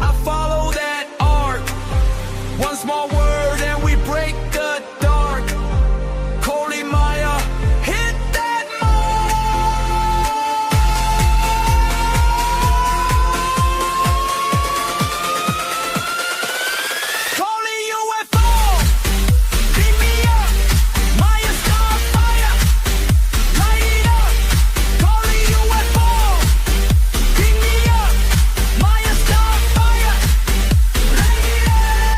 I follow that arc. One small word and we break the dark. Coley Maya, hit that mark. ColeyUFO, beat me up. Maya star fire, light it up. ColeyUFO, beat me up. Maya star fire, light it up.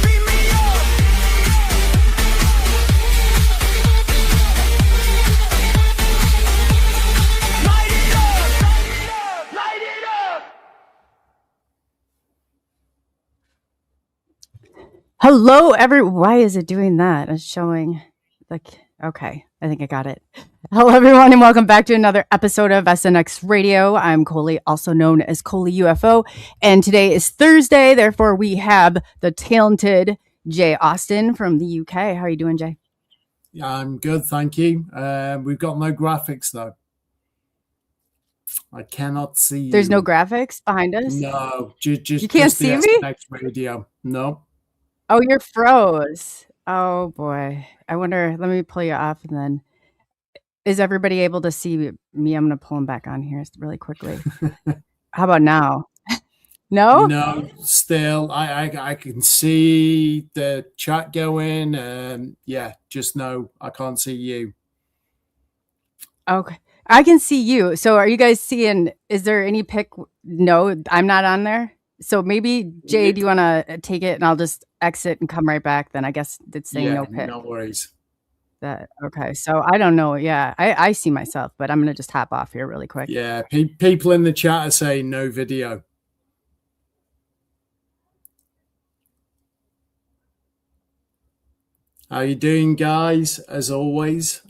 Beat me up. Light it up. Light it up. Hello, why is it doing that? It's showing like, okay, I think I got it. Hello, everyone, and welcome back to another episode of SNX Radio. I'm Coley, also known as ColeyUFO, and today is Thursday. Therefore, we have the talented Jay Austin from the UK. How are you doing, Jay? Yeah, I'm good, thank you. We've got no graphics though. I cannot see you. There's no graphics behind us? No, just You can't just the see me? SNX radio. No. Oh, you're froze. Oh, boy. I wonder, let me pull you off, and then is everybody able to see me? I'm going to pull them back on here really quickly. How about now? No? No, still, I can see the chat going. Yeah, just no, I can't see you. Okay. I can see you. So are you guys seeing, is there any pic? No, I'm not on there. So maybe, Jay, do you want to take it and I'll just exit and come right back? Then I guess it's saying no pic. No worries. Okay. So I don't know. Yeah, I see myself, but I'm going to just hop off here really quick. Yeah, people in the chat are saying no video. How you doing, guys? As always,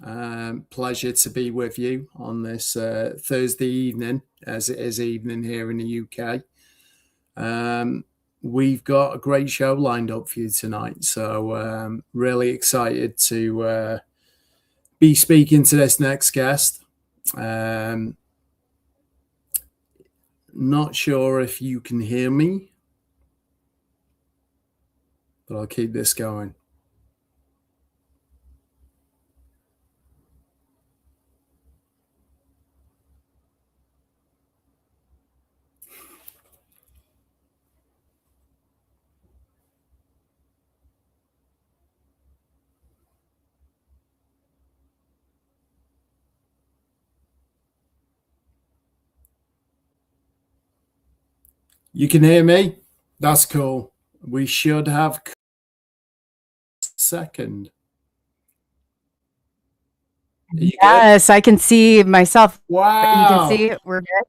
pleasure to be with you on this Thursday evening, as it is evening here in the UK. We've got a great show lined up for you tonight, so really excited to be speaking to this next guest. Not sure if you can hear me, but I'll keep this going. You can hear me? That's cool. We should have second. Yes, I can see myself. Wow. You can see we're good.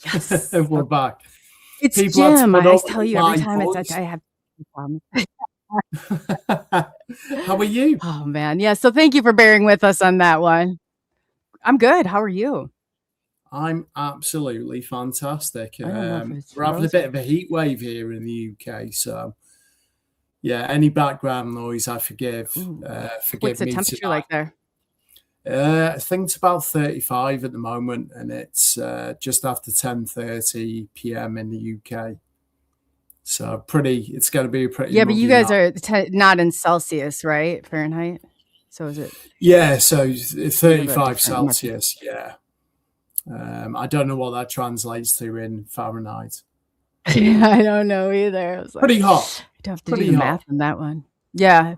Yes. We're back. It's People Jim. have I put tell you up every time my it's I have problems. How are you? Oh, man. Yeah. So thank you for bearing with us on that one. I'm good. How are you? I'm absolutely fantastic. I don't know if it's We're having a frozen. bit of a heat wave here in the UK, so yeah, any background noise I forgive. Forgive What's the me temperature tonight. like there? I think it's about 35 at the moment, and it's just after 10:30 p.m. in the UK. So it's going to be a pretty. Yeah, but you lovely guys night. are not in Celsius, right? Fahrenheit. So is it? Yeah, so 35 different. Celsius. Yeah. I don't know what that translates to in Fahrenheit. Yeah, I don't know either. I was like, Pretty hot. I have to Pretty do the hot. math on that one. Yeah.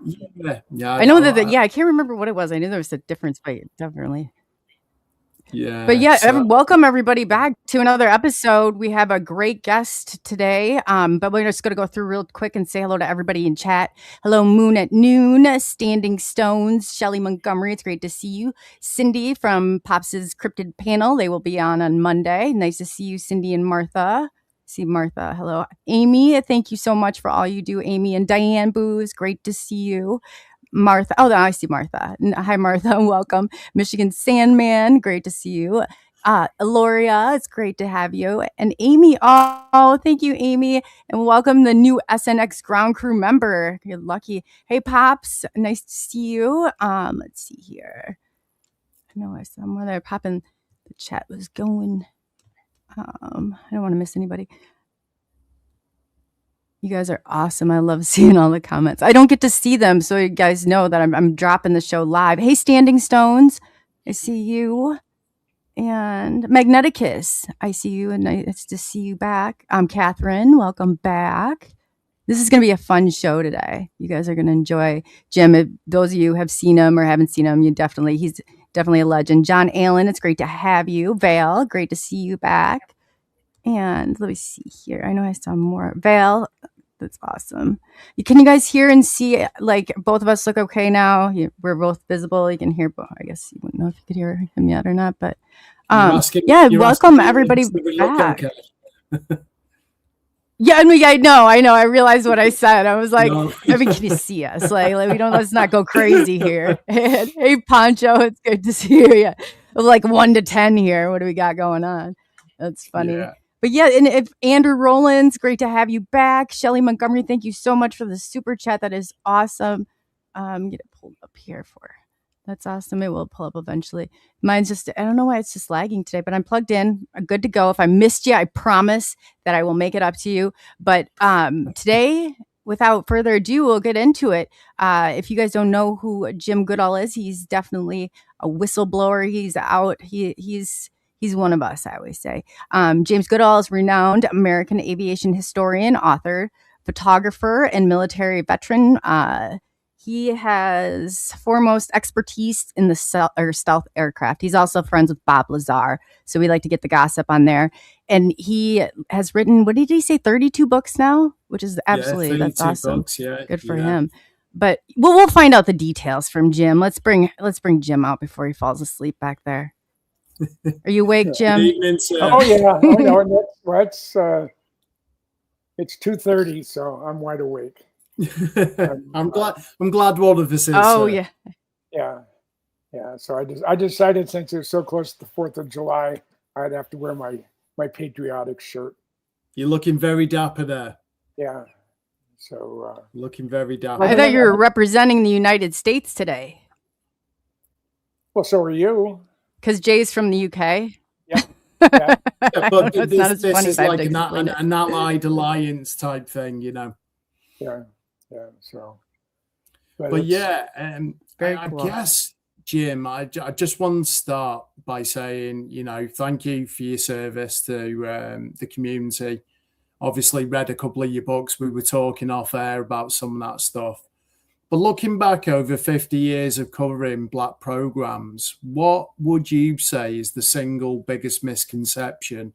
Yeah. I know that. Yeah, I can't remember what it was. I knew there was a difference, but definitely. Yeah. But yeah, welcome everybody back to another episode. We have a great guest today, but we're just going to go through real quick and say hello to everybody in chat. Hello, Moon at Noon, Standing Stones, Shelly Montgomery. It's great to see you. Cindy from Pops's Cryptid Panel. They will be on Monday. Nice to see you, Cindy and Martha. See Martha. Hello, Amy. Thank you so much for all you do, Amy. And Diane Booz. Great to see you. Martha. Oh, I see Martha. Hi, Martha. Welcome. Michigan Sandman. Great to see you. Eloria, it's great to have you. And Amy. Oh, thank you, Amy. And welcome the new SNX ground crew member. You're lucky. Hey, Pops. Nice to see you. Let's see here. know I saw more there popping. The chat was going. I don't want to miss anybody. You guys are awesome. I love seeing all the comments. I don't get to see them, so you guys know that I'm dropping the show live. Hey, Standing Stones, I see you. And Magneticus, I see you, and it's to see you back. Catherine, welcome back. This is going to be a fun show today. You guys are going to enjoy Jim. If those of you who have seen him or haven't seen him, he's definitely a legend. John Allen, it's great to have you. Vale, great to see you back. And let me see here. I know I saw more. Vale, that's awesome. Can you guys hear and see, like, both of us look okay now? We're both visible. You can hear, I guess you wouldn't know if you could hear him yet or not, but welcome everybody back. Okay. Yeah, I know. I realized what I said. I was like, I mean, can you see us? Like let's not go crazy here. Hey, Poncho, it's good to see you. Yeah. Like 1 to 10 here. What do we got going on? That's funny. Yeah. But yeah, and if Andrew Rollins, great to have you back. Shelly Montgomery, thank you so much for the super chat. That is awesome. Get it pulled up here for. That's awesome. It will pull up eventually. Mine's just, I don't know why it's just lagging today, but I'm plugged in. I'm good to go. If I missed you, I promise that I will make it up to you. But today, without further ado, we'll get into it. If you guys don't know who Jim Goodall is, he's definitely a whistleblower. He's out. He's one of us, I always say. James Goodall is renowned American aviation historian, author, photographer, and military veteran. He has foremost expertise in the stealth aircraft. He's also friends with Bob Lazar, so we like to get the gossip on there. And he has written, what did he say, 32 books now? Which is absolutely, that's awesome. Books, good for him. But we'll find out the details from Jim. Let's bring Jim out before he falls asleep back there. Are you awake, Jim? Oh yeah, I know. It's 2:30, so I'm wide awake. I'm glad one of us is. Oh yeah. So I decided, since it was so close to the 4th of July, I'd have to wear my patriotic shirt. You're looking very dapper there. Yeah. So looking very dapper. I thought you were representing the United States today. Well, so are you. Because Jay's from the UK. Yeah. But this is like an allied alliance type thing, you know. Yeah. So, but yeah, very cool. I guess, Jim, I just want to start by saying, thank you for your service to the community. Obviously, read a couple of your books. We were talking off air about some of that stuff. But looking back over 50 years of covering black programs, what would you say is the single biggest misconception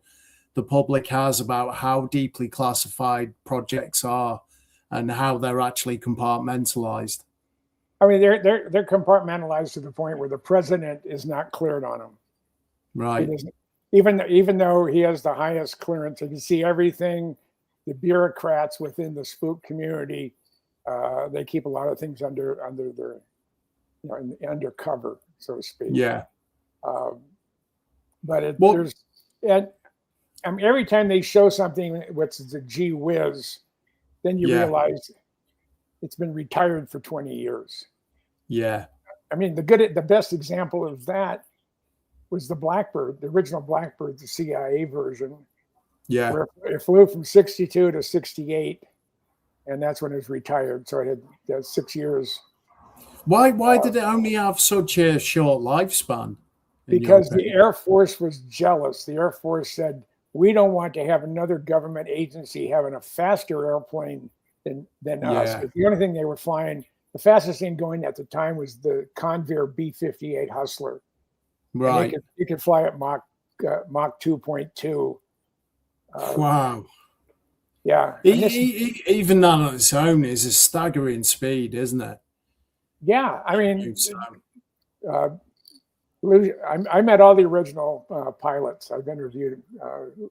the public has about how deeply classified projects are and how they're actually compartmentalized? I mean, they're compartmentalized to the point where the president is not cleared on them. Right. Even though he has the highest clearance, you can see everything. The bureaucrats within the spook community, they keep a lot of things under their, undercover, so to speak. Yeah. But every time they show something which is a gee whiz, then you realize it's been retired for 20 years. Yeah. I mean, the best example of that was the Blackbird, the original Blackbird, the CIA version. Yeah. Where it flew from 62 to 68, and that's when it was retired. So it had 6 years. Why did it only have such a short lifespan? Because the Air Force was jealous. The Air Force said, we don't want to have another government agency having a faster airplane than us. Because the only thing they were flying, the fastest thing going at the time was the Convair B-58 Hustler. Right. You could fly at Mach 2.2. Wow. Yeah. Even that on its own is a staggering speed, isn't it? Yeah. I mean, I met all the original pilots. I've interviewed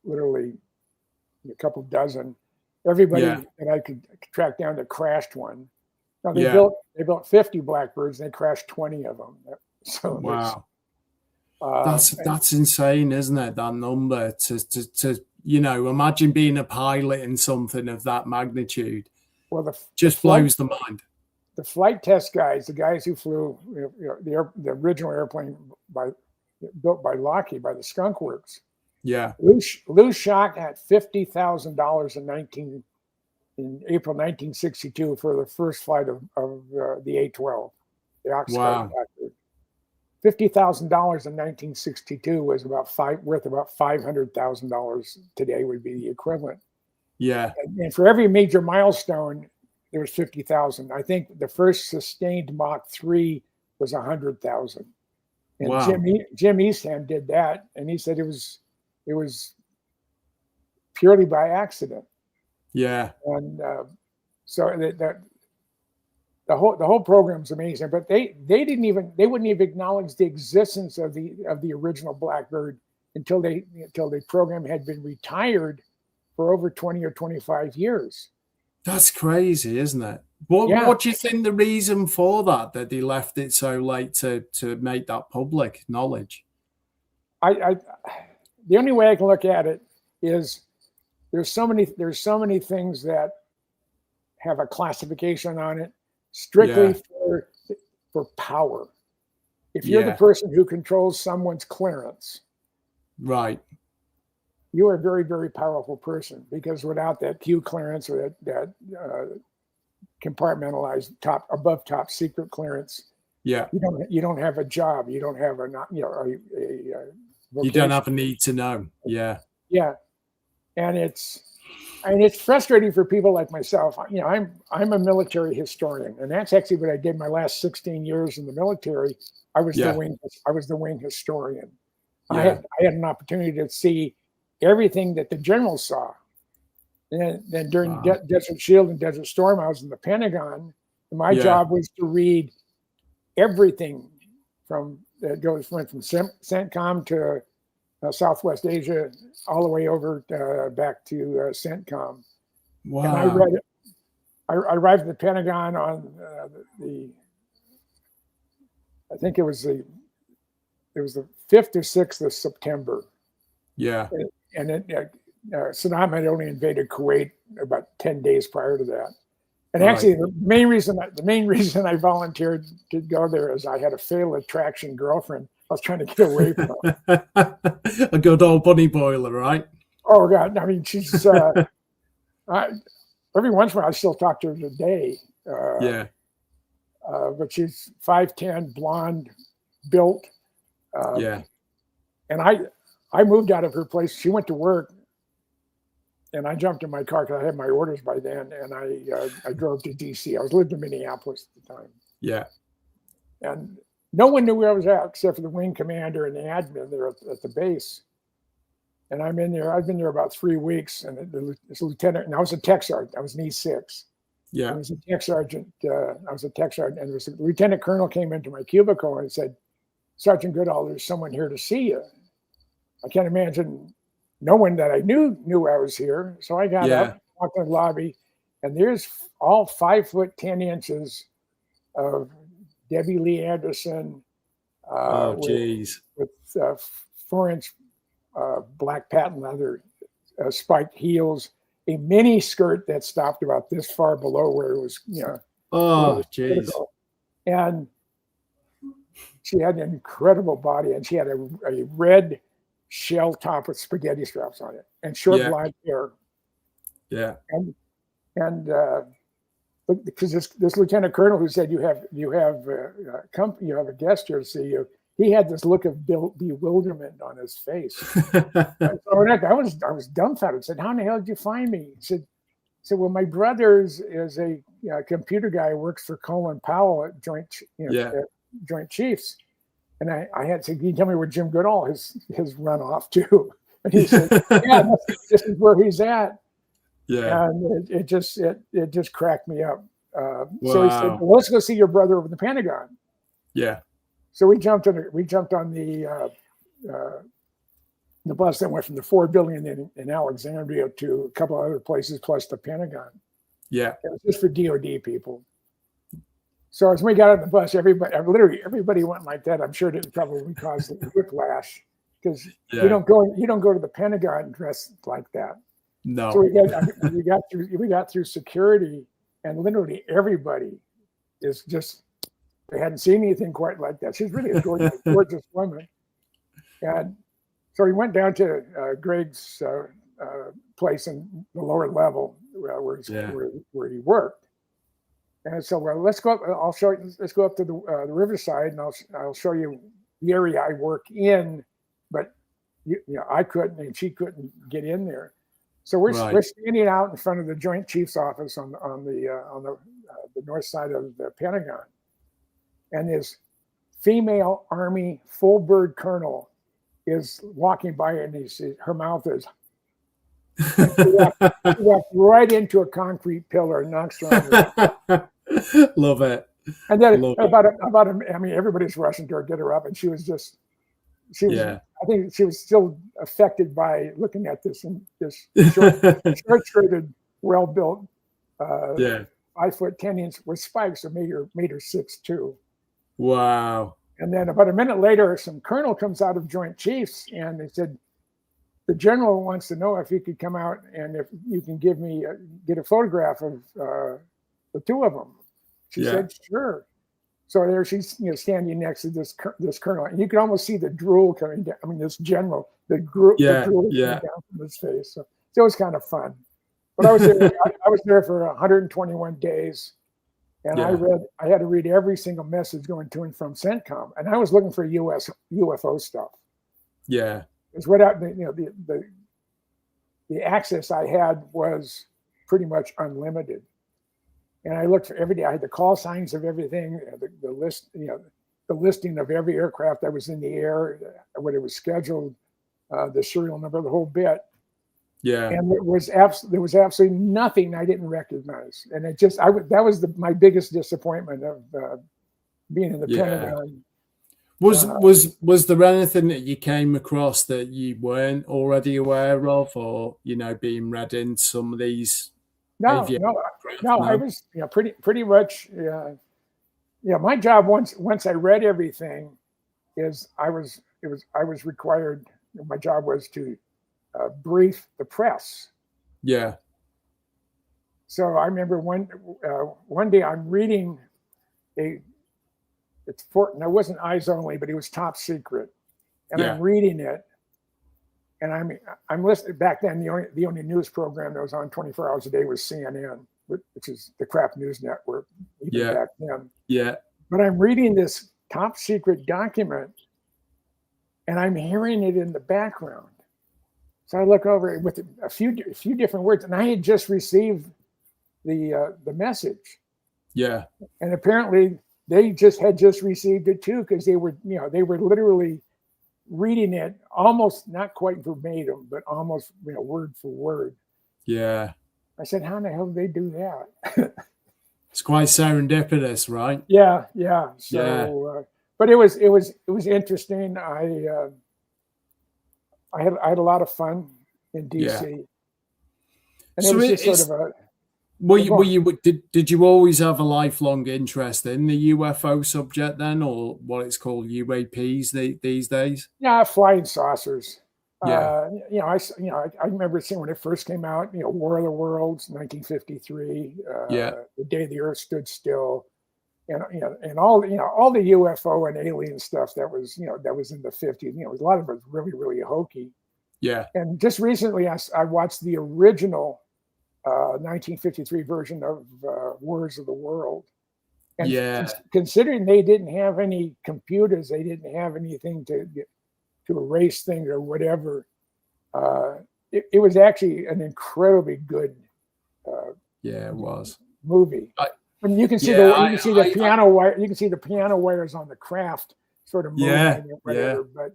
literally a couple dozen. Everybody that I could track down that crashed one. Now they built 50 Blackbirds and they crashed 20 of them. So wow. That's insane, isn't it? That number to imagine being a pilot in something of that magnitude. Well, just blows the mind. The flight test guys, the guys who flew the original airplane by built by Lockheed, by the Skunk Works. Yeah. Loose shock at $50,000 in April 1962 for the first flight of the A-12, the Oxford Blackbird. $50,000 in 1962 was worth about $500,000 today would be the equivalent. Yeah. And for every major milestone, there was 50,000. I think the first sustained Mach 3 was 100,000. And wow. Jim Eastham did that, and he said it was purely by accident. Yeah. And so the whole program's amazing, but they wouldn't even acknowledge the existence of the original Blackbird until the program had been retired for over 20 or 25 years. That's crazy, isn't it? What do you think the reason for that they left it so late to make that public knowledge? The only way I can look at it is there's so many things that have a classification on it strictly for power. If you're the person who controls someone's clearance, right, you are a very, very powerful person, because without that Q clearance or that compartmentalized above top secret clearance, you don't have a job, you don't have you don't have a need to know. And it's frustrating for people like myself. I'm a military historian, and that's actually what I did my last 16 years in the military. I was the wing historian. I had an opportunity to see everything that the generals saw. And then during Desert Shield and Desert Storm, I was in the Pentagon, and my job was to read everything went from CENTCOM to Southwest Asia, all the way over back to CENTCOM. Wow! And I arrived at the Pentagon on I think it was the 5th or 6th of September. Yeah. And Saddam had only invaded Kuwait about 10 days prior to that. And actually, the main reason I volunteered to go there is I had a fatal attraction girlfriend I was trying to get away from. A good old bunny boiler, right? Oh God! I mean, she's every once in a while I still talk to her today. But she's 5'10", blonde, built. And I moved out of her place. She went to work, and I jumped in my car because I had my orders by then, and I drove to DC. I lived in Minneapolis at the time. Yeah. And no one knew where I was at except for the wing commander and the admin there at the base. And I'm in there. I've been there about 3 weeks, and this lieutenant, and I was a tech sergeant. I was an E6. Yeah. I was a tech sergeant. And the lieutenant colonel came into my cubicle and said, "Sergeant Goodall, there's someone here to see you." I can't imagine no one that I knew I was here. So I got up, walked in the lobby, and there's all 5'10" of Debbie Lee Anderson with 4-inch black patent leather spiked heels, a mini skirt that stopped about this far below where it was, and she had an incredible body, and she had a red shell top with spaghetti straps on it and short blonde hair. Yeah. And because this lieutenant colonel who said you have a guest here to see you, he had this look of bewilderment on his face. I was dumbfounded. I said, "How in the hell did you find me?" He said, "Well, my brother is a computer guy who works for Colin Powell at Joint Chiefs." And I had said, "Can you tell me where Jim Goodall has run off to?" And he said, "Yeah, this is where he's at." Yeah. And it just cracked me up. So he said, "Well, let's go see your brother over the Pentagon." Yeah. So we jumped on the bus that went from the Ford building in Alexandria to a couple of other places, plus the Pentagon. Yeah. It was just for DOD people. So as we got on the bus, everybody went like that. I'm sure it probably caused whiplash, because you don't go to the Pentagon dressed like that. No. So we got through security, and literally everybody is just, they hadn't seen anything quite like that. She's really a gorgeous woman. And so he went down to Greg's place in the lower level where he worked. And so, well, let's go up. I'll show you. Let's go up to the riverside, and I'll show you the area I work in. But I couldn't, and she couldn't get in there. So we're standing out in front of the Joint Chiefs office on the north side of the Pentagon, and this female Army full bird colonel is walking by, and her mouth is. She walked right into a concrete pillar and knocks her on. Love it. And then I mean, everybody's rushing to her, get her up, and she was. I think she was still affected by looking at this short-skirted, well-built, 5'10" with spikes that made her 6'2". Wow. And then about a minute later, some colonel comes out of Joint Chiefs, and they said, the general wants to know if you could come out and if you can get a photograph of the two of them. She said, sure. So there she's standing next to this colonel, and you can almost see the drool coming down. I mean, this general, the drool coming down from his face. So it was kind of fun. But I was there. I was there for 121 days, and I had to read every single message going to and from CENTCOM, and I was looking for U.S. UFO stuff. Yeah. Because without the access I had was pretty much unlimited, and I looked for every day. I had the call signs of everything, the list, the listing of every aircraft that was in the air, when it was scheduled, the serial number, the whole bit. Yeah. And there was absolutely nothing I didn't recognize, and it just that was my biggest disappointment of being in the Pentagon. Was there anything that you came across that you weren't already aware of, or being read in some of these? No. I was pretty much. My job once I read everything, I was required. My job was to brief the press. Yeah. So I remember one day I'm reading it wasn't eyes only, but it was top secret, and I'm reading it, and I'm listening. Back then, the only news program that was on 24 hours a day was CNN, which is the crap news network. Even back then. Yeah. But I'm reading this top secret document, and I'm hearing it in the background. So I look over it with a few different words, and I had just received the message. Yeah. And apparently they had just received it too, because they were literally reading it almost not quite verbatim, but almost word for word. Yeah. I said, how in the hell did they do that? It's quite serendipitous, right? Yeah. So, but it was interesting. I had a lot of fun in DC. Yeah. And so it was just sort of a. Did you always have a lifelong interest in the UFO subject then, or what it's called UAPs these days? Yeah, flying saucers. Yeah. I remember seeing when it first came out. War of the Worlds, 1953. The Day the Earth Stood Still, and all the UFO and alien stuff that was in the 50s. A lot of it was really, really hokey. Yeah. And just recently, I watched the original 1953 version of Wars of the World. And considering they didn't have any computers, they didn't have anything to erase things or whatever, it was actually an incredibly good it was movie. You can see the piano wire. You can see the piano wires on the craft sort of moving or whatever. But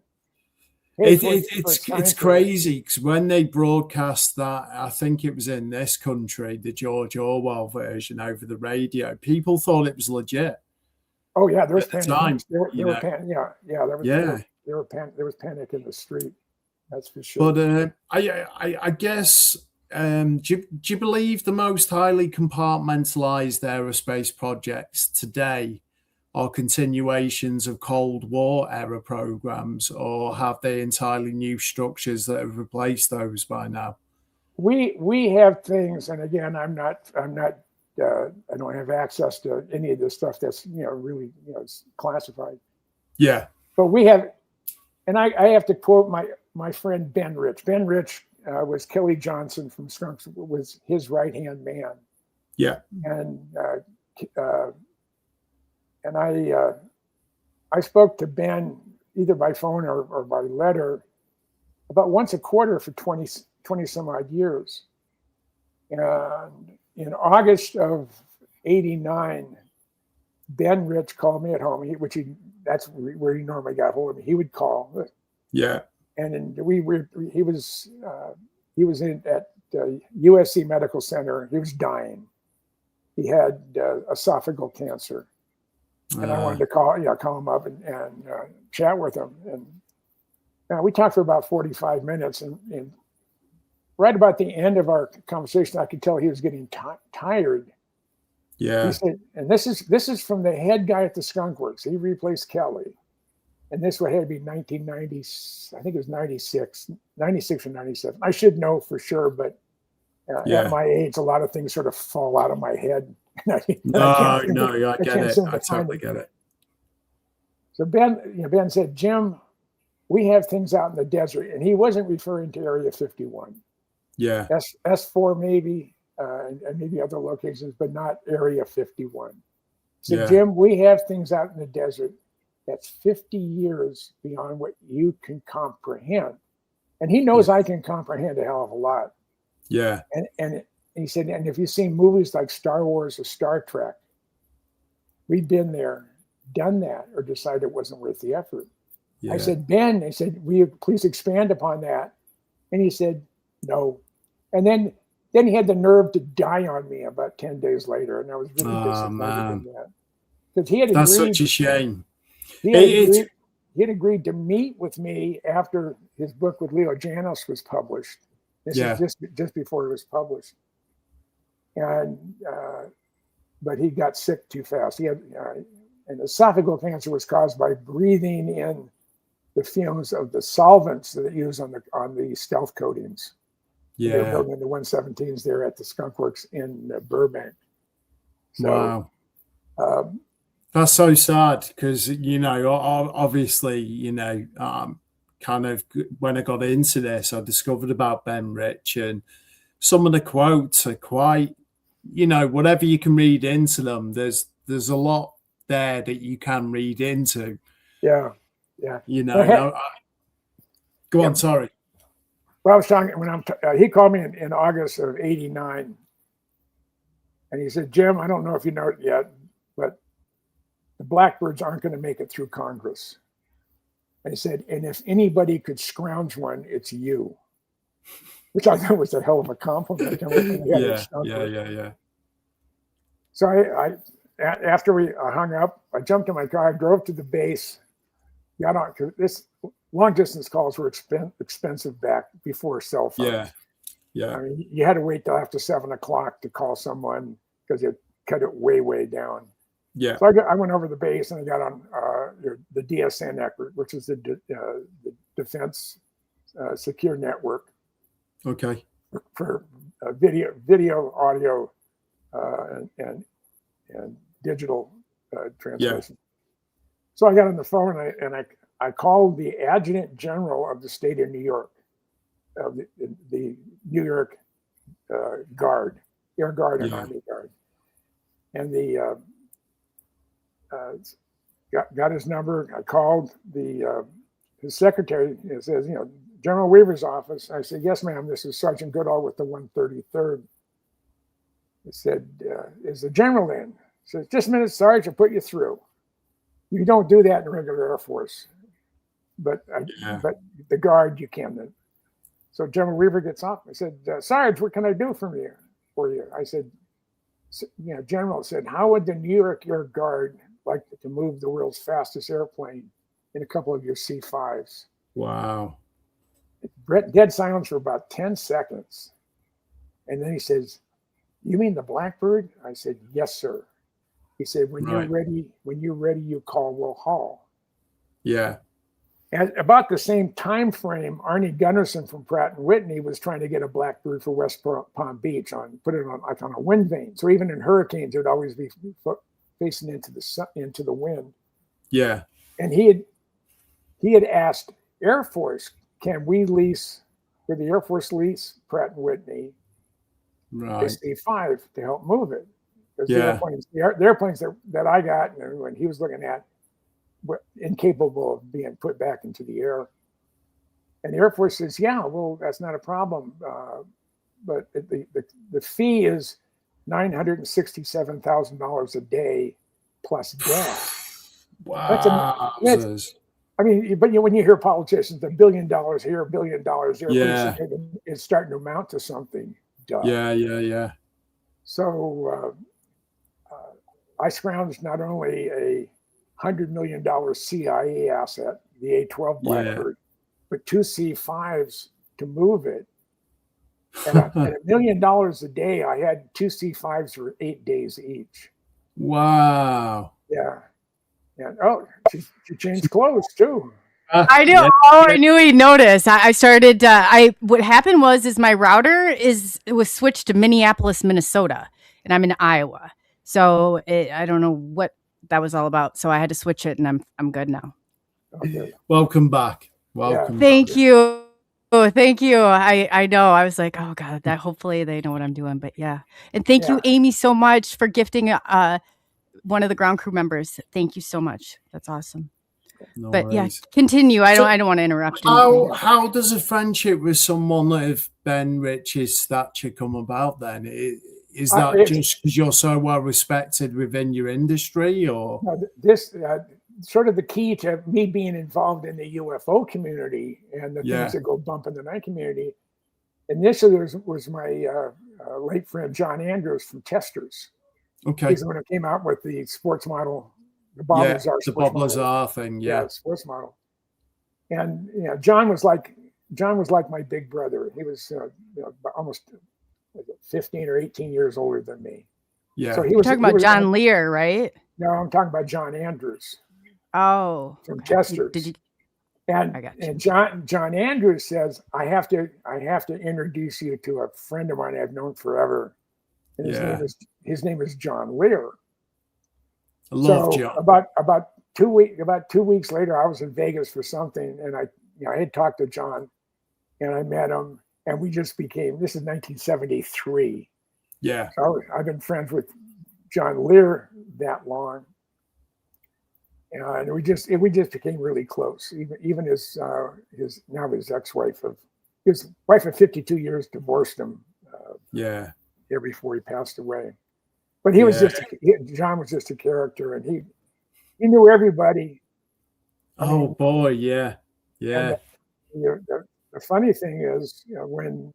it's crazy, because when they broadcast that, I think it was in this country, the George Orwell version over the radio, people thought it was legit. Oh yeah, there was panic. There was panic in the street. That's for sure. But I guess. Do you believe the most highly compartmentalized aerospace projects today are continuations of Cold War era programs, or have they entirely new structures that have replaced those by now? We have things, and again, I don't have access to any of the stuff that's really it's classified. Yeah. But we have And I have to quote my friend Ben Rich. Ben Rich was Kelly Johnson from Skunk, was his right-hand man. Yeah. And I spoke to Ben either by phone or by letter about once a quarter for 20 some odd years. And in August of '89, Ben Rich called me at home, that's where he normally got hold of me. He would call. Yeah. And he was at USC Medical Center. He was dying. He had esophageal cancer. And I wanted to call him up and chat with him. And we talked for about 45 minutes. And right about the end of our conversation, I could tell he was getting tired. Yeah. He said, and this is from the head guy at the Skunk Works. He replaced Kelly. And this would have to be 1990, I think it was 96 or 97. I should know for sure, but at my age, a lot of things sort of fall out of my head. I get it. I totally get it. So Ben said, Jim, we have things out in the desert. And he wasn't referring to Area 51. Yeah. S4 maybe, and maybe other locations, but not Area 51. So Yeah. Jim, we have things out in the desert that's 50 years beyond what you can comprehend. And he knows I can comprehend a hell of a lot. Yeah. And he said, and if you've seen movies like Star Wars or Star Trek, we've been there, done that, or decided it wasn't worth the effort. Yeah. I said, Ben, I said, will you please expand upon that? And he said, no. And then he had the nerve to die on me about 10 days later. And I was really disappointed in that. Because he had agreed. That's such a shame. He had agreed to meet with me after his book with Leo Janos was published. This is just before it was published. And but he got sick too fast. He had and esophageal cancer was caused by breathing in the fumes of the solvents that they use on the stealth coatings. Yeah. They're building the 117s there at the Skunk Works in Burbank. So, wow. That's so sad because, obviously, kind of when I got into this, I discovered about Ben Rich, and some of the quotes are quite, whatever you can read into them, there's a lot there that you can read into. Yeah. Go on, sorry. Well, I was talking he called me in August of '89, and he said, Jim, I don't know if you know it yet, but the Blackbirds aren't going to make it through Congress. And he said, and if anybody could scrounge one, it's you, which I thought was a hell of a compliment. Yeah. So I after we hung up, I jumped in my car, I drove to the base, got on, because this long distance calls were expensive back before cell phones. Yeah. I mean, you had to wait till after 7 o'clock to call someone because you cut it way down. Yeah. So I went over the base and I got on the DSN network, which is the Defense Secure Network. Okay. For video, audio, and digital transmission. So I got on the phone and I called the Adjutant General of the state of New York, of the New York Guard, Air Guard and Army Guard, and the got his number. I called his secretary. It says, General Weaver's office. I said, yes, ma'am. This is Sergeant Goodall with the 133rd. He said, is the general in? He says, just a minute, Sarge, I'll put you through. You don't do that in the regular Air Force, but but the Guard you can. So General Weaver gets off. I said, Sarge, what can I do for you? I said, General said, how would the New York Air Guard like to move the world's fastest airplane in a couple of your C-5s? Wow. Dead silence for about 10 seconds. And then he says, you mean the Blackbird? I said, yes, sir. He said, when you're ready, you call Will Hall. Yeah. At about the same time frame, Arnie Gunnarsson from Pratt & Whitney was trying to get a Blackbird for West Palm Beach, put it on a wind vane. So even in hurricanes, it would always be facing into the wind. Yeah. And he had asked Air Force, can we lease, did the Air Force lease Pratt and Whitney a C-5 to help move it? Because the airplanes that I got and when he was looking at were incapable of being put back into the air. And the Air Force says, yeah, well, that's not a problem. But the fee is $967,000 a day plus gas. Wow. I mean, but when you hear politicians, $1 billion here, $1 billion there, yeah, it's starting to amount to something. Duh. Yeah. So I scrounged not only a $100 million CIA asset, the A-12 Blackbird, but 2 C-5s to move it. And at $1 million a day, I had 2 C-5s for 8 days each. Wow. Yeah. And she changed clothes too. I knew. Yeah. Oh, I knew he'd notice. I started. What happened was my router was switched to Minneapolis, Minnesota, and I'm in Iowa. So I don't know what that was all about. So I had to switch it, and I'm good now. Okay. Welcome back. Welcome. Thank you. Oh, thank you. I know. I was like, oh God, that hopefully they know what I'm doing. But yeah. And thank you, Amy, so much for gifting one of the ground crew members. Thank you so much. That's awesome. No but worries. Continue. I don't want to interrupt. How does a friendship with someone of Ben Rich's stature come about then? Is that just because you're so well respected within your industry, or this sort of the key to me being involved in the UFO community and the things that go bump in the night community? Initially, was my late friend John Andrews from Testers. Okay, he's the one who came out with the sports model, the Bob Lazar thing. Sports model. And John was like my big brother. He was almost 15 or 18 years older than me. Yeah. So he was talking about John Lear, right? No, I'm talking about John Andrews. Oh, from Testers. Did you? And John Andrews says, I have to introduce you to a friend of mine I've known forever. And his name is John Lear. I love John. About 2 weeks later, I was in Vegas for something, and I had talked to John, and I met him, and we just became. This is 1973. Yeah. So I've been friends with John Lear that long, and we just became really close. Even his ex-wife his wife of 52 years divorced him. Here before he passed away. But he was John was just a character, and he knew everybody. Boy, yeah. The funny thing is, when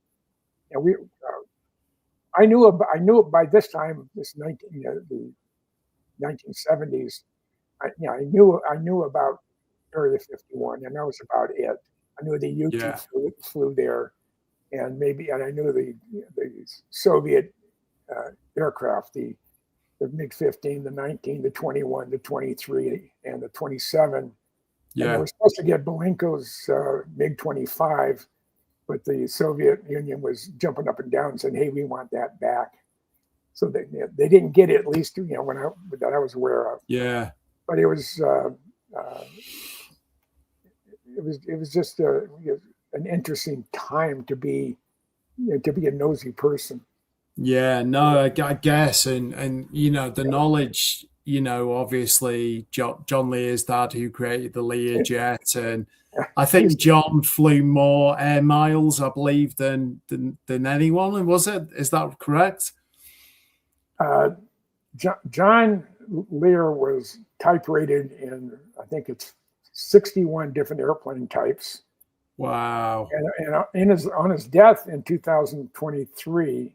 I knew by this time, the 1970s. I knew about Area 51, and that was about it. I knew the U-2 flew there, and I knew the Soviet aircraft, the MiG-15, the 19, the 21, the 23, and the 27. Yeah. And they were supposed to get Belenko's MiG-25, but the Soviet Union was jumping up and down and saying, "Hey, we want that back." So they didn't get it, at least that I was aware of. Yeah. But it was just an interesting time to be a nosy person. Yeah, no, I guess, and the knowledge, obviously John Lear's dad, who created the Lear jet, and I think John flew more air miles, I believe, than anyone. Was it? Is that correct? John Lear was type rated in, I think it's 61 different airplane types. Wow! And on his death in 2023.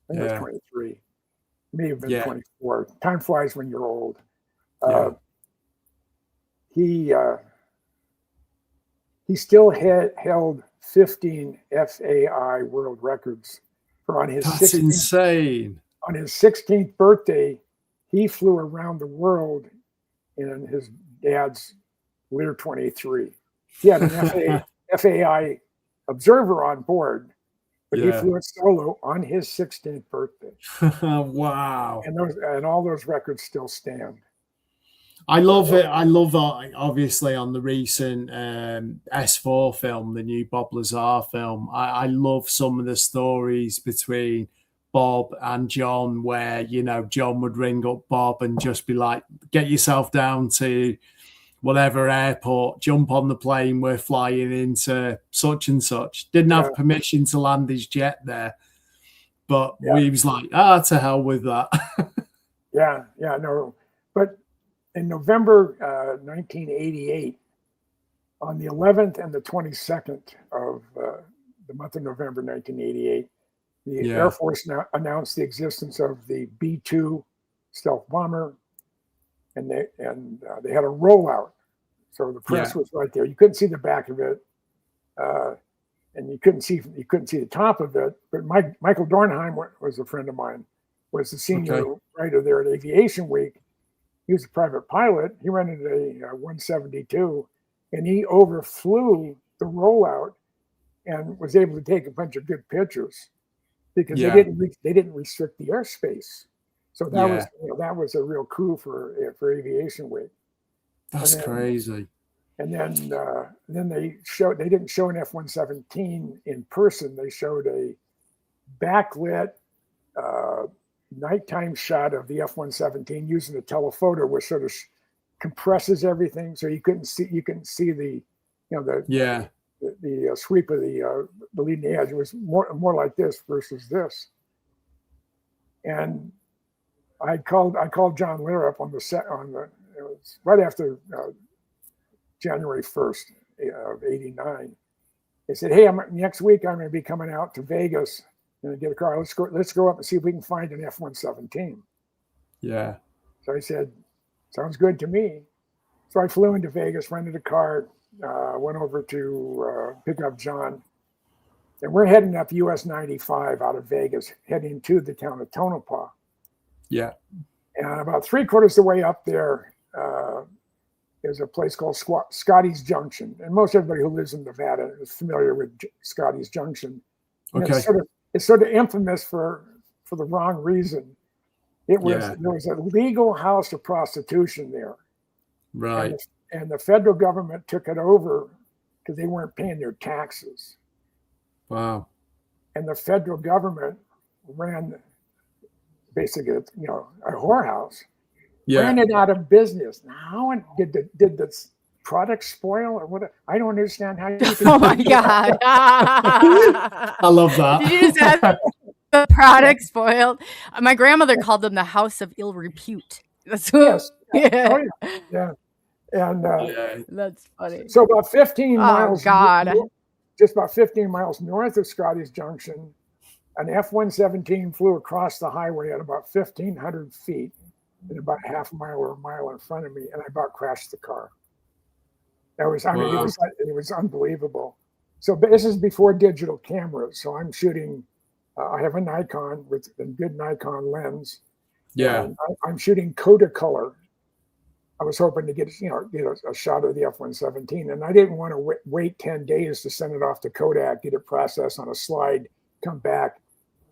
I think it was 23. May have been 24. Time flies when you're old. He still held 15 FAI world records on his. That's insane. On his 16th birthday, he flew around the world in his dad's Lear 23. He had an FAI observer on board. But he flew it solo on his 16th birthday. Wow! And all those records still stand. I love it. I love obviously on the recent S4 film, the new Bob Lazar film. I love some of the stories between Bob and John, where John would ring up Bob and just be like, "Get yourself down to whatever airport, jump on the plane. We're flying into such and such." Didn't have permission to land his jet there, but we was like, to hell with that. No, but. In November 1988, on the 11th and the 22nd of the month of November 1988, the Air Force announced the existence of the B-2 stealth bomber, and they had a rollout. So the press was right there. You couldn't see the back of it, and you couldn't see the top of it. But Michael Dornheim was a friend of mine, was the senior writer there at Aviation Week. He was a private pilot. He rented a 172, and he overflew the rollout and was able to take a bunch of good pictures because they didn't restrict the airspace. So that was a real coup for Aviation Week. That's crazy. And then they didn't show an F-117 in person. They showed a backlit nighttime shot of the F-117 using a telephoto, which sort of compresses everything, so you couldn't see the the sweep of the leading edge. It was more like this versus this. And I called John Lear up on the set it was right after January 1st of '89. They said, "Hey, next week I'm going to be coming out to Vegas and get a car. Let's go up and see if we can find an F-117." Yeah. So I said, "Sounds good to me." So I flew into Vegas, rented a car, went over to pick up John, and we're heading up US 95 out of Vegas, heading to the town of Tonopah. Yeah. And about 3/4 of the way up there, there's a place called Scotty's Junction, and most everybody who lives in Nevada is familiar with Scotty's Junction. And okay. It's sort of infamous for the wrong reason. There was a legal house of prostitution there, right? And the federal government took it over because they weren't paying their taxes. Wow! And the federal government ran basically, a whorehouse. Yeah. Ran it out of business. Now, how did the product spoil or what? I don't understand how you can. Oh my God. I love that. Did you just have the product spoiled? My grandmother called them the house of ill repute. That's what, yeah. And that's funny. So about 15 miles. God. Just about 15 miles north of Scotty's Junction, an F-117 flew across the highway at about 1,500 feet and about a half mile or a mile in front of me, and I about crashed the car. It was unbelievable. So this is before digital cameras. So I'm shooting. I have a Nikon with a good Nikon lens. Yeah. I'm shooting Kodacolor. I was hoping to get a shot of the F-117, and I didn't want to wait 10 days to send it off to Kodak, get it processed on a slide, come back,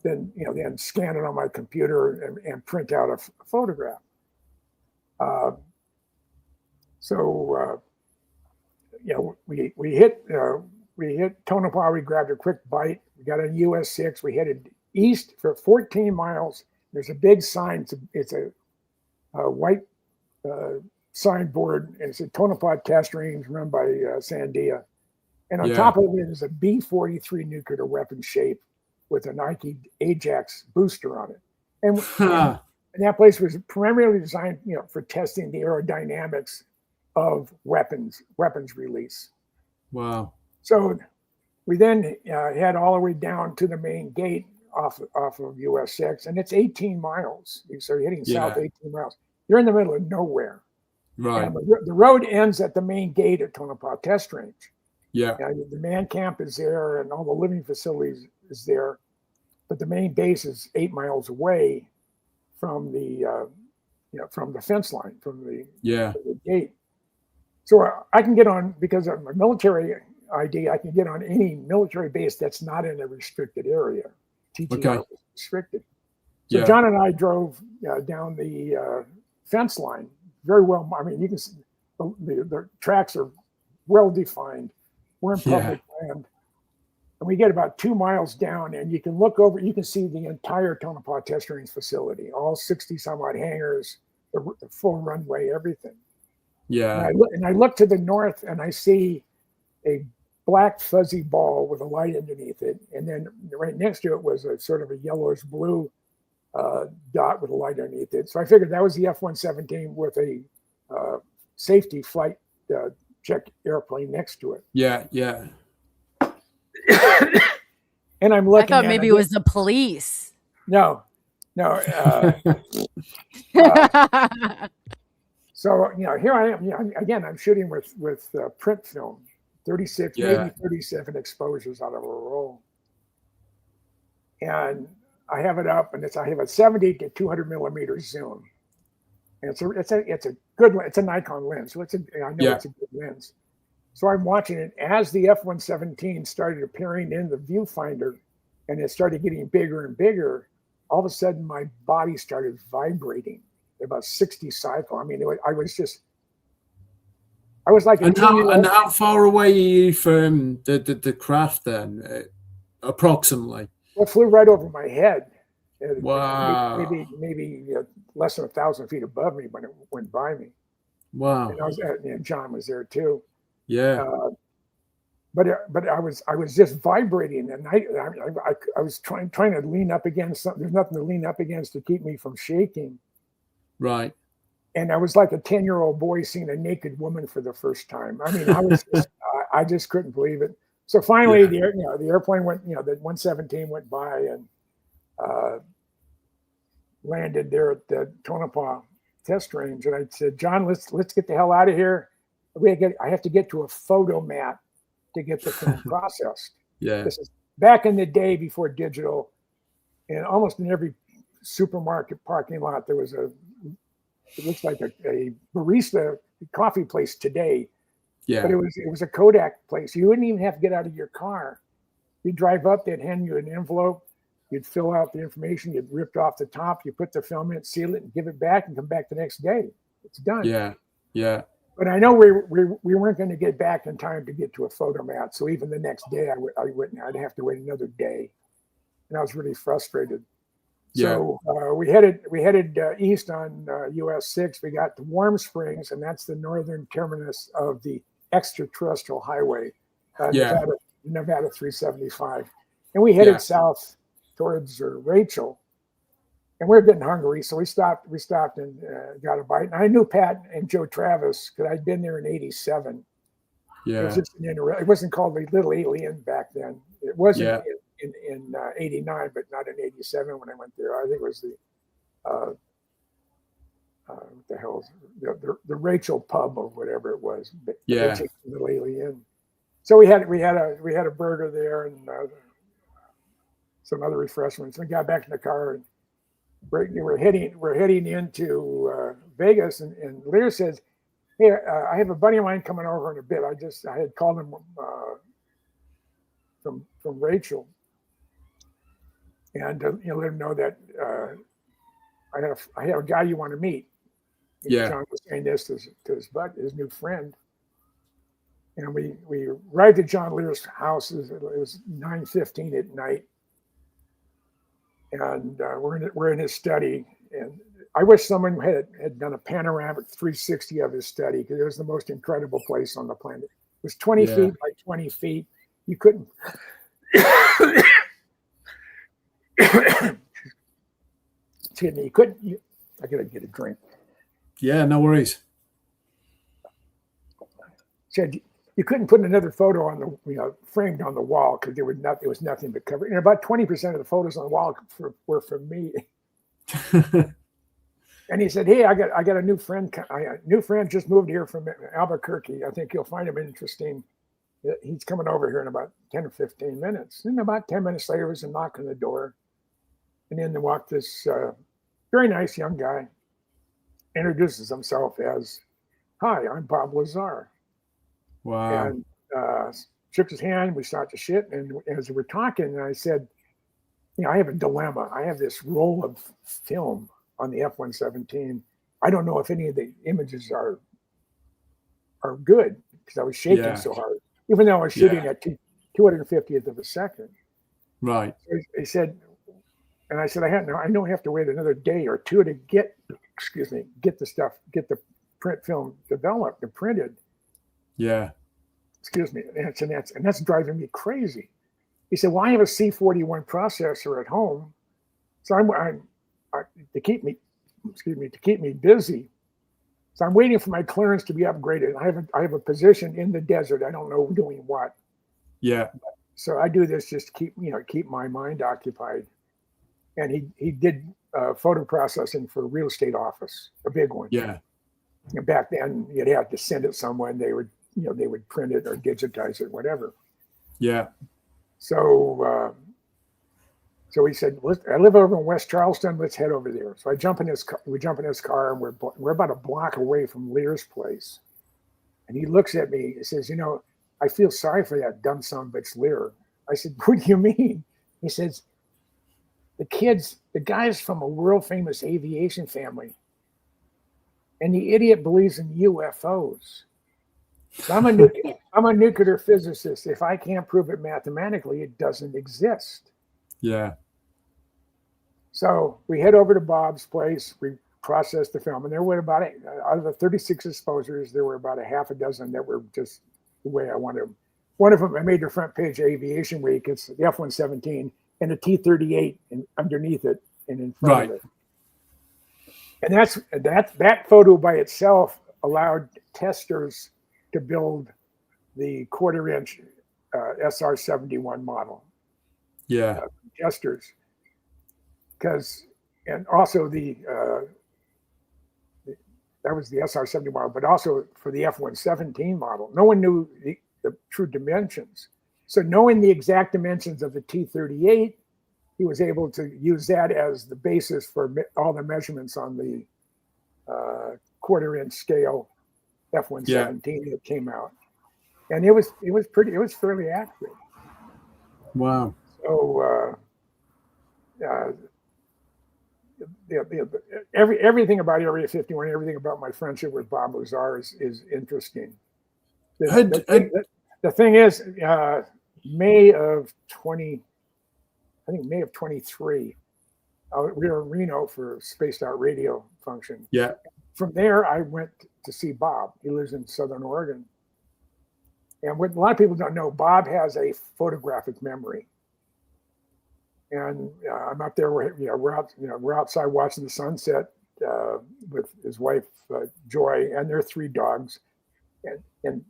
then scan it on my computer and print out a photograph. We hit Tonopah. We grabbed a quick bite. We got on US 6. We headed east for 14 miles. There's a big sign. It's a white signboard, and it's a Tonopah test range run by Sandia. And on top of it is a B-43 nuclear weapon shape with a Nike Ajax booster on it. And that place was primarily designed, for testing the aerodynamics of weapons release. Wow. So we then head all the way down to the main gate off of US 6, and it's 18 miles. So you're heading south 18 miles. You're in the middle of nowhere. Right. And the road ends at the main gate at Tonopah Test Range. Yeah. The man camp is there, and all the living facilities is there, but the main base is 8 miles away from the from the fence line, from the gate. So I can get on, because of my military ID, I can get on any military base that's not in a restricted area. TTR is restricted. So John and I drove down the fence line very well. I mean, you can see the tracks are well defined. We're in public land. And we get about 2 miles down, and you can look over, you can see the entire Tonopah Test Range facility, all 60 some odd hangars, the full runway, everything. Yeah. And I look to the north, and I see a black fuzzy ball with a light underneath it. And then right next to it was a sort of a yellowish blue dot with a light underneath it. So I figured that was the F-117 with a safety flight check airplane next to it. Yeah, yeah. And I'm looking. I thought maybe it was the police. No. So here I am. Again, I'm shooting with print film, 36, maybe 37 exposures out of a roll, and I have it up, and I have a 70 to 200 millimeter zoom, and it's a good, it's a Nikon lens, so I know it's a good lens. So I'm watching it as the F-117 started appearing in the viewfinder, and it started getting bigger and bigger. All of a sudden, my body started vibrating about 60 cycle. I mean, I was like. And how far away are you from the craft then, approximately? Well, it flew right over my head. Wow. Maybe less than 1,000 feet above me when it went by me. Wow. And John was there too. Yeah. But I was just vibrating, and I was trying to lean up against something. There's nothing to lean up against to keep me from shaking. Right. And I was like a 10-year-old boy seeing a naked woman for the first time. I mean, I just couldn't believe it. So finally, the airplane went. The 117 went by and landed there at the Tonopah Test Range, and I said, "John, let's get the hell out of here. I have to get to a photo mat to get the film processed." Yeah. This is back in the day before digital, and almost in every supermarket parking lot there was it looks like a barista coffee place today. Yeah. But it was a Kodak place. You wouldn't even have to get out of your car. You'd drive up, they'd hand you an envelope, you'd fill out the information, you'd rip off the top, you put the film in it, seal it, and give it back, and come back the next day. It's done. Yeah. Yeah. But I know we weren't going to get back in time to get to a photo mat. So even the next day, I'd have to wait another day, and I was really frustrated. So we headed east on US 6. We got to Warm Springs, and that's the northern terminus of the extraterrestrial highway, Nevada 375. And we headed south towards Rachel, and we were getting hungry, so we stopped and got a bite. And I knew Pat and Joe Travis because I'd been there in '87. Yeah, it wasn't called the Little Alien back then. It wasn't in '89, but not in '87 when I went there. I think it was the what the hell is it? The Rachel Pub or whatever it was. Little Alien. So we had a burger there and some other refreshments. We got back in the car and we're heading into Vegas, and Lear says, "Hey, I have a buddy of mine coming over in a bit. I had called him from Rachel, and let him know that I have a guy you want to meet." John was saying this to his new friend, and we arrived at John Lear's house. It was 9:15 at night. And we're in his study, and I wish someone had done a panoramic 360 of his study, because it was the most incredible place on the planet. It was 20 feet by 20 feet. You couldn't. Excuse me. You couldn't. I gotta get a drink. Yeah, no worries. Said you couldn't put another photo on the framed on the wall because there was nothing but cover. And about 20% of the photos on the wall were from me. And he said, "Hey, I got a new friend. New friend just moved here from Albuquerque. I think you'll find him interesting. He's coming over here in about 10 or 15 minutes." And about 10 minutes later, there was a knock on the door, and in walked this very nice young guy. Introduces himself as, "Hi, I'm Bob Lazar." Wow. And shook his hand. We started to shit. And as we were talking, I said, I have a dilemma. I have this roll of film on the F-117. I don't know if any of the images are good because I was shaking so hard, even though I was shooting at 250th of a second. Right. So he said, and I said, I know I have to wait another day or two to get the print film developed and printed. Yeah. And that's driving me crazy. He said, well, I have a C41 processor at home. So I'm to keep me busy. So I'm waiting for my clearance to be upgraded. I have a position in the desert. I don't know doing what. Yeah. So I do this just to keep my mind occupied. And he did photo processing for a real estate office, a big one. Yeah. And back then, you'd have to send it someone. They would print it or digitize it, whatever. Yeah. So he said, I live over in West Charleston. Let's head over there. So I jump in his car. We jump in his car, and we're about a block away from Lear's place. And he looks at me. He says, I feel sorry for that dumb son of a bitch Lear. I said, what do you mean? He says, the guy's from a world famous aviation family. And the idiot believes in UFOs. So I'm a nuclear physicist. If I can't prove it mathematically, it doesn't exist. Yeah. So we head over to Bob's place. We process the film, and there were out of the 36 exposures, there were about a half a dozen that were just the way I wanted them. One of them, I made the front page of Aviation Week. It's the F-117 and a T-38 underneath it and in front of it. And that photo by itself allowed testers to build the quarter-inch SR-71 model. Yeah. Testers. And also that was the SR-70 model, but also for the F-117 model. No one knew the true dimensions. So knowing the exact dimensions of the T-38, he was able to use that as the basis for all the measurements on the quarter-inch scale F-117 that came out. And it was fairly accurate. Wow. So everything about Area 51, everything about my friendship with Bob Lazar is interesting. The thing is, May of 23, we were in Reno for a spaced out radio function. Yeah. From there, I went to see Bob. He lives in Southern Oregon. And what a lot of people don't know, Bob has a photographic memory. And I'm up there. We're outside watching the sunset with his wife Joy and their 3 dogs. And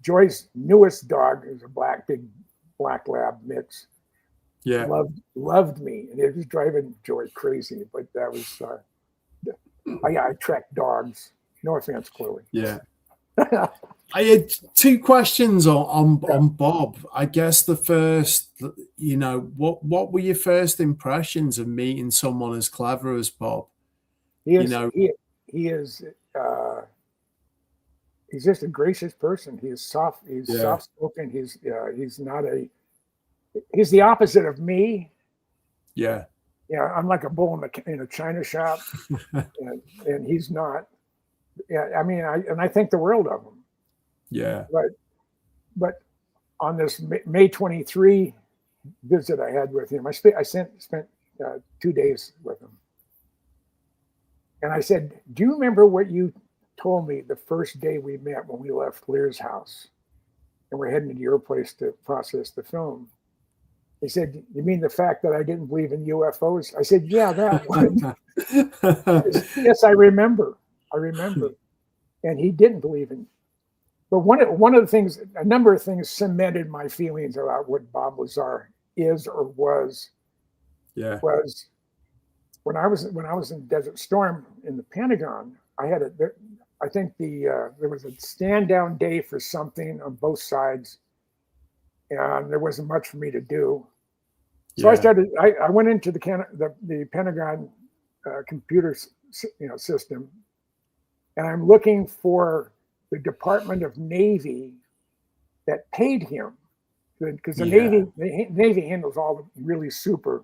Joy's newest dog is a big black lab mix. Yeah, loved me, and it was driving Joy crazy. But that was I tracked dogs. No offense, Chloe. Yeah. I had 2 questions on Bob. I guess the first, what were your first impressions of meeting someone as clever as Bob? He's just a gracious person. He's soft. He's soft spoken. He's the opposite of me. Yeah. Yeah, I'm like a bull in a china shop, and he's not. Yeah, I mean, I think the world of him. Yeah. But on this May 23 visit I had with him, I spent 2 days with him. And I said, do you remember what you told me the first day we met when we left Lear's house and we're heading to your place to process the film? He said, you mean the fact that I didn't believe in UFOs? I said, yeah, that one. Yes, I remember. And he didn't believe in. But one of the things, a number of things cemented my feelings about what Bob Lazar is or was. Yeah. Was when I was in Desert Storm in the Pentagon, there was a stand down day for something on both sides, and there wasn't much for me to do. So I went into the Pentagon computer system, and I'm looking for the Department of Navy that paid him, because the Navy handles all the really super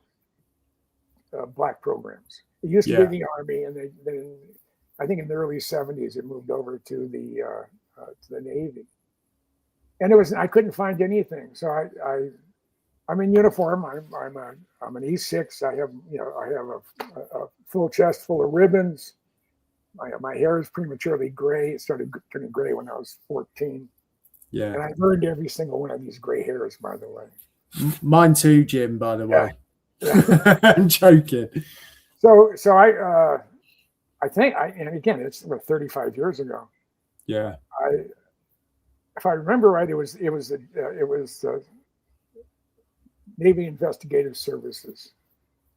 black programs. It used to be the Army, and then I think in the early 70s, it moved over to the Navy. And I couldn't find anything. So I'm in uniform. I'm an E6. I have a full chest full of ribbons. My hair is prematurely gray. It started turning gray when I was 14. Yeah. And I burned every single one of these gray hairs, by the way. Mine too, Jim, by the way. Yeah. I'm joking. So I think and again, it's about 35 years ago. Yeah. If I remember right, it was Navy Investigative Services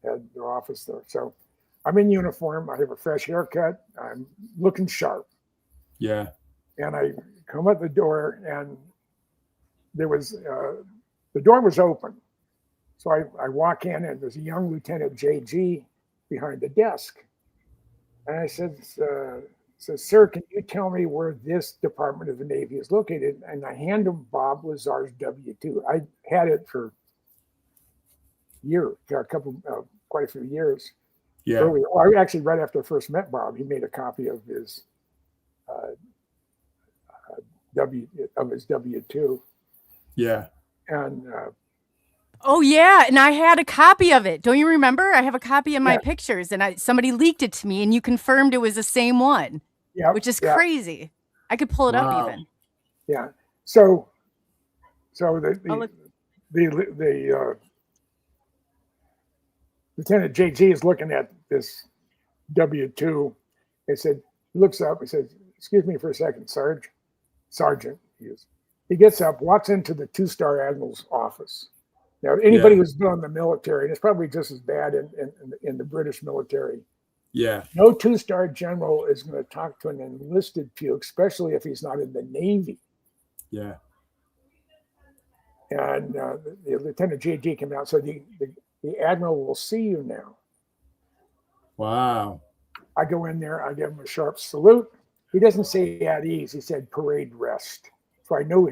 had their office there. So I'm in uniform. I have a fresh haircut. I'm looking sharp. Yeah. And I come at the door, and there was the door was open. So I walk in, and there's a young Lieutenant JG behind the desk. And I said, sir, can you tell me where this Department of the Navy is located? And I hand him Bob Lazar's W-2. I had it for quite a few years. Yeah. Earlier. Well, actually, right after I first met Bob, he made a copy of his W-2. Yeah. And oh yeah, and I had a copy of it. Don't you remember? I have a copy of my pictures, and somebody leaked it to me, and you confirmed it was the same one. Yeah, which is crazy. I could pull it up even. Yeah. So the Lieutenant JG is looking at this W-2. He looks up. He says, "Excuse me for a second, Sergeant." He gets up, walks into the two-star admiral's office. Now, anybody who's been in the military, and it's probably just as bad in the British military. Yeah. No two-star general is going to talk to an enlisted puke, especially if he's not in the Navy. Yeah. And the Lieutenant JG came out. So the admiral will see you now. Wow. I go in there. I give him a sharp salute. He doesn't say at ease. He said parade rest. So I knew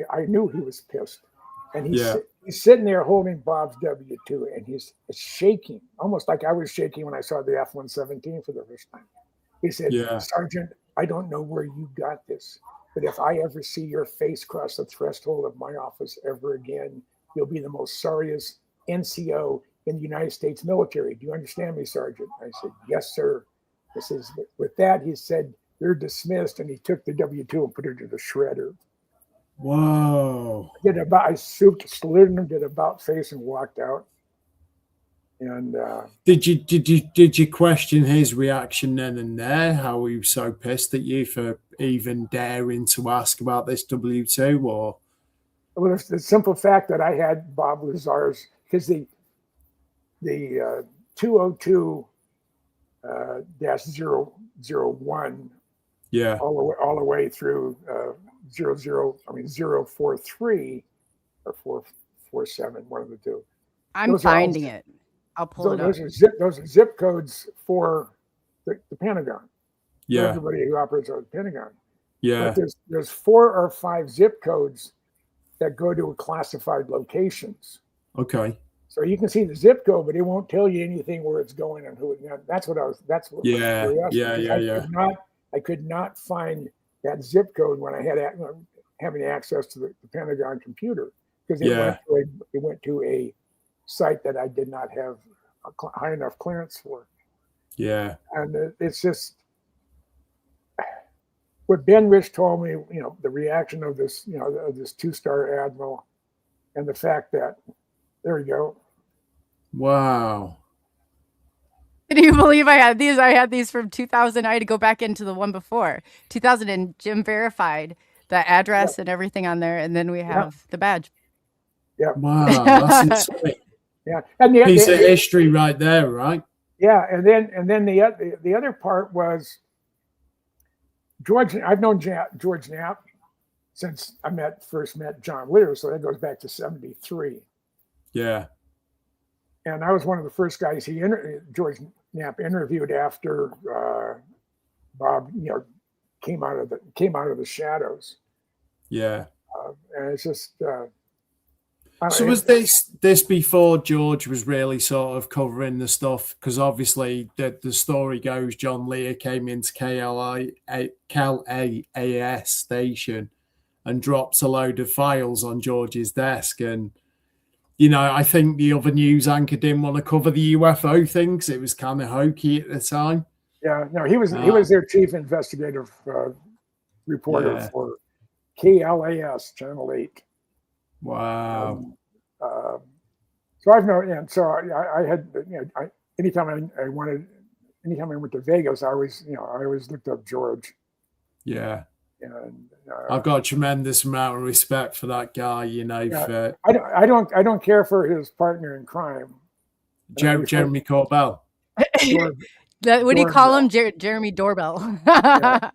he was pissed. And he's sitting there holding Bob's W-2, and he's shaking, almost like I was shaking when I saw the F-117 for the first time. He said, "Sergeant, I don't know where you got this, but if I ever see your face cross the threshold of my office ever again, you'll be the most sorriest NCO in the United States military. Do you understand me, Sergeant?" I said, "Yes, sir." He says, with that, he said, "You're dismissed," and he took the W-2 and put it in the shredder. Whoa. I saluted him, did about face, and walked out. And did you question his reaction then and there? How he was so pissed at you for even daring to ask about this W-2? Or well, the simple fact that I had Bob Lazar's, because the 202 -001, all the way through 043 or 447, one of the two. I'm finding it. I'll pull it up. Those are zip codes for the Pentagon. Yeah. For everybody who operates on the Pentagon. Yeah. But there's 4 or 5 zip codes that go to classified locations. Okay. So you can see the zip code, but it won't tell you anything where it's going and who. That's what I was. That's what. I could not find that zip code when I had having access to the Pentagon computer, because it went to a site that I did not have a high enough clearance for. Yeah. And it's just what Ben Rich told me, the reaction of this, of this two-star admiral, and the fact that, there we go. Wow. Can you believe I had these? I had these from 2000. I had to go back into the one before 2000, and Jim verified the address and everything on there, and then we have the badge. Yeah. Wow, that's insane. Yeah, and piece of history right there, right? Yeah, and then the other part was George. I've known George Knapp since I first met John Witter, so that goes back to '73. Yeah. And I was one of the first guys George Knapp interviewed after Bob, came out of the shadows. Yeah. And it's just So was this before George was really sort of covering the stuff? Because obviously the story goes John Lear came into KLAS station and dropped a load of files on George's desk. And, you know, I think the other news anchor didn't want to cover the UFO thing because it was kind of hokey at the time. Yeah, no, he was their chief investigative reporter for KLAS Channel 8. Wow. So I've known, and so I had, you know, anytime I went to Vegas, I always looked up George. Yeah. And I've got a tremendous amount of respect for that guy, you know. Yeah, I don't care for his partner in crime, Jeremy Corbell. What do you call him? Jeremy Doorbell. And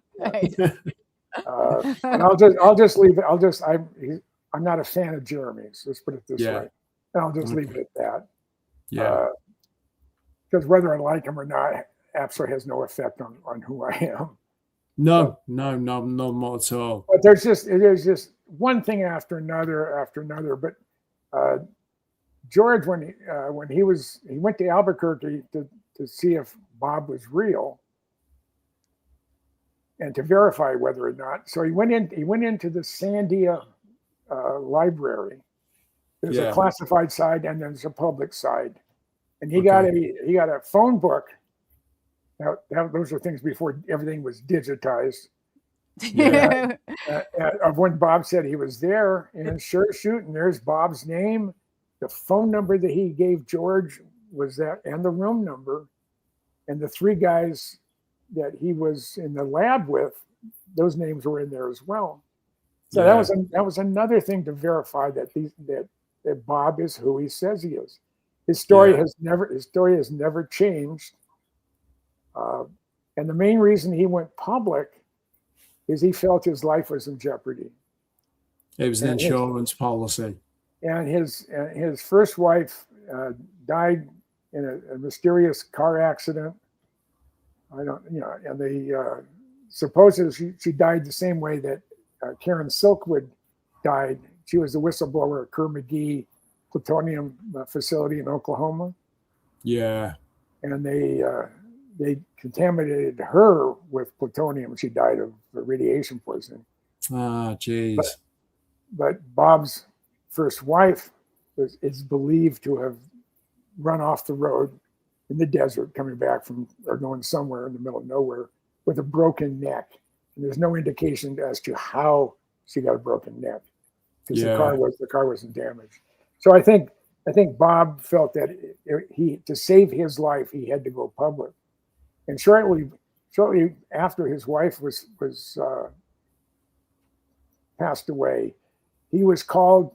I'll just leave it. I'm not a fan of Jeremy's. Let's put it this way, and I'll just leave it at that. Yeah. Because whether I like him or not absolutely has no effect on who I am. No, not at all. But there's just one thing after another. But George, when he went to Albuquerque to see if Bob was real and to verify whether or not. So he went into the Sandia library. There's a classified side and there's a public side, and he got a phone book. Now those are things before everything was digitized. Of when Bob said he was there, and sure shooting, there's Bob's name, the phone number that he gave George was that, and the room number, and the three guys that he was in the lab with, those names were in there as well. So that was another thing to verify that Bob is who he says he is. His story has never changed. And the main reason he went public is he felt his life was in jeopardy. It was an insurance policy. And his first wife died in a mysterious car accident. And they supposedly she died the same way that Karen Silkwood died. She was the whistleblower at Kerr McGee plutonium facility in Oklahoma. Yeah. And they contaminated her with plutonium. She died of radiation poisoning. Ah, jeez. But Bob's first wife is believed to have run off the road in the desert, coming back from or going somewhere in the middle of nowhere with a broken neck. And there's no indication as to how she got a broken neck because the car wasn't damaged. So I think Bob felt that to save his life, he had to go public. And shortly after his wife was passed away, he was called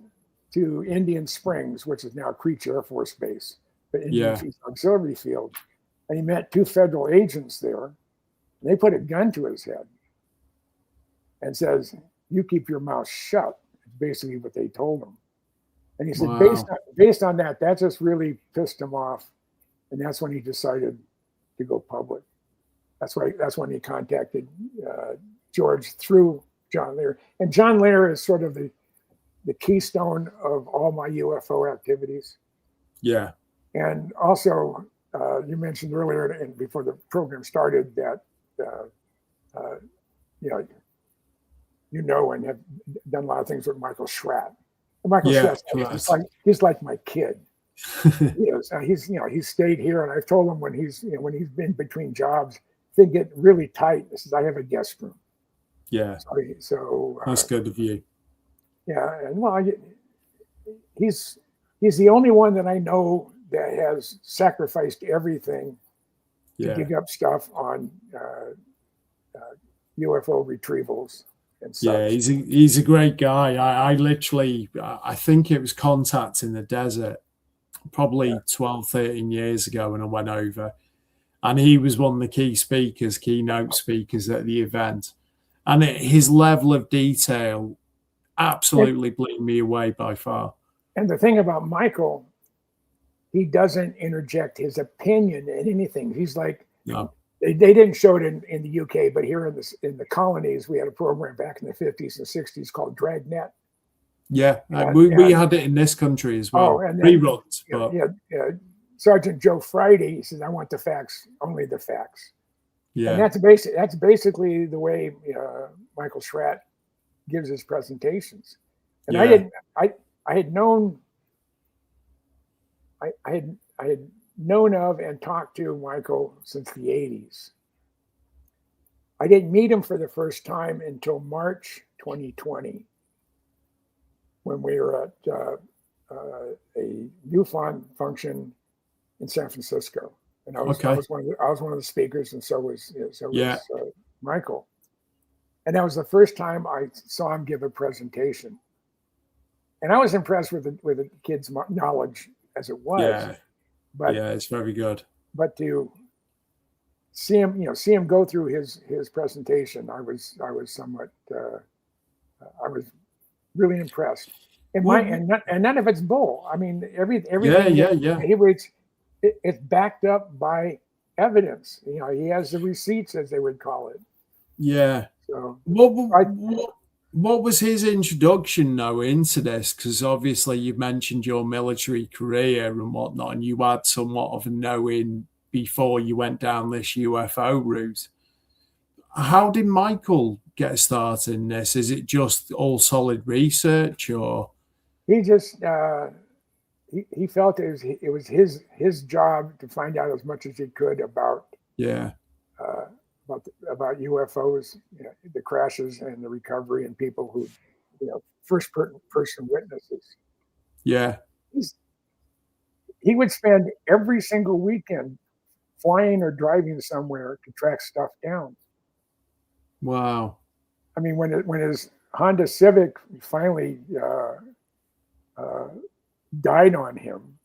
to Indian Springs, which is now Creech Air Force Base, the Indian Auxiliary Field. And he met two federal agents there. And they put a gun to his head and says, "You keep your mouth shut." It's basically what they told him. And he said, based on that just really pissed him off. And that's when he decided to go public. That's when he contacted George through John Lear. And John Lear is sort of the keystone of all my UFO activities. Yeah. And also, you mentioned earlier and before the program started that, and have done a lot of things with Michael Schratt. And Michael Schratt, he's like my kid. He is. He's stayed here, and I've told him when he's been between jobs, things get really tight. He says, "I have a guest room." Yeah. So that's good of you. Yeah, and he's the only one that I know that has sacrificed everything to dig up stuff on UFO retrievals and such. Yeah, he's a great guy. I literally, I think it was Contact in the Desert, probably 12, 13 years ago when I went over. And he was one of the keynote speakers at the event. And his level of detail absolutely blew me away by far. And the thing about Michael, he doesn't interject his opinion in anything. He's like, they didn't show it in the UK, but here in the colonies, we had a program back in the 50s and 60s called Dragnet. Yeah, And, we had it in this country as well. and then, Reruns, you know, but Sergeant Joe Friday, he says, "I want the facts, only the facts." yeah, And that's basically the way Michael Schratt gives his presentations. And I had known of and talked to Michael since the 80s. I didn't meet him for the first time until March 2020, when we were at a MUFON function in San Francisco, and I was one of the speakers, and so was Michael. And that was the first time I saw him give a presentation, and I was impressed with the kid's knowledge as it was. Yeah, but it's very good. But to see him go through his presentation, I was somewhat I was really impressed. And none of it's bull. I mean, everything he reads, it's backed up by evidence. You know, he has the receipts, as they would call it. Yeah. So what was his introduction though into this? Because obviously you mentioned your military career and whatnot, and you had somewhat of a knowing before you went down this UFO route. How did Michael get started in this? Is it just all solid research, or he just he felt it was his job to find out as much as he could about about UFOs, you know, the crashes and the recovery, and people who, you know, first person witnesses. Yeah, he would spend every single weekend flying or driving somewhere to track stuff down. Wow. I mean, when his Honda Civic finally died on him,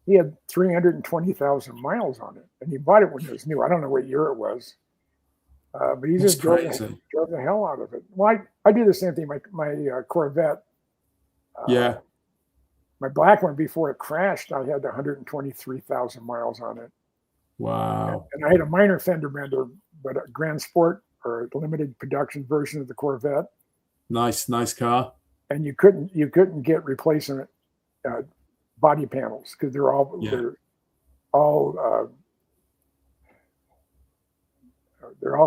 he had 320,000 miles on it, and he bought it when it was new. I don't know what year it was, but he just drove the hell out of it. Well, I do the same thing. My Corvette, my black one, before it crashed, I had 123,000 miles on it. Wow. And I had a minor fender bender, but a Grand Sport, or a limited production version of the Corvette. Nice car. And you couldn't get replacement body panels because they're all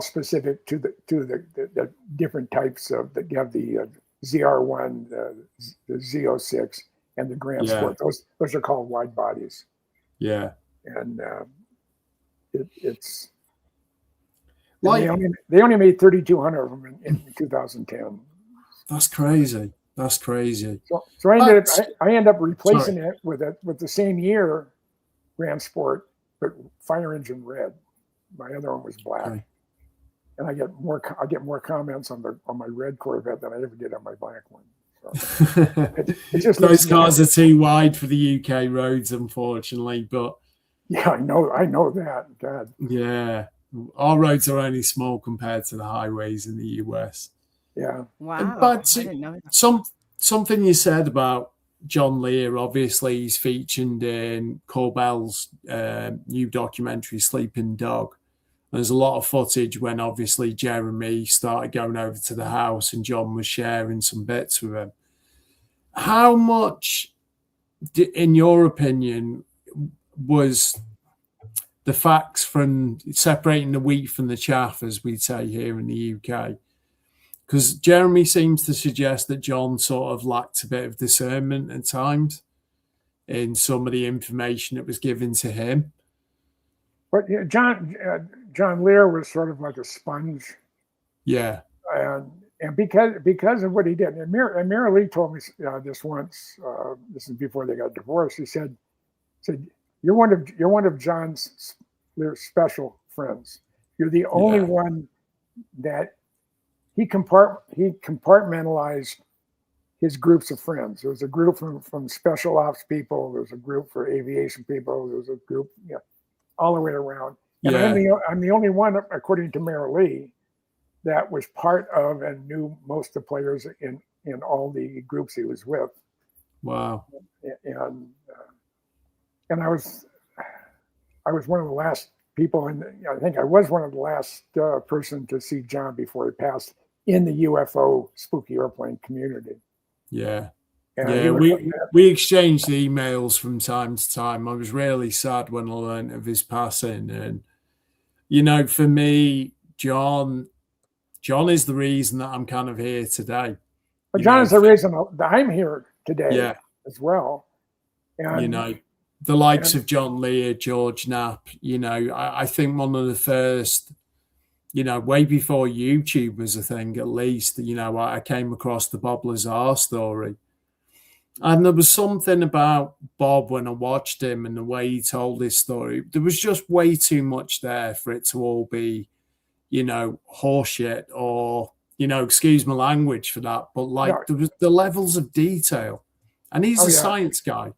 specific to the different types of that. You have the ZR1, the Z06, and the Grand Sport. Those are called wide bodies. Yeah. And it's like they only made 3,200 of them in 2010. That's crazy. So I ended up replacing it with the same year Grand Sport, but fire engine red. My other one was black. Okay. And I get more comments on my red Corvette than I ever did on my black one. So it just those cars are too wide for the UK roads, unfortunately. But yeah, I know that. God. Yeah, our roads are only small compared to the highways in the US. Yeah. Wow. But I didn't know that. Something you said about John Lear, obviously he's featured in Corbell's new documentary, Sleeping Dog. There's a lot of footage when obviously Jeremy started going over to the house and John was sharing some bits with him. How much, in your opinion, was the facts from separating the wheat from the chaff, as we say here in the UK? Because Jeremy seems to suggest that John sort of lacked a bit of discernment at times in some of the information that was given to him. But John Lear was sort of like a sponge. Yeah. And because of what he did, and Mira Lee told me this once. This is before they got divorced. He said, "You're one of John Lear's special friends. You're the only one that he compartmentalized his groups of friends. There was a group from special ops people. There was a group for aviation people. There was a group, all the way around. And I'm the only one, according to Mira Lee, that was part of and knew most of the players in all the groups he was with." Wow. And I was one of the last people, and I think I was one of the last person to see John before he passed in the UFO spooky airplane community. Yeah. And yeah, we exchanged emails from time to time. I was really sad when I learned of his passing. And, you know, for me, John is the reason that I'm kind of here today. But John is the reason that I'm here today as well. And, you know, the likes of John Lear, George Knapp, you know, I think one of the first, you know, way before YouTube was a thing, at least, you know, I came across the Bob Lazar story. And there was something about Bob when I watched him and the way he told his story. There was just way too much there for it to all be, you know, horseshit or, you know, excuse my language for that. But like there was the levels of detail. And he's a science guy.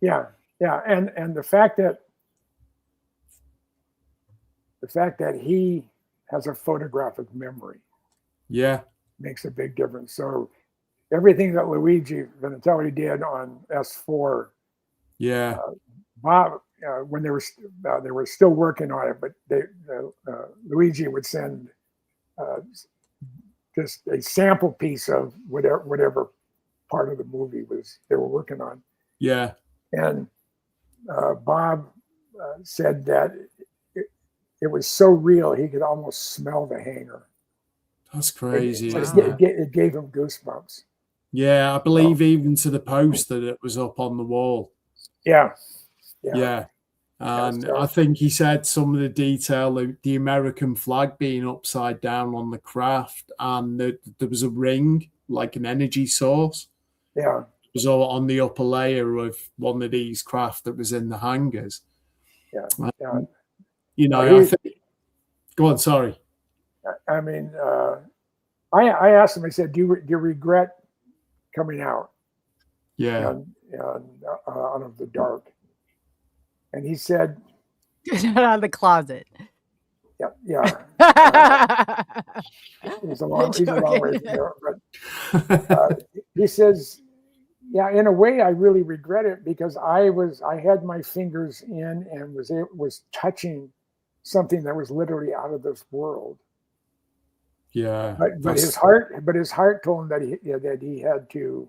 Yeah. Yeah. And the fact that he has a photographic memory. Yeah. Makes a big difference. So everything that Luigi Vinatelli did on S4, Bob, when they were still working on it, but Luigi would send just a sample piece of whatever part of the movie they were working on. Yeah, and Bob said that it was so real he could almost smell the hangar. That's crazy. It gave him goosebumps. Yeah, I believe even to the post that it was up on the wall. Yeah. And I think he said some of the detail, the American flag being upside down on the craft, and there was a ring, like an energy source. Yeah. It was all on the upper layer of one of these craft that was in the hangars. Yeah. You know, I think, go on, sorry. I mean, I asked him, I said, do you regret coming out? Yeah. Out of the dark. And he said, "Get out of the closet." Yeah. He's a long way from there. But he says, yeah, in a way, I really regret it because I had my fingers in and was touching something that was literally out of this world. Yeah. But his heart told him that he had to.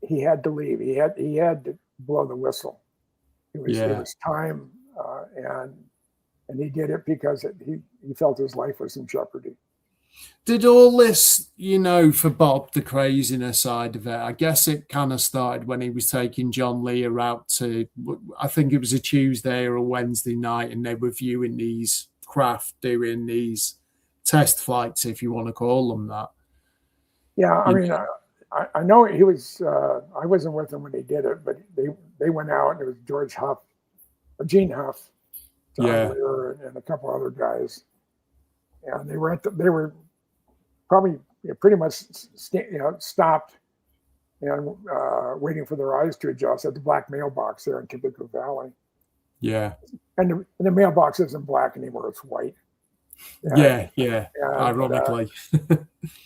He had to leave. He had to blow the whistle. It was time, and he did it because he felt his life was in jeopardy. Did all this, you know, for Bob, the craziness side of it, I guess it kind of started when he was taking John Lear out to, I think it was a Tuesday or a Wednesday night, and they were viewing these craft doing these test flights, if you want to call them that. Yeah, I mean, I know he was, I wasn't with him when he did it, but they went out, and it was George Huff, or Gene Huff, John Lear, and a couple other guys. And they were probably pretty much stopped and waiting for their eyes to adjust at the black mailbox there in Tipico Valley. Yeah. And the mailbox isn't black anymore; it's white. Yeah. Ironically.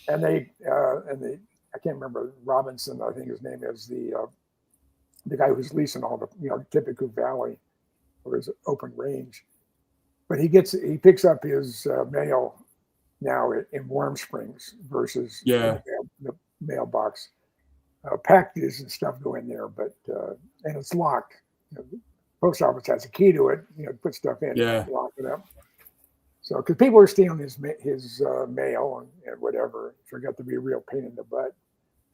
And they I can't remember Robinson. I think his name is the guy who's leasing all the Tipico Valley or his open range. But he picks up his mail now in Warm Springs versus the mailbox. Packages and stuff go in there, but and it's locked. The post office has a key to it. Put stuff in, lock it up. So because people were stealing his mail and whatever, it got to be a real pain in the butt.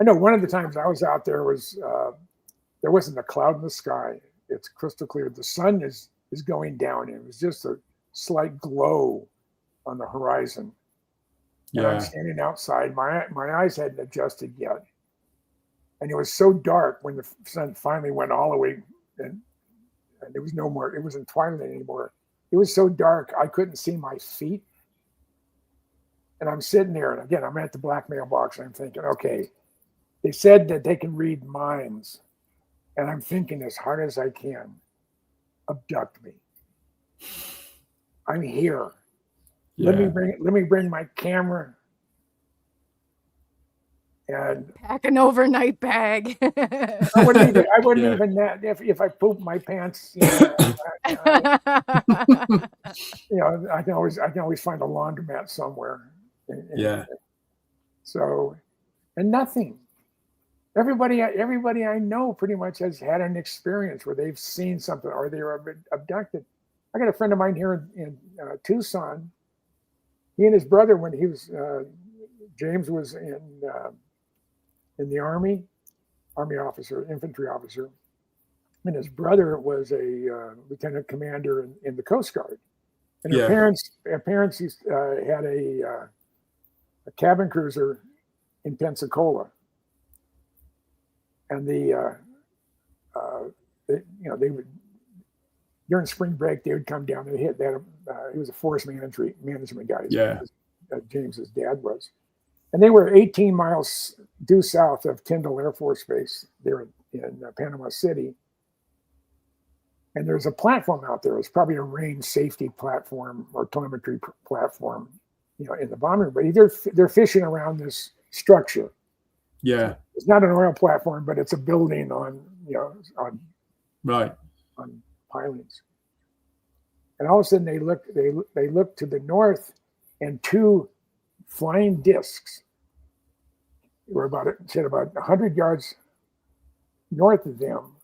I know one of the times I was out there was there wasn't a cloud in the sky. It's crystal clear. The sun is going down. It was just a slight glow on the horizon. And I'm standing outside. My eyes hadn't adjusted yet. And it was so dark when the sun finally went all the way and there was no more, it wasn't twilight anymore. It was so dark I couldn't see my feet. And I'm sitting there, and again, I'm at the black mailbox, and I'm thinking, okay, they said that they can read minds. And I'm thinking as hard as I can, abduct me. I'm here. Yeah. Let me bring my camera and pack an overnight bag. I wouldn't even that if I poop my pants. I can always find a laundromat somewhere. So, and nothing. Everybody I know pretty much has had an experience where they've seen something or they were abducted. I got a friend of mine here in Tucson. He and his brother, when he was James was in the Army officer, infantry officer, and his brother was a lieutenant commander in the Coast Guard. And her parents had a cabin cruiser in Pensacola, and they would, during spring break, they would come down. They hit that. He was a forest management guy. Yeah, James's dad was, and they were 18 miles due south of Tyndall Air Force Base there in Panama City. And there's a platform out there. It's probably a range safety platform or telemetry platform, in the bombing. But they're fishing around this structure. Yeah, it's not an oil platform, but it's a building on pilings. And all of a sudden they look to the north, and two flying discs were about 100 yards north of them,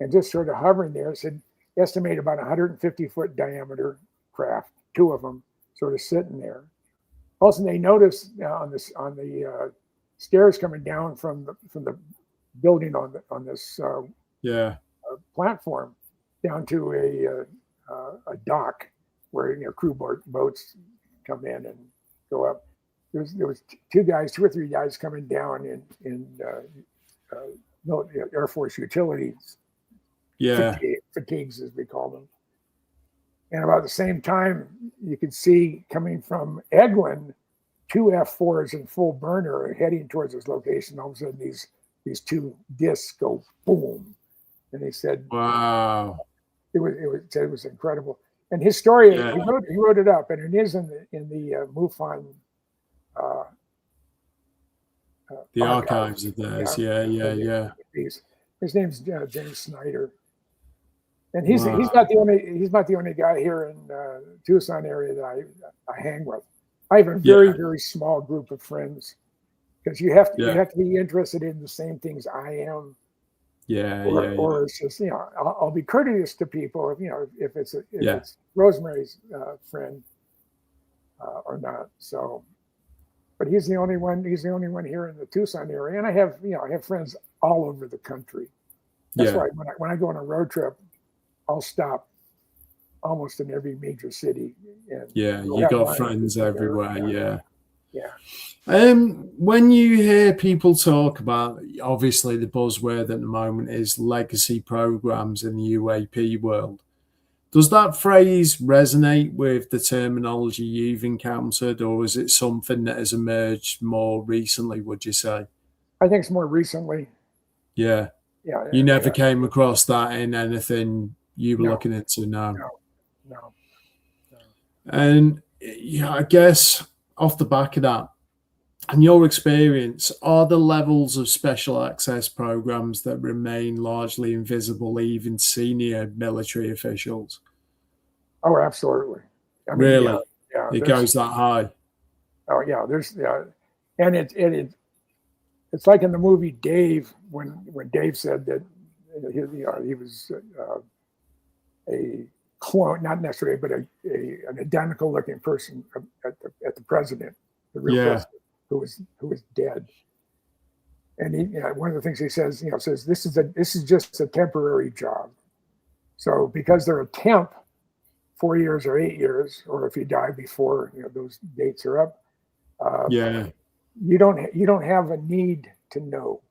and just sort of hovering there. Said estimate about 150-foot diameter craft, two of them sort of sitting there. All of a sudden they noticed on the stairs coming down from the building on this platform down to a dock where crew boats come in and go up. There was two or three guys coming down in Air Force utilities. Fatigues, as we call them. And about the same time, you could see coming from Eglin, two F-4s in full burner heading towards this location. All of a sudden, these two discs go boom, and they said, "Wow!" It was incredible. And his story, he wrote it up, and it is in the MUFON. The archives of theirs, yeah. His name's James Snyder, and he's not the only guy here in Tucson area that I hang with. I have a very small group of friends, because you have to be interested in the same things I am. Or it's just I'll be courteous to people if it's Rosemary's friend or not. So, but he's the only one. He's the only one here in the Tucson area, and I have friends all over the country. That's why when I go on a road trip, I'll stop almost in every major city. And you got friends everywhere. Yeah. When you hear people talk about, obviously the buzzword at the moment is legacy programs in the UAP world, does that phrase resonate with the terminology you've encountered, or is it something that has emerged more recently, would you say? I think it's more recently. Yeah. You never came across that in anything you were looking into now? No. And I guess off the back of that, in your experience, are the levels of special access programs that remain largely invisible, even senior military officials? Oh, absolutely. Really? It goes that high? Oh, yeah. And it's like in the movie Dave, when Dave said that he was a clone, not necessarily, but an identical looking person at the president, the real president, who was dead. And one of the things he says, this is just a temporary job. So because they're a temp, 4 years or 8 years, or if you die before those dates are up, you don't have a need to know.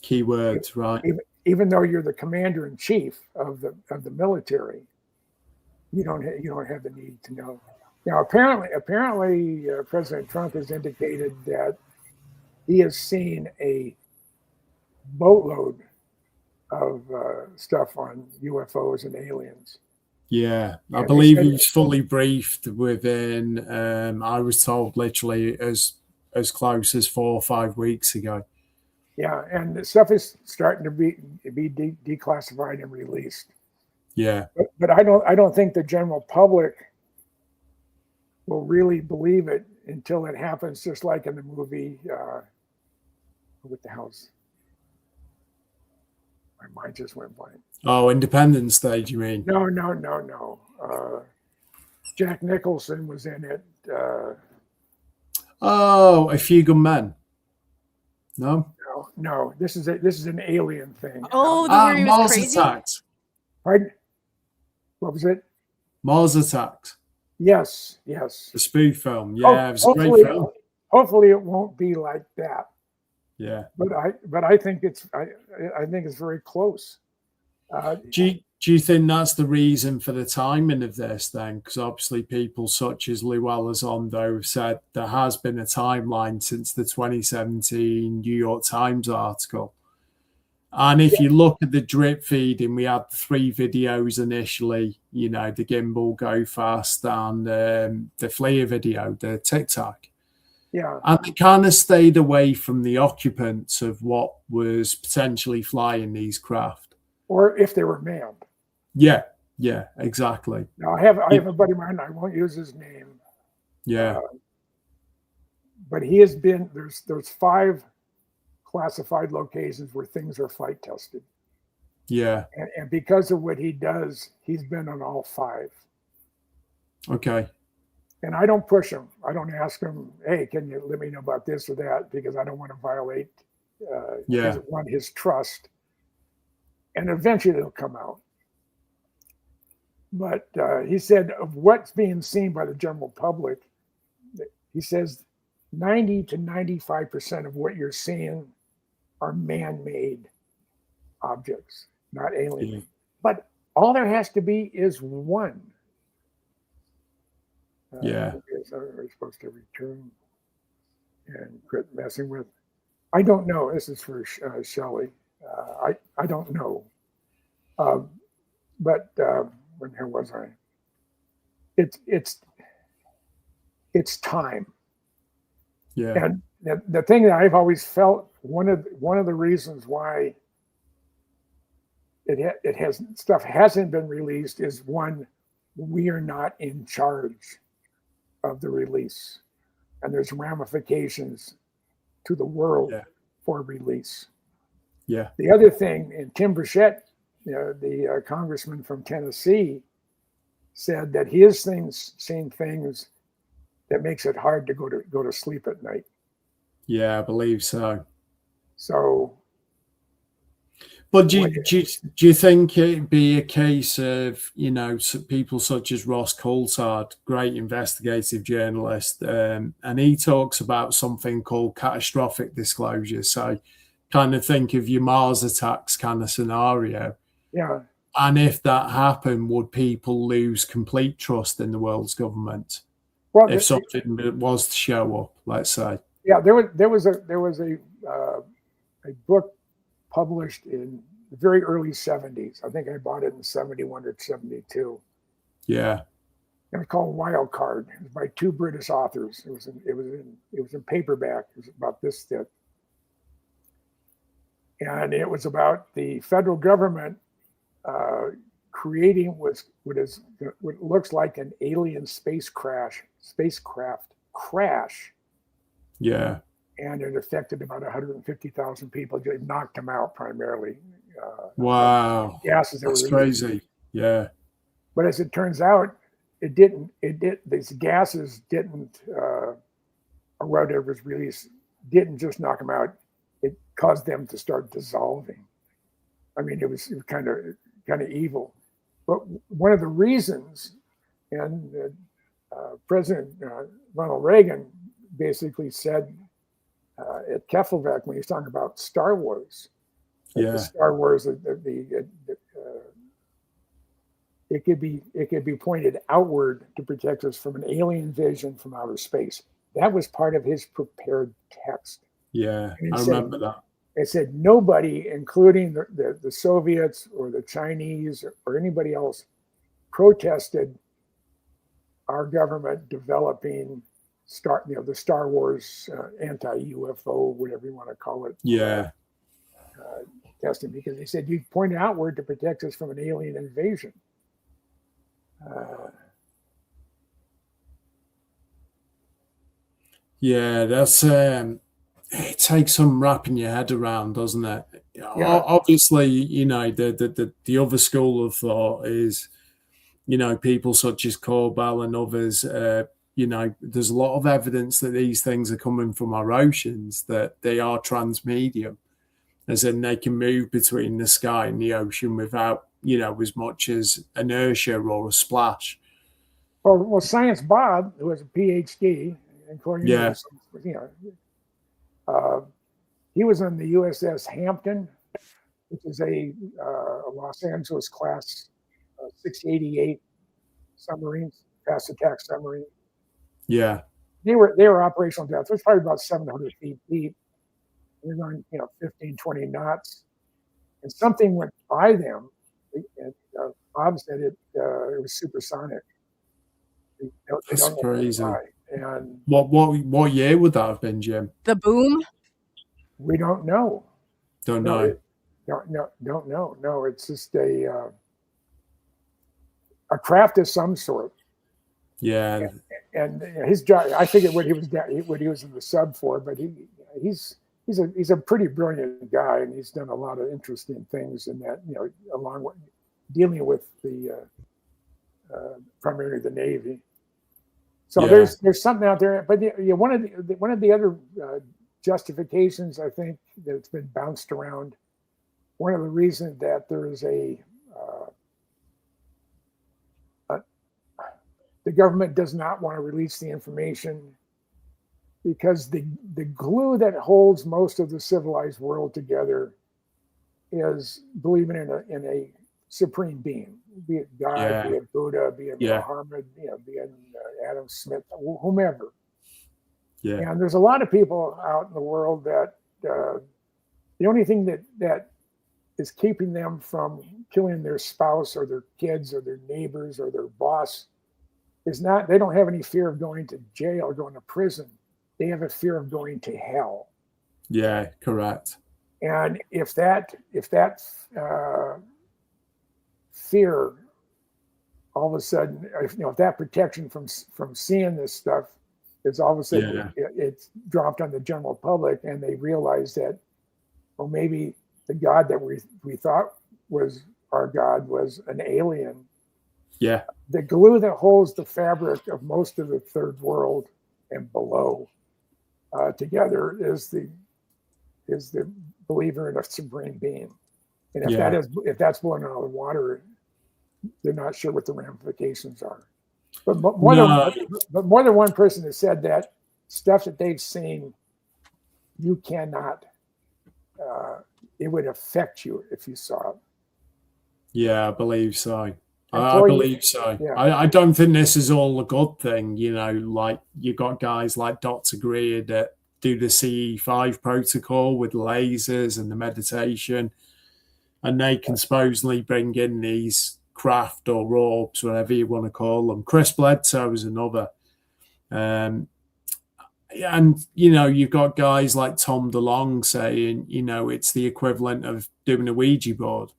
Keywords, right? Even though you're the commander in chief of the military, you don't have the need to know. Now, apparently, President Trump has indicated that he has seen a boatload of stuff on UFOs and aliens. Yeah, I believe he's fully briefed within, I was told, literally as close as 4 or 5 weeks ago. Yeah, and the stuff is starting to be declassified and released. Yeah, but I don't think the general public will really believe it until it happens, just like in the movie, what the hell's, my mind just went blank. Oh, Independence Day, do you mean? No. Jack Nicholson was in it. Oh, A Few Good Men. No? No. This is an alien thing. Oh, the where he was Mars crazy? Attacks. Pardon? What was it? Mars Attacks. Yes. The spoof film. Yeah, it was a great film. Hopefully it won't be like that. Yeah. But I think it's very close. Do you think that's the reason for the timing of this then? Because obviously people such as Lou Elizondo have said there has been a timeline since the 2017 New York Times article. And if you look at the drip feeding, we had 3 videos initially, the gimbal go fast and the FLIR video, the Tic Tac. Yeah. And they kind of stayed away from the occupants of what was potentially flying these craft. Or if they were manned. Yeah, exactly. Now I have a buddy of mine, I won't use his name. Yeah. But he has been, there's 5 classified locations where things are flight tested. Yeah. And because of what he does, he's been on all 5. Okay. And I don't push him. I don't ask him, hey, can you let me know about this or that? Because I don't want to violate his trust. And eventually it'll come out. But he said of what's being seen by the general public, he says 90 to 95% of what you're seeing are man-made objects, not alien. Yeah. But all there has to be is one. Yeah. Are supposed to return and quit messing with? I don't know. This is for Shelley. I don't know. But where was I? It's time. Yeah. And the thing that I've always felt, one of the reasons why stuff hasn't been released is, one, we are not in charge of the release, and there's ramifications to the world for release. Yeah. The other thing, and Tim Burchett, the congressman from Tennessee, said that he has seen things that makes it hard to go to sleep at night. Yeah, I believe so. So, but do you think it'd be a case of, people such as Ross Coulthard, great investigative journalist, and he talks about something called catastrophic disclosure. So kind of think of your Mars attacks kind of scenario. Yeah. And if that happened, would people lose complete trust in the world's government? Well, if something was to show up, let's say. Yeah, there was a book published in the very early 70s. I think I bought it in 71 or 72. Yeah. It was called Wild Card. It was by 2 British authors. It was in paperback. It was about this thick. And it was about the federal government creating what looks like an alien spacecraft crash. Yeah. And it affected about 150,000 people. It knocked them out primarily. Wow. Gases. That's crazy. Yeah. But as it turns out, it didn't. These gases didn't, or whatever was released, didn't just knock them out. It caused them to start dissolving. I mean, it was kind of evil. But one of the reasons, and President Ronald Reagan basically said at Keflavik, when he was talking about Star Wars, the Star Wars, it could be pointed outward to protect us from an alien invasion from outer space. That was part of his prepared text. Yeah, I remember that. It said nobody, including the Soviets or the Chinese or anybody else, protested our government developing the Star Wars anti-UFO, whatever you want to call it. Yeah. Testing, because they said you point outward to protect us from an alien invasion. Yeah, that's it takes some wrapping your head around, doesn't it? Yeah. Obviously, the other school of thought is, people such as Corbell and others. There's a lot of evidence that these things are coming from our oceans, that they are transmedium, as in they can move between the sky and the ocean without, as much as inertia or a splash. Well, Science Bob, who has a PhD in Coley University, he was on the USS Hampton, which is a Los Angeles class 688 submarines, fast attack submarine. Yeah. They were operational depth. It was probably about 700 feet deep. They're going, 15, 20 knots. And something went by them. And Bob said it was supersonic. That's crazy. And what year would that have been, Jim? The boom? We don't know. Don't know. Don't know. No, it's just a craft of some sort. Yeah. And his job, I forget what he was in the sub for, but he's a pretty brilliant guy, and he's done a lot of interesting things in that, along with dealing with the primarily the Navy. So there's something out there, but one of the other justifications, I think, that's been bounced around. One of the reasons that there is the government does not want to release the information because the glue that holds most of the civilized world together is believing in a supreme being, be it God, be it Buddha, be it Muhammad, be it Adam Smith, whomever. Yeah. And there's a lot of people out in the world that the only thing that is keeping them from killing their spouse or their kids or their neighbors or their boss is not, they don't have any fear of going to jail or going to prison. They have a fear of going to hell. Yeah, correct. And if that fear, all of a sudden, if that protection from seeing this stuff is all of a sudden it's dropped on the general public, and they realize that, well, maybe the God that we thought was our God was an alien. Yeah. The glue that holds the fabric of most of the third world and below together is the believer in a supreme being. And if that's blown out of the water, they're not sure what the ramifications are. But more than one person has said that stuff that they've seen, you cannot. It would affect you if you saw it. Yeah, I believe so. I believe so. Yeah. I don't think this is all a good thing. Like you've got guys like Dr. Greer that do the CE5 protocol with lasers and the meditation, and they can supposedly bring in these craft or orbs, whatever you want to call them. Chris Bledsoe is another. And you've got guys like Tom DeLonge saying, it's the equivalent of doing a Ouija board.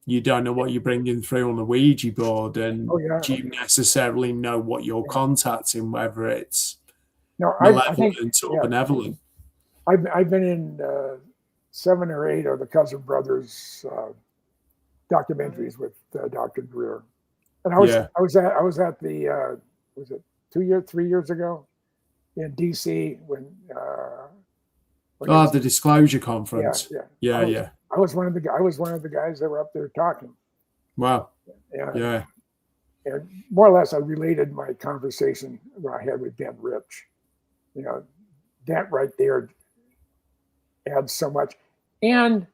You don't know what you're bringing through on the Ouija board, and do you necessarily know what you're contacting, whether it's malevolent or benevolent. I've been in 7 or 8 of the Cousin Brothers documentaries with Dr. Greer, and I was at the was it 3 years ago in DC when the Disclosure Conference. Yeah. I was one of the guys that were up there talking. Wow. And more or less, I related my conversation I had with Ben Rich. That right there adds so much. And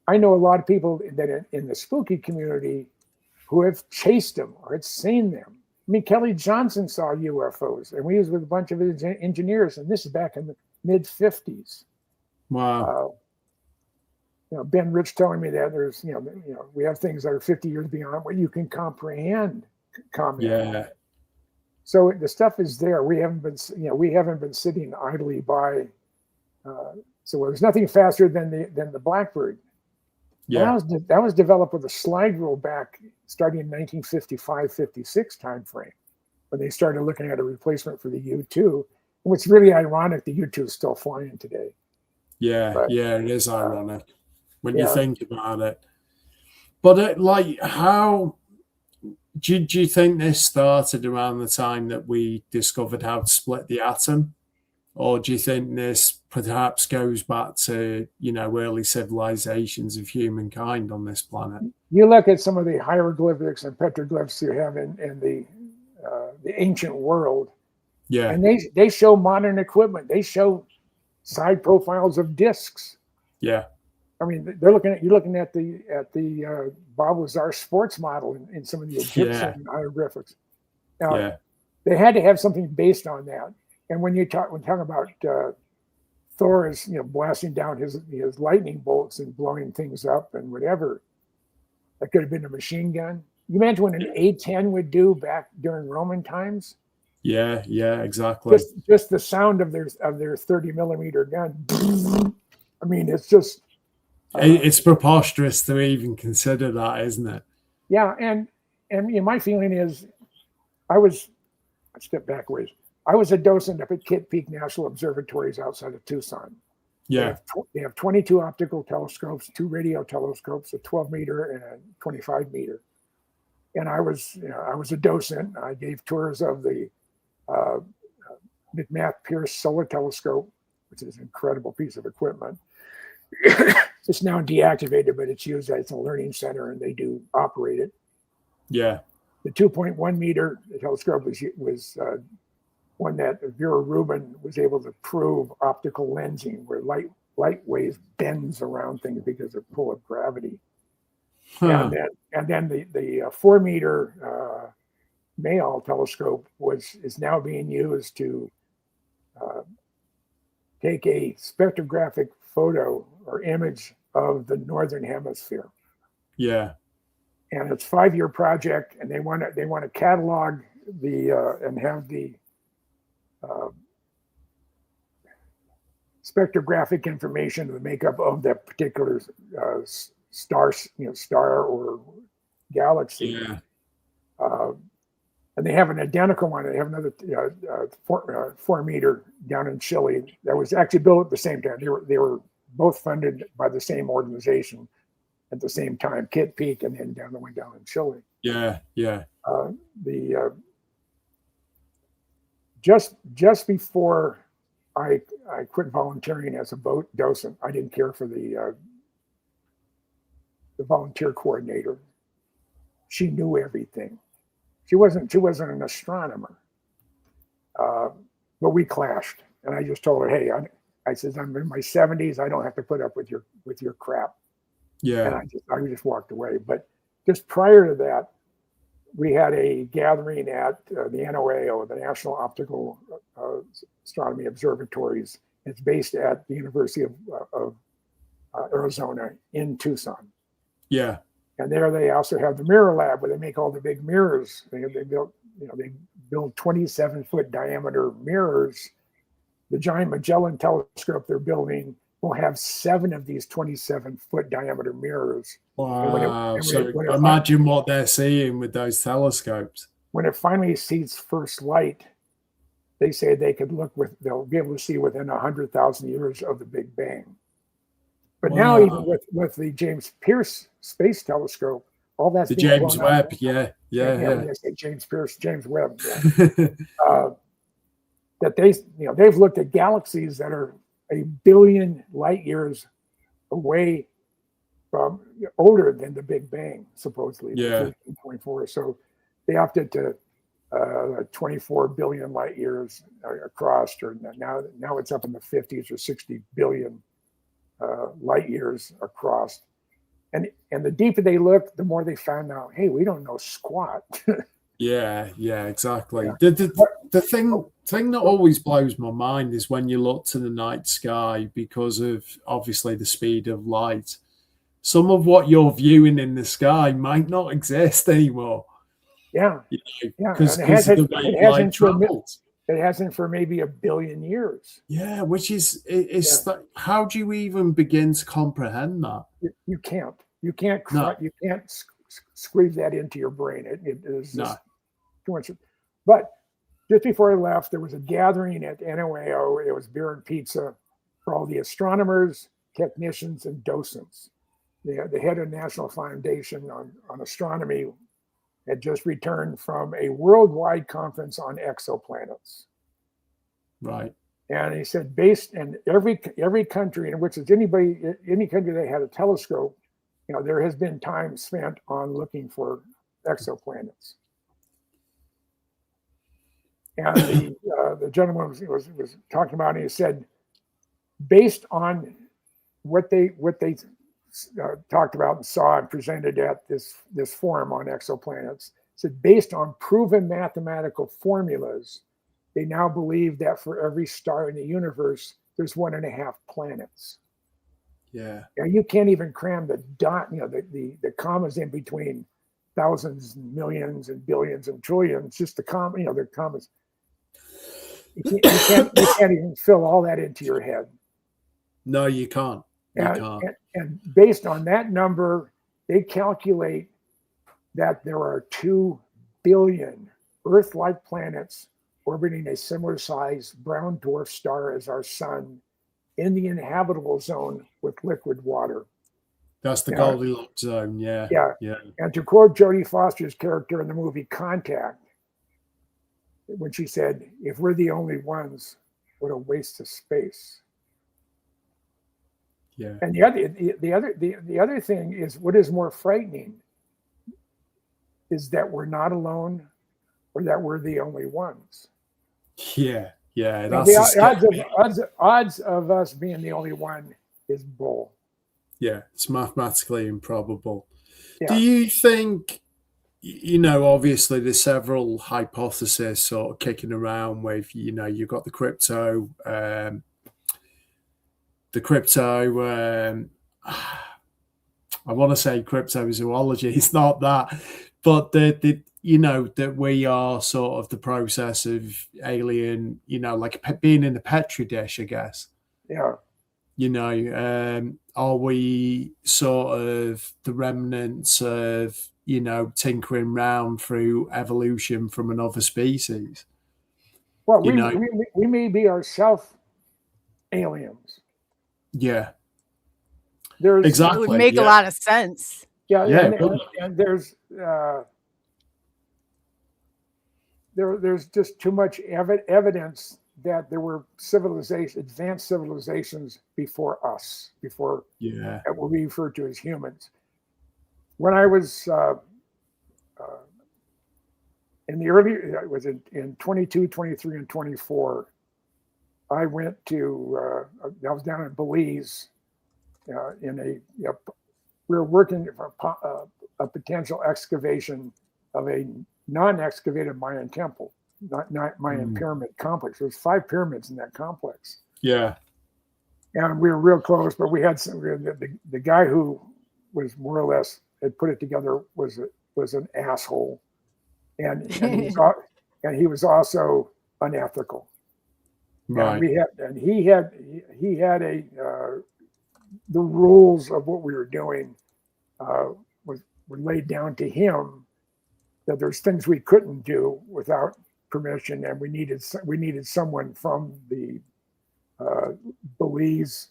I know a lot of people that in the spooky community who have chased them or had seen them. I mean, Kelly Johnson saw UFOs, and we was with a bunch of his engineers, and this is back in the mid-50s. Wow. Ben Rich telling me that there's, we have things that are 50 years beyond what you can comprehend. Yeah. So the stuff is there. We haven't been sitting idly by. So there's nothing faster than the Blackbird. Yeah. That was developed with a slide rule back starting in 1955-56 timeframe, when they started looking at a replacement for the U-2. What's really ironic, the U-2 is still flying today. Yeah, But, yeah, it is ironic when yeah. you think about it. But how do you think this started around the time that we discovered how to split the atom? Or do you think this perhaps goes back to, early civilizations of humankind on this planet? You look at some of the hieroglyphics and petroglyphs you have in the ancient world, Yeah. and they show modern equipment. They show side profiles of discs. Yeah. I mean, you're looking at the Bob Lazar sports model in some of the Egyptian hieroglyphics. Now, they had to have something based on that. And when talk about Thor is blasting down his lightning bolts and blowing things up and whatever, that could have been a machine gun. You imagine what an A-10 would do back during Roman times? Yeah, exactly. Just the sound of their 30 millimeter gun. I mean, it's just it's preposterous to even consider that, isn't it? Yeah, and my feeling is, I step back ways. I was a docent up at Kitt Peak National Observatories outside of Tucson. Yeah. They have 22 optical telescopes, 2 radio telescopes, a 12 meter and a 25 meter. And I was a docent. I gave tours of the McMath Pierce Solar Telescope, which is an incredible piece of equipment. It's now deactivated, but it's used as a learning center, and they do operate it. Yeah. The 2.1 meter telescope was one that Vera Rubin was able to prove optical lensing, where light waves bends around things because of pull of gravity. And then the 4 meter Mayall telescope is now being used to take a spectrographic photo or image of the northern hemisphere. Yeah. And it's a 5-year project, and they want to catalog and have the spectrographic information of the makeup of that particular star or galaxy. Yeah. And they have an identical one. They have another 4 meter down in Chile that was actually built at the same time. They were both funded by the same organization at the same time, Kitt Peak, and then down in Chile. Yeah. Just before I quit volunteering as a boat docent, I didn't care for the volunteer coordinator. She knew everything. She wasn't an astronomer, but we clashed, and I just told her, "Hey, I said I'm in my 70s. I don't have to put up with your crap." Yeah. And I just walked away. But just prior to that, we had a gathering at the NOAO, the National Optical Astronomy Observatories. It's based at the University of Arizona in Tucson. Yeah. And there they also have the mirror lab where they make all the big mirrors. They built 27-foot diameter mirrors. The Giant Magellan telescope they're building will have 7 of these 27-foot diameter mirrors. Wow. Imagine what they're seeing with those telescopes. When it finally sees first light, they say they'll be able to see within 100,000 years of the Big Bang. But now, even with the James Pierce Space Telescope, all that's the James Webb, yeah. James Pierce, James Webb. Yeah. That they've looked at galaxies that are 1 billion light years away from older than the Big Bang, supposedly. Yeah. 2.4. So they opted to 24 billion light years across, or now it's up in the 50s or 60 billion light years across. And the deeper they look, the more they found out, hey, we don't know squat. Yeah, exactly. Yeah. The thing that always blows my mind is when you look to the night sky, because of obviously the speed of light, some of what you're viewing in the sky might not exist anymore. Yeah. Because of the way light travels. It hasn't for maybe 1 billion years. Yeah, which is how do you even begin to comprehend that? You can't. You can't squeeze that into your brain. It is just too much. But just before I left, there was a gathering at NOAO. It was beer and pizza for all the astronomers, technicians, and docents. The head of the National Foundation on Astronomy had just returned from a worldwide conference on exoplanets. Right. And he said, based in every country in which it's any country that had a telescope, there has been time spent on looking for exoplanets. And the gentleman was talking about, and he said, based on what they talked about and saw and presented at this forum on exoplanets, said based on proven mathematical formulas, they now believe that for every star in the universe, there's 1.5 planets. Yeah. And you can't even cram the dot, the commas in between thousands, and millions, and billions, and trillions. Just the the commas. You can't even fill all that into your head. No, you can't. And based on that number, they calculate that there are 2 billion Earth-like planets orbiting a similar size brown dwarf star as our sun in the inhabitable zone with liquid water. That's the Goldilocks zone, yeah. Yeah. And to quote Jodie Foster's character in the movie Contact, when she said, "If we're the only ones, what a waste of space." Yeah. And the other thing is, what is more frightening is that we're not alone, or that we're the only ones. Yeah. That's the odds of us being the only one is bull. Yeah, it's mathematically improbable. Yeah. Do you think, obviously there's several hypotheses sort of kicking around with, you've got the crypto, I want to say cryptozoology. It's not that, but that we are sort of the process of alien, like being in the petri dish, I guess. Yeah. Are we sort of the remnants of, tinkering round through evolution from another species? Well, we may be ourselves aliens. Yeah. Exactly. It would make a lot of sense. Yeah. And there's there's just too much evidence that there were advanced civilizations before us, before that what we refer to as humans. When I was in the early, it was in 22, 23, and 24, I went to, I was down in Belize we were working for a potential excavation of a non-excavated Mayan temple. Not Mayan pyramid complex. There's 5 pyramids in that complex. Yeah. And we were real close, but we had the guy who was more or less had put it together was an asshole, and he was also unethical. Right. And he had the rules of what we were doing were laid down to him, that there's things we couldn't do without permission, and we needed someone from the Belize,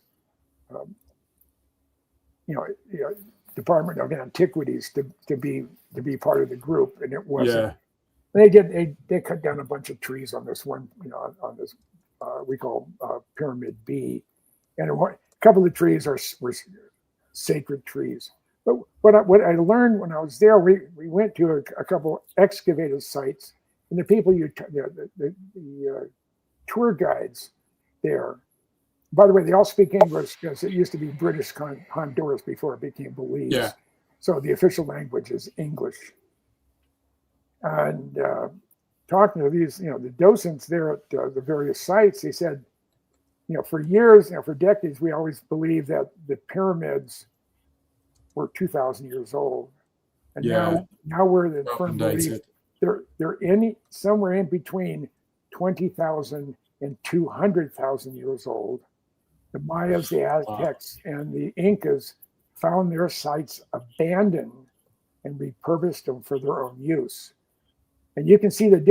Department of Antiquities to be part of the group, and it wasn't. Yeah. They cut down a bunch of trees on this one, on this we call Pyramid B, and a couple of trees were sacred trees. But what I learned when I was there, we went to a couple excavated sites. And the people, the tour guides there, by the way, they all speak English because it used to be British Honduras before it became Belize. Yeah. So the official language is English. And talking to these, the docents there at the various sites, they said, for years, for decades, we always believed that the pyramids were 2,000 years old. And now we're in the firm belief they're somewhere in between 20,000 and 200,000 years old. The Mayas, the Aztecs, and the Incas found their sites abandoned and repurposed them for their own use. and you can see they're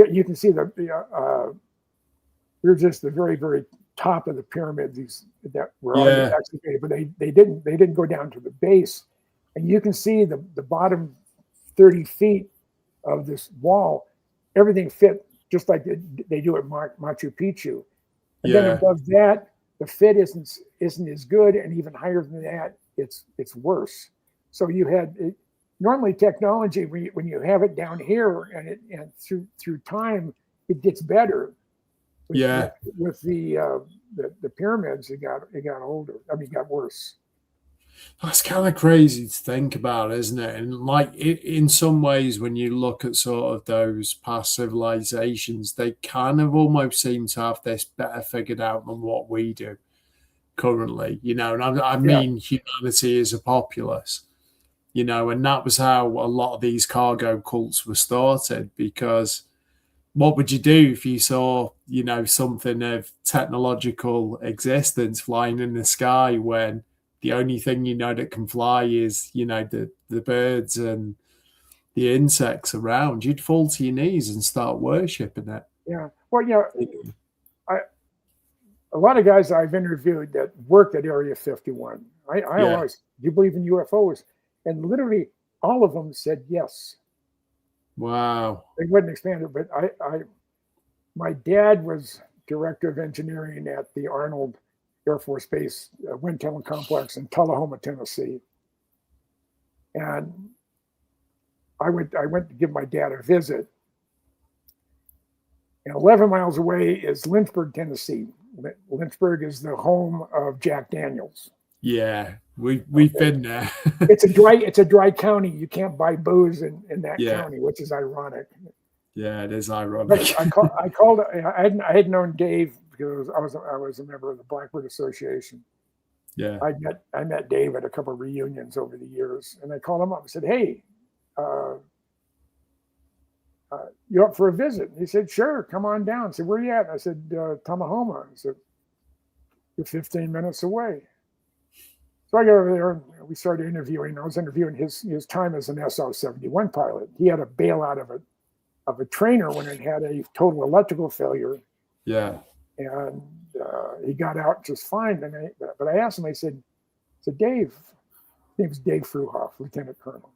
just the very, very top of the pyramid. These that were already excavated, but they didn't go down to the base, and you can see the bottom 30 feet of this wall. Everything fit just like they do at Machu Picchu, and then above that, the fit isn't as good, and even higher than that, it's worse. So you had normally technology when you have it down here, and through time it gets better. With the pyramids, it got older. I mean, it got worse. That's kind of crazy to think about, isn't it? And like in some ways, when you look at sort of those past civilizations, they kind of almost seem to have this better figured out than what we do currently, you know. And I mean, humanity as a populace, you know, and that was how a lot of these cargo cults were started. Because what would you do if you saw, you know, something of technological existence flying in the sky when the only thing you know that can fly is, you know, the birds and the insects around? You'd fall to your knees and start worshipping it. Yeah. Well, you know, a lot of guys I've interviewed that worked at Area 51, I always, do you believe in UFOs? And literally all of them said yes. Wow. They wouldn't expand it, but my dad was director of engineering at the Arnold Air Force Base Wind Tunnel Complex in Tullahoma, Tennessee. And I went to give my dad a visit. And 11 miles away is Lynchburg, Tennessee. Lynchburg is the home of Jack Daniels. Yeah, we've been there. It's a dry county. You can't buy booze in that county, which is ironic. Yeah, it is ironic. I had known Dave because I was a member of the Blackbird Association. Yeah, I met Dave at a couple of reunions over the years, and I called him up and said, "Hey, you up for a visit?" And he said, "Sure, come on down." I said, "Where are you at?" And I said, "Tullahoma." I said, "You're 15 minutes away." So I got over there and we started interviewing. I was interviewing his time as an SR-71 pilot. He had a bailout of a trainer when it had a total electrical failure. Yeah. And he got out just fine. But I asked him, I said, "Dave," his name was Dave Fruhoff, Lieutenant Colonel.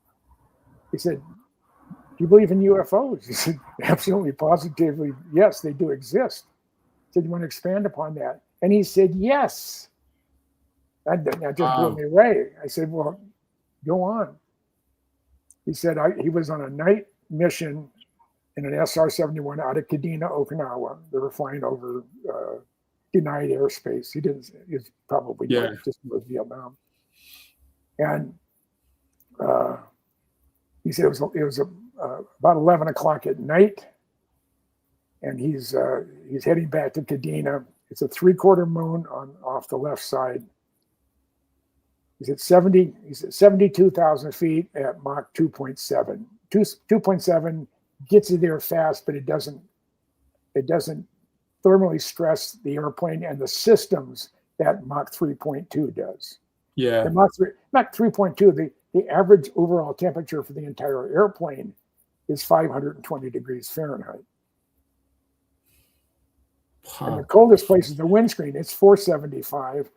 He said, "Do you believe in UFOs?" He said, "Absolutely, positively, yes, they do exist." I said, "You want to expand upon that?" And he said, "Yes." That just blew me away. I said, "Well, go on." He said he was on a night mission in an SR-71 out of Kadena, Okinawa. They were flying over denied airspace. He was probably just was Vietnam. And he said it was about 11 o'clock at night, and he's heading back to Kadena. It's a 3/4 moon off the left side. He's at 72,000 feet at Mach 2.7. 2.7 gets you there fast, but it doesn't thermally stress the airplane and the systems that Mach 3.2 does. Yeah. And Mach 3.2, the average overall temperature for the entire airplane is 520 degrees Fahrenheit. Huh. And the coldest place is the windscreen. It's 475.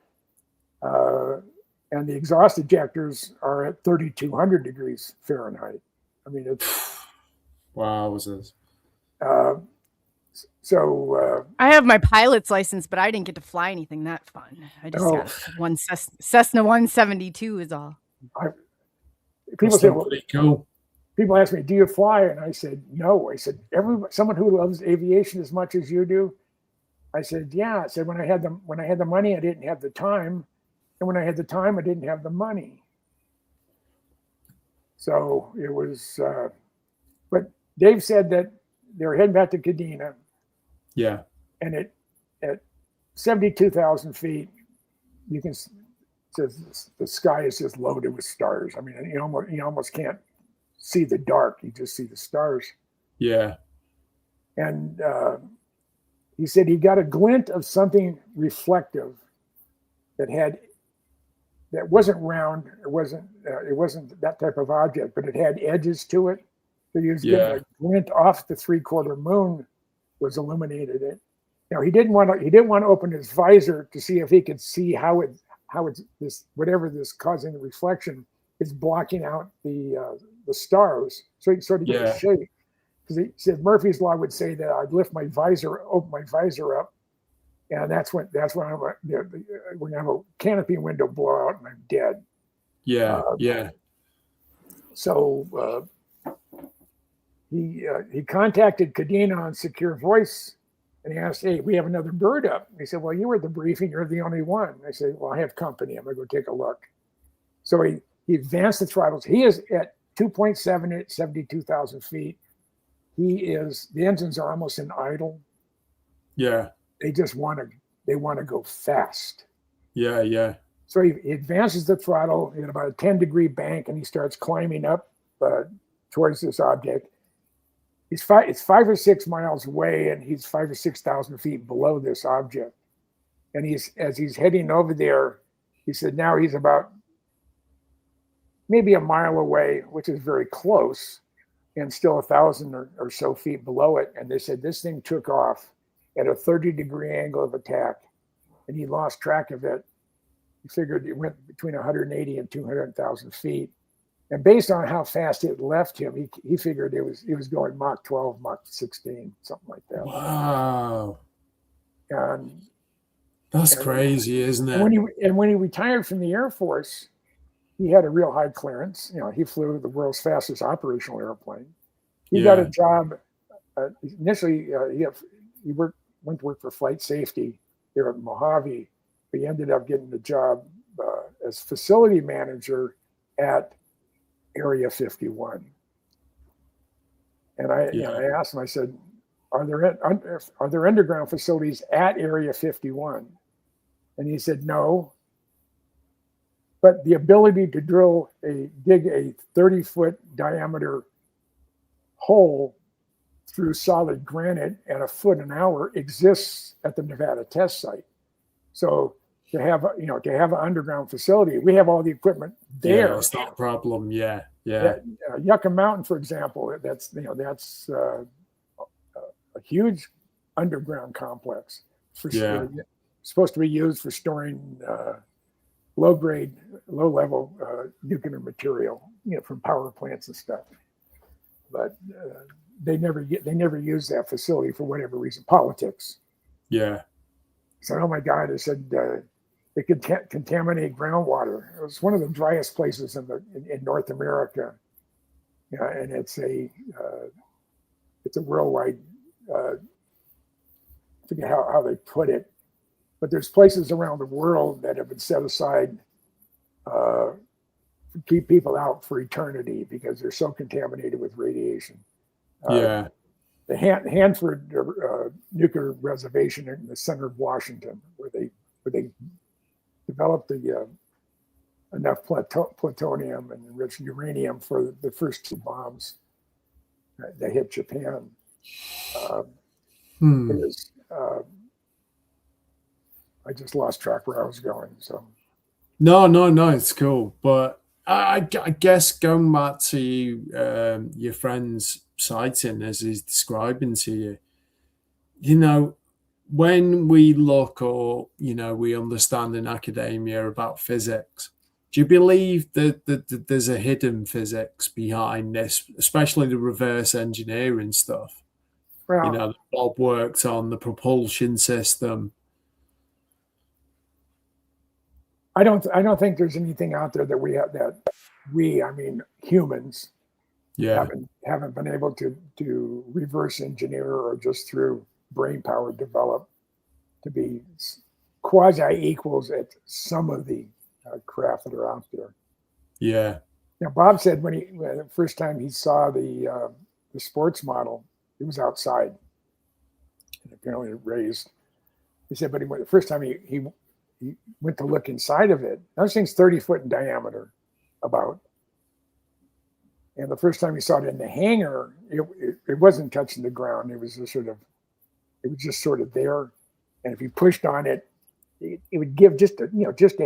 And the exhaust ejectors are at 3,200 degrees Fahrenheit. I mean, it's... Wow, was this? I have my pilot's license, but I didn't get to fly anything that fun. I just got one Cessna 172 is all. People say, well, cool. People ask me, "Do you fly?" And I said, "No." I said, someone who loves aviation as much as you do. I said, "Yeah." I said, when I had the money, I didn't have the time. And when I had the time, I didn't have the money. So it was, but Dave said that they were heading back to Kadena. Yeah. And at 72,000 feet, you can, the sky is just loaded with stars. I mean, you almost can't see the dark. You just see the stars. Yeah. And he said he got a glint of something reflective that wasn't round. It wasn't that type of object, but it had edges to it. So he was getting a glint off the 3/4 moon was illuminated. It. He didn't want to open his visor to see if he could see how it's this whatever this causing the reflection is blocking out the stars. So he sort of get a shape. Because he said Murphy's law would say that I'd open my visor up, and that's when we're gonna have a canopy window blowout and I'm dead. So he contacted Cadena on secure voice, and he asked, "Hey, we have another bird up." And he said, "Well, you were at the briefing. You're the only one." I said, "Well, I have company. I'm gonna go take a look." So he advanced the throttles. He is at 2.7 at 72,000 feet. The engines are almost in idle. Yeah. They just want to go fast. Yeah. So he advances the throttle in about a 10-degree bank, and he starts climbing up towards this object. It's 5 or 6 miles away, and he's 5,000 or 6,000 feet below this object. And as he's heading over there, he said now he's about maybe a mile away, which is very close, and still 1,000 or so feet below it. And they said this thing took off at a 30-degree angle of attack, and he lost track of it. He figured it went between 180 and 200,000 feet. And based on how fast it left him, he figured it was going Mach 12, Mach 16, something like that. Wow. And that's crazy, isn't it? When he retired from the Air Force, he had a real high clearance. He flew the world's fastest operational airplane. He got a job. Initially, he went to work for flight safety there at Mojave. But he ended up getting the job as facility manager at Area 51. And I asked him, I said, are there underground facilities at Area 51? And he said, no. But the ability to dig a 30-foot diameter hole through solid granite at a foot an hour exists at the Nevada test site. So to have an underground facility, we have all the equipment there. Yeah, it's not a problem. Yeah. Yucca Mountain, for example, that's a huge underground complex supposed to be used for storing low-level nuclear material, from power plants and stuff. But they never use that facility for whatever reason, politics. Yeah. So, oh my God, they said it could contaminate groundwater. It was one of the driest places in North America. And it's a worldwide, I forget how they put it, but there's places around the world that have been set aside to keep people out for eternity because they're so contaminated with radiation. The Hanford nuclear reservation in the center of Washington, where they developed enough plutonium and enriched uranium for the first 2 bombs that hit Japan. I just lost track where I was going. So no, it's cool. But I guess going back to your friend's sighting as he's describing to you, when we look or, we understand in academia about physics, do you believe that there's a hidden physics behind this, especially the reverse engineering stuff? Well, that Bob worked on, the propulsion system. I don't think there's anything out there that I mean humans, haven't been able to reverse engineer or just through brain power develop to be quasi equals at some of the craft that are out there. Yeah. Bob said when the first time he saw the sports model, he was outside and apparently raised. He said, but the first time he went to look inside of it, those things 30 foot in diameter about. And the first time he saw it in the hangar, it wasn't touching the ground. It was just sort of there. And if you pushed on it, it would give just a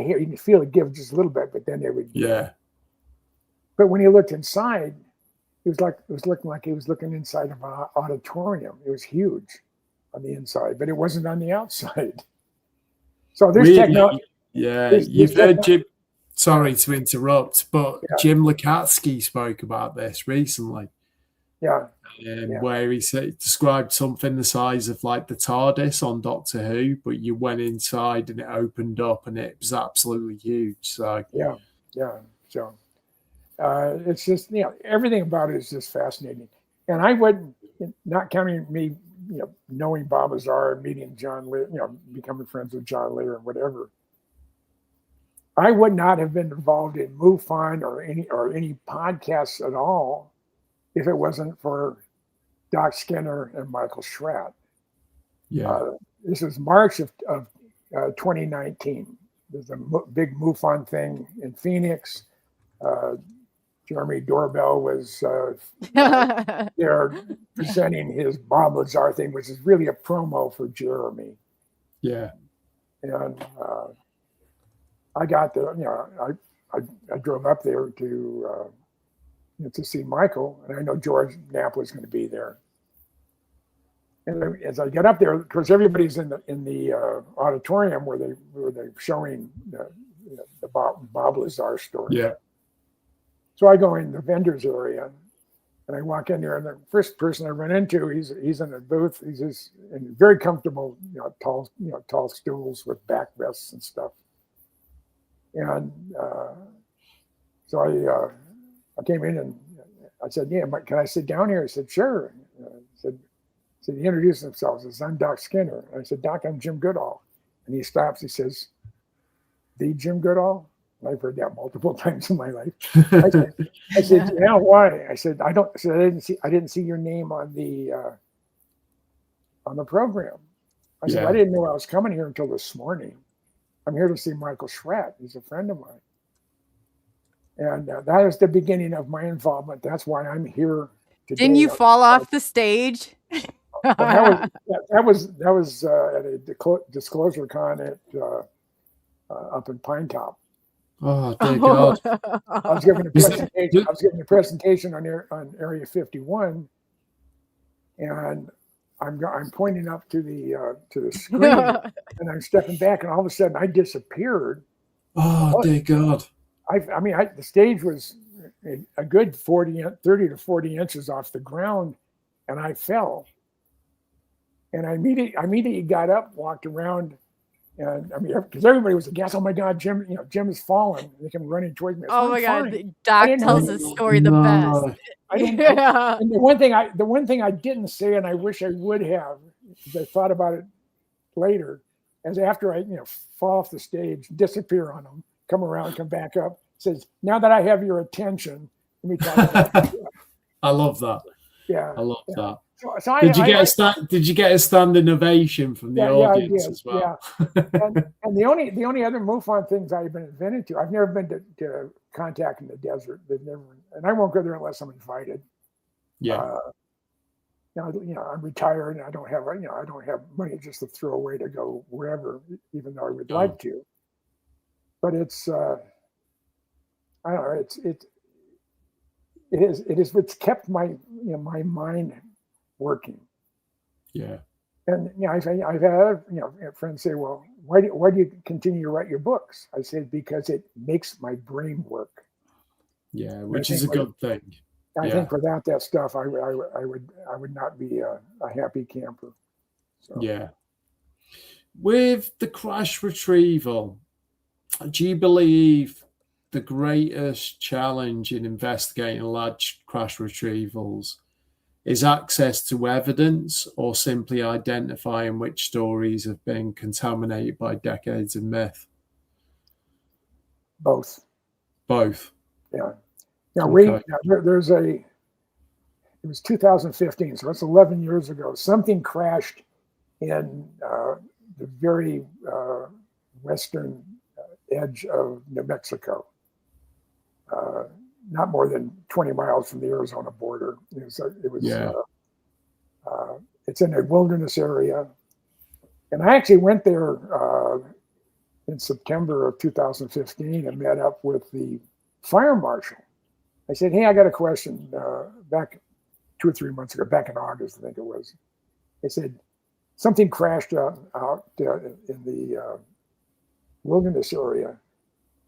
hair. You could feel it give just a little bit, but then it would. Yeah. But when he looked inside, it was looking like he was looking inside of an auditorium. It was huge on the inside, but it wasn't on the outside. So there's technology. Yeah, you've heard Jim. Sorry to interrupt, but Jim Lukatsky spoke about this recently. Yeah. Where he described something the size of like the TARDIS on Doctor Who, but you went inside and it opened up and it was absolutely huge. So yeah. So it's just, everything about it is just fascinating. And I wouldn't, not counting me, knowing Bob Lazar and meeting John Lear, becoming friends with John Lear and whatever. I would not have been involved in MUFON or any podcasts at all if it wasn't for Doc Skinner and Michael Schratt. Yeah. This was March of 2019. There's a big MUFON thing in Phoenix. Jeremy Doorbell was there presenting his Bob Lazar thing, which is really a promo for Jeremy. Yeah. And I got there, I drove up there to see Michael, and I know George Knapp was going to be there. And as I get up there, of course, everybody's in the auditorium where they're showing the Bob Lazar story. Yeah. So I go in the vendors area, and I walk in there, and the first person I run into, he's in a booth. He's just in very comfortable, tall stools with backrests and stuff. And so I came in and I said, "Yeah, can I sit down here?" He said, "Sure." He introduced himself. He says, "I'm Doc Skinner." And I said, "Doc, I'm Jim Goodall." And he stops. He says, "The Jim Goodall?" And I've heard that multiple times in my life. I said, "Yeah, why?" I said, I didn't see your name on the program. I said, "I didn't know I was coming here until this morning. I'm here to see Michael Schratt. He's a friend of mine." And that is the beginning of my involvement. That's why I'm here today. Didn't you fall off the stage? That was at a disclosure con at up in Pine Top. Oh, dear God! I was giving a presentation on Area 51, and I'm pointing up to the screen, and I'm stepping back, and all of a sudden I disappeared. Oh, dear God! The stage was a good 30 to 40 inches off the ground, and I fell. And I immediately got up, walked around, and because everybody was aghast. "Oh my God, Jim! Jim has fallen." And they came running towards me. Oh my God, Doc tells his story the best. And the one thing I didn't say, and I wish I would have, because I thought about it later, as after I fall off the stage, disappear on them, come around, come back up, says, "Now that I have your attention, let me talk about it." I love that. Yeah, I love that. So did you get a standing ovation from the audience as well? Yeah. and the only other MUFON things I've been invented to, I've never been to contact in the desert. They've never, and I won't go there unless I'm invited. Yeah. I'm retired and I don't have money just to throw away to go wherever, even though I would like to. But it's I don't know. It's kept my my mind working. Yeah. And I've had friends say, "Well, why do you continue to write your books?" I said, "Because it makes my brain work." Yeah, which is a good thing. I think without that stuff, I would not be a happy camper. So. Yeah. With the crash retrieval, do you believe the greatest challenge in investigating large crash retrievals is access to evidence, or simply identifying which stories have been contaminated by decades of myth? Both. Yeah. Now it was 2015, so that's 11 years ago. Something crashed in the very western edge of New Mexico. Not more than 20 miles from the Arizona border. It's in a wilderness area. And I actually went there in September of 2015 and met up with the fire marshal. I said, hey, I got a question. Back 2 or 3 months ago, back in August, I think it was. I said, something crashed out in the wilderness area.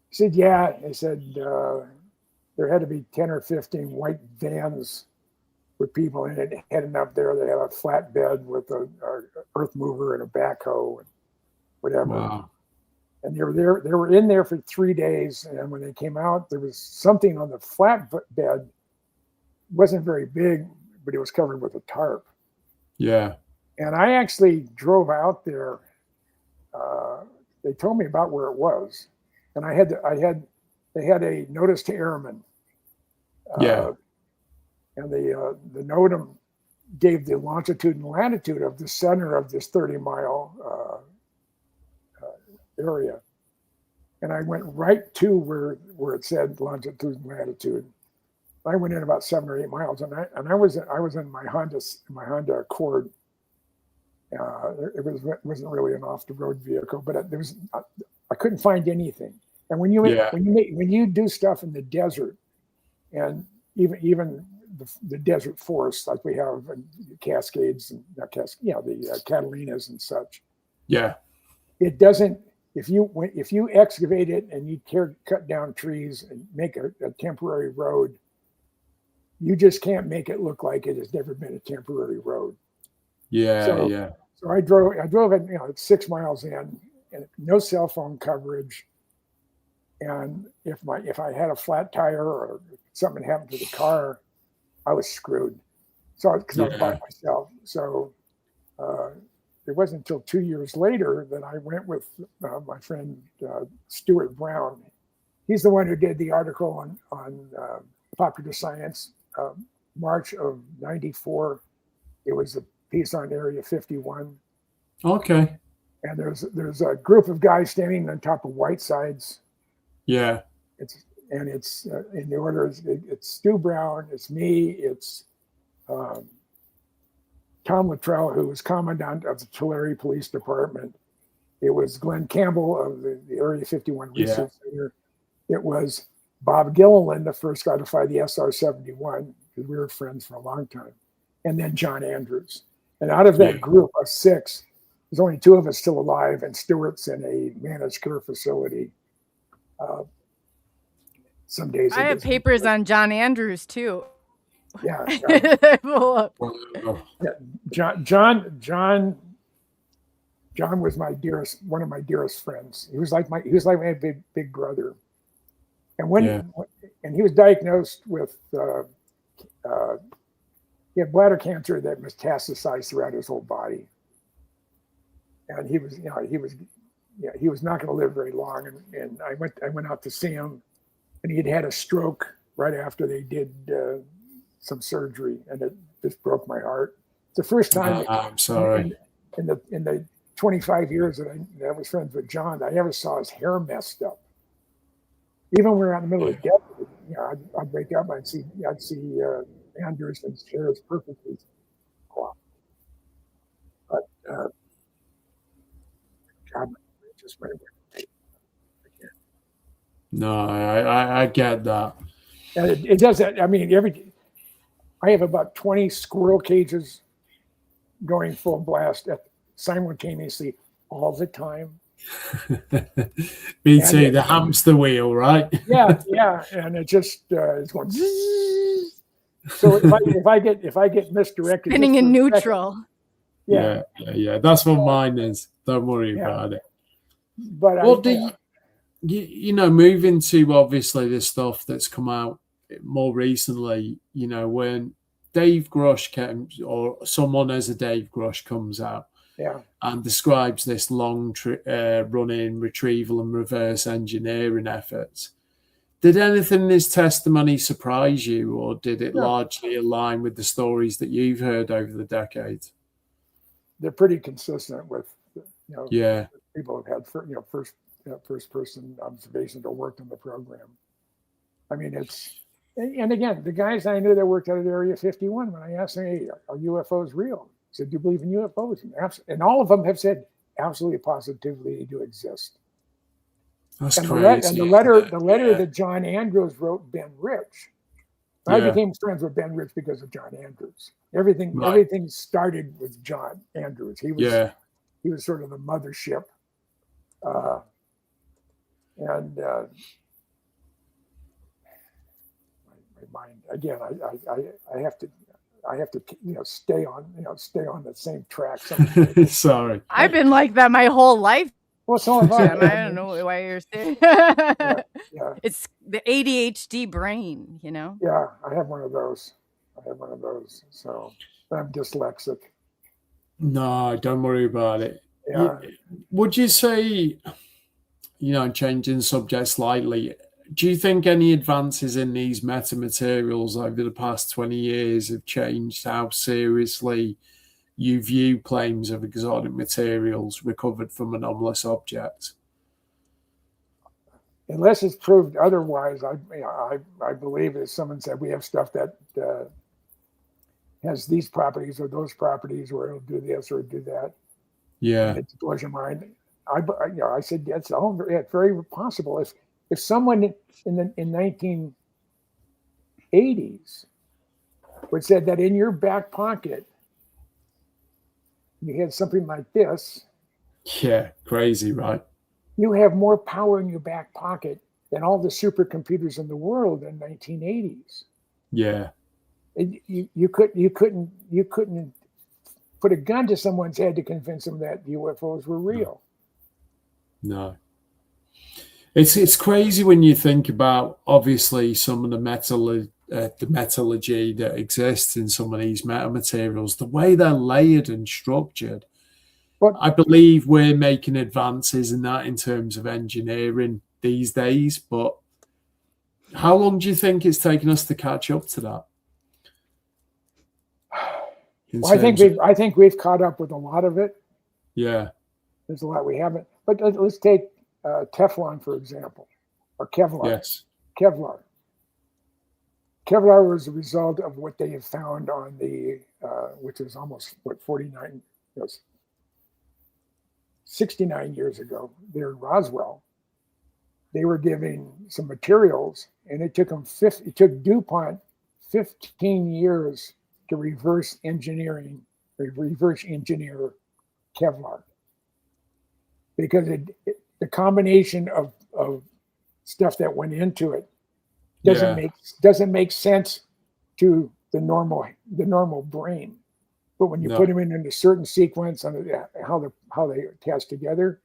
He said, yeah. He said, there had to be 10 or 15 white vans with people in it heading up there. They had a flatbed with a earth mover and a backhoe and whatever. Wow. And they were in there for 3 days. And when they came out, there was something on the flatbed. It wasn't very big, but it was covered with a tarp. Yeah. And I actually drove out there. They told me about where it was. And they had a notice to airmen. Yeah. And the NOTAM gave the longitude and latitude of the center of this 30-mile area. And I went right to where it said longitude and latitude. I went in about 7 or 8 miles, and I was in my Honda Accord. It wasn't really an off-the-road vehicle, but I couldn't find anything. And when you do stuff in the desert, and even the desert forests like we have in Cascades and the Catalinas and such. Yeah. It doesn't. If you excavate it and you cut down trees and make a temporary road, you just can't make it look like it has never been a temporary road. Yeah. So I drove it, it's 6 miles in, and no cell phone coverage. And if I had a flat tire or something happened to the car, I was screwed. So because I was by myself. So it wasn't until 2 years later that I went with my friend Stuart Brown. He's the one who did the article on Popular Science, March of '94. It was a piece on Area 51. Okay. And there's a group of guys standing on top of Whitesides. Yeah. It's in the order. It's Stu Brown. It's me. It's Tom Luttrell, who was commandant of the Tulare Police Department. It was Glenn Campbell of the Area 51 Research Center. It was Bob Gilliland, the first guy to fly the SR-71, because we were friends for a long time, and then John Andrews. And out of that group of 6, there's only 2 of us still alive, and Stewart's in a managed care facility. Some days I have papers on John Andrews too. Yeah. John was one of my dearest friends. He was like my big brother. And and he was diagnosed with he had bladder cancer that metastasized throughout his whole body. And he was not going to live very long. And I went out to see him, and he had a stroke right after they did some surgery, and it just broke my heart. It's the first time. I'm sorry. In the 25 years that I was friends with John, I ever saw his hair messed up. Even when we were out in the middle of the desert, I'd wake up, I'd see Andrews, and his hair is perfectly cloth. But God, it just went away. No, I get that. And it does that. I mean, I have about 20 squirrel cages going full blast simultaneously all the time. Me too. The hamster wheel, right? Yeah, and it just it's going. Zzz. So if I get misdirected, spinning in neutral. Yeah. That's what mine is. Don't worry about it. But moving to obviously the stuff that's come out more recently, when Dave Grush or someone as a Dave Grush comes out and describes this long running retrieval and reverse engineering efforts, did anything in his testimony surprise you, or did it largely align with the stories that you've heard over the decades? They're pretty consistent with, people have had first person observations or worked on the program. I mean, and again, the guys I knew that worked out at Area 51, when I asked them, hey, are UFOs real? I said, do you believe in UFOs? And all of them have said, absolutely, positively, they do exist. That's and crazy. The letter that John Andrews wrote Ben Rich I became friends with Ben Rich because of John Andrews. Everything started with John Andrews. He was sort of the mothership. And my mind again. I have to stay on the same track. Sorry, I've been like that my whole life. Well, so have I. I don't know why you're saying. Yeah. It's the ADHD brain, Yeah, I have one of those. So I'm dyslexic. No, don't worry about it. Yeah. Would you say, changing subject slightly, do you think any advances in these metamaterials over the past 20 years have changed how seriously you view claims of exotic materials recovered from anomalous objects? Unless it's proved otherwise, I believe, as someone said, we have stuff that has these properties or those properties, or it'll do this or do that. Yeah, and it blows your mind. I said it's very possible. If someone in the 1980s would said that in your back pocket you had something like this. Yeah, crazy, right? You have more power in your back pocket than all the supercomputers in the world in 1980s. Yeah. You couldn't put a gun to someone's head to convince them that UFOs were real. No. It's crazy when you think about, obviously, some of the metallurgy that exists in some of these metamaterials, the way they're layered and structured. But I believe we're making advances in that in terms of engineering these days. But how long do you think it's taken us to catch up to that? Well, I think we've caught up with a lot of it. Yeah. There's a lot we haven't. But let's take Teflon, for example, or Kevlar. Yes. Kevlar. Kevlar was a result of what they had found on the, which is almost, 69 years ago, there in Roswell. They were giving some materials, and it took DuPont 15 years to reverse engineer Kevlar, because the combination of stuff that went into it doesn't make sense to the normal brain. But when you put them in a certain sequence and how they attach together,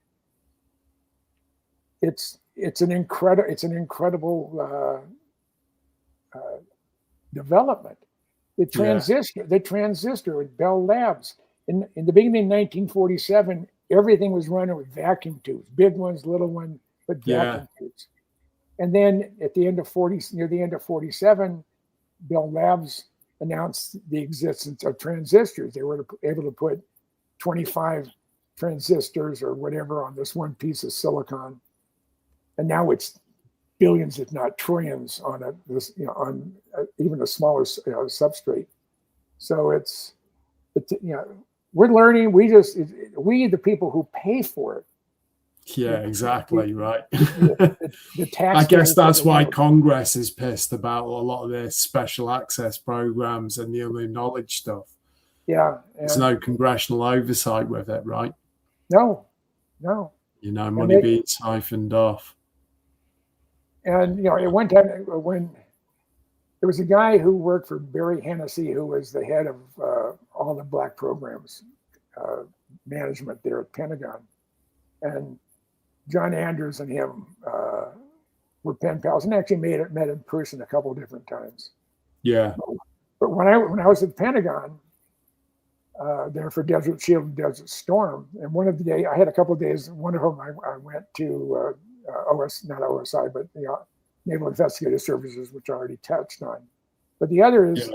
it's an incredible development. The transistor at Bell Labs in the beginning of 1947, everything was running with vacuum tubes, big ones, little ones, but vacuum tubes. And then near the end of 47, Bell Labs announced the existence of transistors. They were able to put 25 transistors or whatever on this one piece of silicon, and now it's billions, if not trillions, on on even a smaller substrate. So we're learning. We the people who pay for it. Yeah, exactly, right. The tax. I guess that's why Congress is pissed about a lot of their special access programs and the other knowledge stuff. Yeah. There's no congressional oversight with it, right? No. Money being siphoned off. And, at one time when there was a guy who worked for Barry Hennessy, who was the head of all the black programs management there at Pentagon. And John Andrews and him were pen pals, and actually met in person a couple of different times. Yeah. But when I was at the Pentagon, there for Desert Shield and Desert Storm, and one of the days, I had a couple of days, one of them I went to not OSI, but the Naval Investigative Services, which I already touched on. But the other is,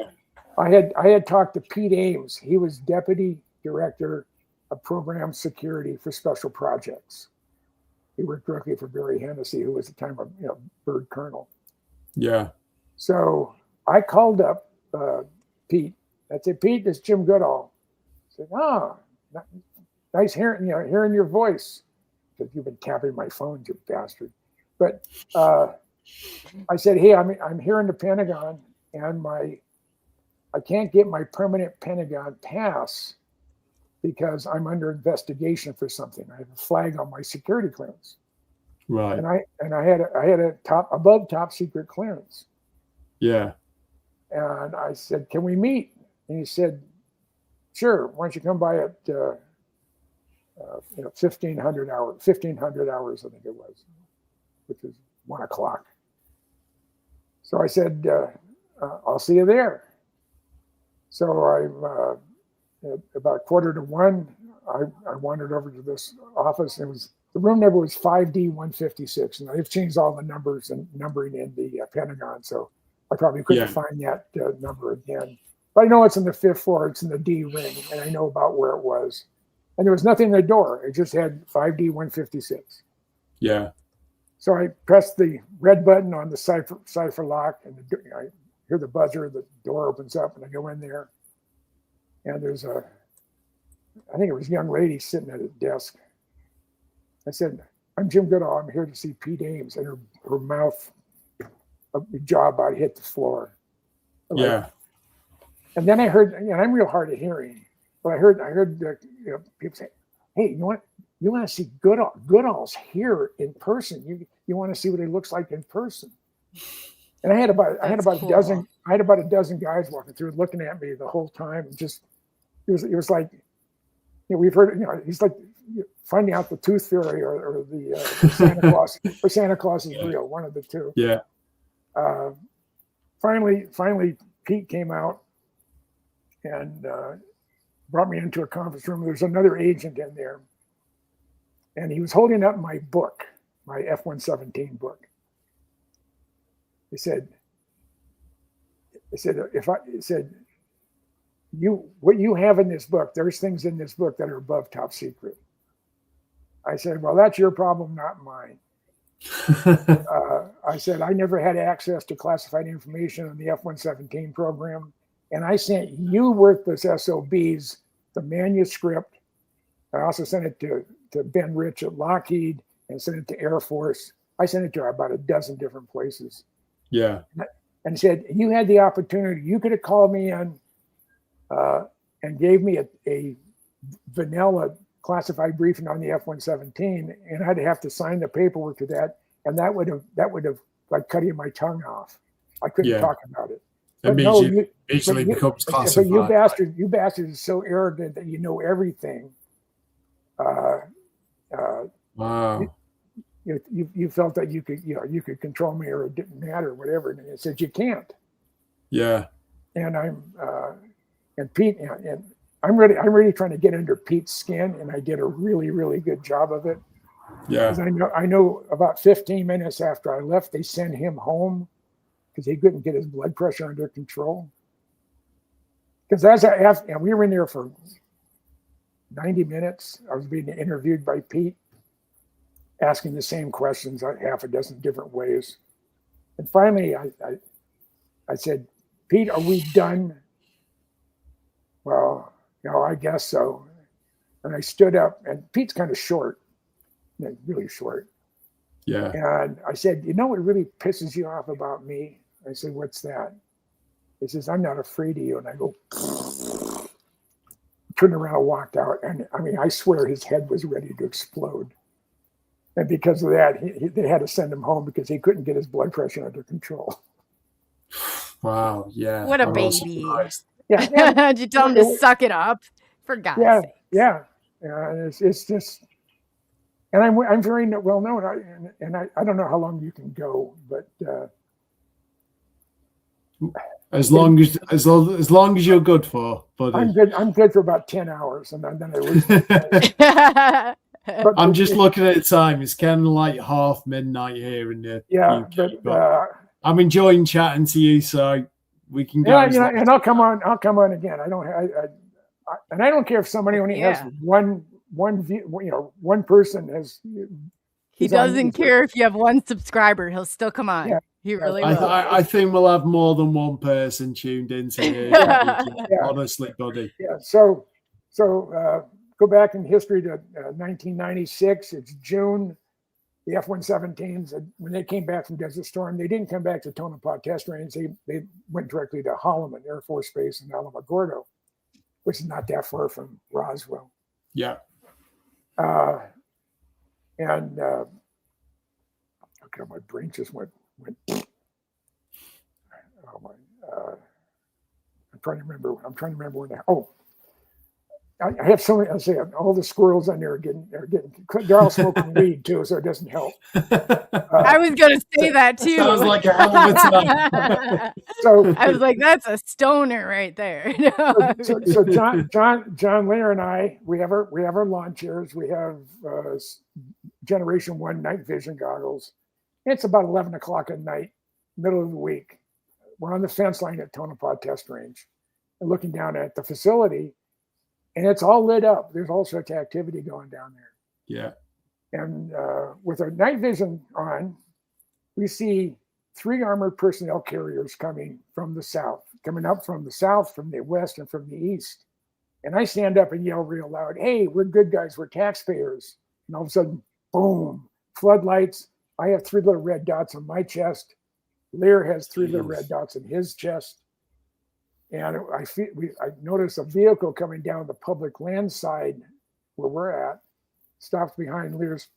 I had talked to Pete Ames. He was Deputy Director of Program Security for Special Projects. He worked directly for Barry Hennessy, who was at the time a bird colonel. Yeah. So I called up Pete. I said, Pete, this is Jim Goodall. I said, nice hearing your voice. Because you've been tapping my phone, you bastard. But I said, hey, I'm here in the Pentagon. and I can't get my permanent Pentagon pass because I'm under investigation for something. I have a flag on my security clearance. Right. And I had a above top secret clearance. Yeah. And I said, "Can we meet?" And he said, "Sure. Why don't you come by at 1500 hours, I think it was, which is 1 o'clock." So I said, "I'll see you there." So at about 1:45, I wandered over to this office. It was, the room number was 5D156, and they've changed all the numbers and numbering in the Pentagon, so I probably couldn't find that number again. But I know it's in the 5th floor. It's in the D ring, and I know about where it was. And there was nothing in the door. It just had 5D156. Yeah. So I pressed the red button on the cipher lock, and I hear the buzzer. The door opens up, and I go in there. And there's I think it was a young lady sitting at a desk. I said, "I'm Jim Goodall. I'm here to see Pete Ames." And her mouth, her jaw about hit the floor. Yeah. And then I heard, I'm real hard of hearing, but I heard people say, "Hey, you want to see Goodall? Goodall's here in person. You want to see what he looks like in person?" And I had about a dozen guys walking through, looking at me the whole time. Just it was like, we've heard, he's like finding out the tooth fairy or the Santa Claus, or Santa Claus is real, one of the two. Yeah. Finally, Pete came out and brought me into a conference room. There's another agent in there, and he was holding up my book, my F-117 book. He said, "What you have in this book, there's things in this book that are above top secret." I said, "Well, that's your problem, not mine." I said, "I never had access to classified information on the F-117 program. And I sent you worthless SOBs the manuscript. I also sent it to Ben Rich at Lockheed and sent it to Air Force. I sent it to about a dozen different places." Yeah. And said, "You had the opportunity. You could have called me in and gave me a vanilla classified briefing on the F-117, and I'd have to sign the paperwork to that, and that would have like cutting my tongue off. I couldn't talk about it." But Immediately becomes classified. But you bastards are so arrogant that you know everything. Wow. You felt that you could control me, or it didn't matter, or whatever. And it said you can't. Yeah. And and Pete, and I'm really trying to get under Pete's skin, and I did a really, really good job of it. Yeah. Because I know about 15 minutes after I left, they sent him home because he couldn't get his blood pressure under control. Because we were in there for 90 minutes. I was being interviewed by Pete, asking the same questions half a dozen different ways. And finally, I said, "Pete, are we done?" "Well, I guess so." And I stood up, and Pete's kind of short, really short. Yeah. And I said, "You know what really pisses you off about me?" I said, "What's that?" He says, "I'm not afraid of you." And I go, turned around and walked out. And I swear his head was ready to explode. And because of that, they had to send him home because he couldn't get his blood pressure under control. Wow. Yeah. What a baby. Yeah. Did you tell him to suck it up? For God's sake. Yeah. It's just, and I'm very well known. And I don't know how long you can go, but as long as you're good for, buddy. I'm good for about 10 hours, and then I lose my but I'm just looking at the time. It's kind of like half midnight here in the UK. But I'm enjoying chatting to you, so we can go. Yeah, and I'll come on again. I don't care if somebody only has one view. One person has. He doesn't care if you have one subscriber. He'll still come on. Yeah. He really will. I think we'll have more than one person tuned into here. Honestly, buddy. Yeah. So go back in history to 1996. It's June. the F-117s, when they came back from Desert Storm, they didn't come back to Tonopah Test Range. They went directly to Holloman Air Force Base in Alamogordo, which is not that far from Roswell. Yeah. Okay, my brain just went. Oh my! I'm trying to remember when. I have so many. I say all the squirrels on there are getting. They're all smoking weed too, so it doesn't help. I was gonna say that too. Sounds like a hell of a time. So I was like, that's a stoner right there. so John Lear and I, we have our lawn chairs. We have Generation 1 night vision goggles. It's about 11 o'clock at night, middle of the week. We're on the fence line at Tonopah Test Range and looking down at the facility, and it's all lit up. There's all sorts of activity going down there. Yeah. And with our night vision on, we see 3 armored personnel carriers coming from the south, from the west, and from the east. And I stand up and yell real loud, "Hey, we're good guys. We're taxpayers." And all of a sudden, boom, floodlights. I have 3 little red dots on my chest. Lear has 3 little red dots in his chest. And I noticed a vehicle coming down the public land side where we're at, stopped behind Lear's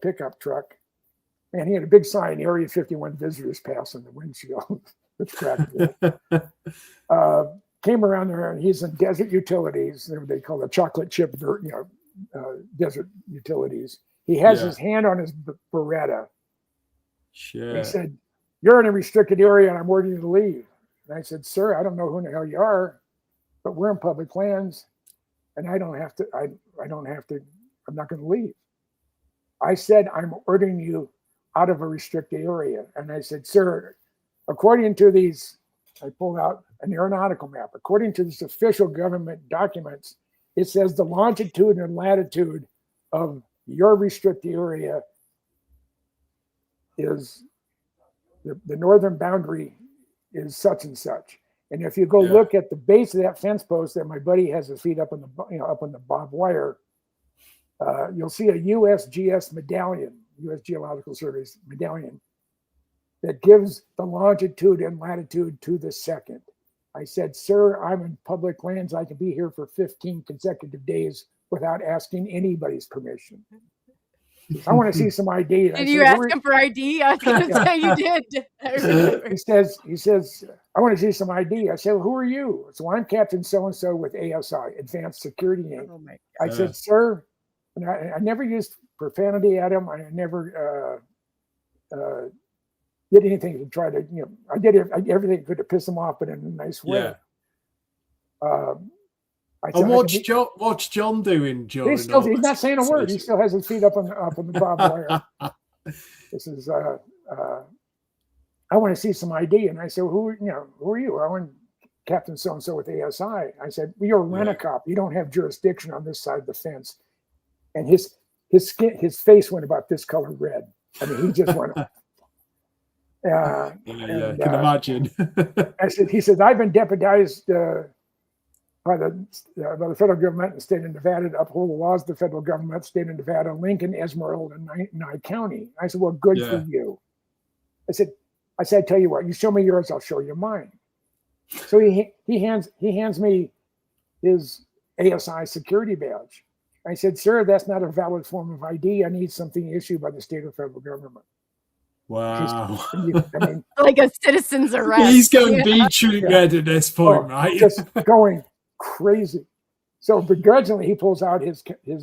pickup truck. And he had a big sign, Area 51 visitors pass on the windshield. Which cracked me up. Came around there, and he's in Desert Utilities. They call it chocolate chip, Desert Utilities. He has his hand on his Beretta. Sure. He said, "You're in a restricted area, and I'm ordering you to leave." And I said, "Sir, I don't know who the hell you are, but we're in public lands, and I don't have to. I'm not going to leave." I said, "I'm ordering you out of a restricted area." And I said, "Sir, according to these," I pulled out an aeronautical map. "According to these official government documents, it says the longitude and latitude of your restricted area is the northern boundary is such and such. And if you go look at the base of that fence post that my buddy has his feet up on the barbed wire, you'll see a USGS medallion, U.S. Geological Survey's medallion, that gives the longitude and latitude to the second." I said, "Sir, I'm in public lands. I can be here for 15 consecutive days without asking anybody's permission. I want to see some ID." Did you ask him for ID? I was going to say you did. He says, "I want to see some ID." I said, "Well, who are you?" So, "I'm Captain so-and-so with ASI, Advanced Security Inc." Oh my I said, "Sir," and I never used profanity at him. I never did anything to try to, I did everything could to piss him off, but in a nice way. And what's John doing, John? He's not saying a word. He still has his feet up on the barbed wire. This is, "I want to see some ID." And I said, "Who are you?" "I want Captain so-and-so with ASI." I said, "Well, you're a rent-a-cop. You don't have jurisdiction on this side of the fence." And his face went about this color red. I mean, he just went. Can imagine. He says, "I've been deputized by the federal government and state of Nevada to uphold the laws of the federal government, state of Nevada, Lincoln, Esmeralda, and Nye County." I said, "Well, good for you." I said, "I tell you what, you show me yours, I'll show you mine." So he hands me his ASI security badge. I said, "Sir, that's not a valid form of ID. I need something issued by the state or federal government." Wow. Like a citizen's arrest. He's going beetroot red at this point, right? Just going crazy. So begrudgingly, he pulls out his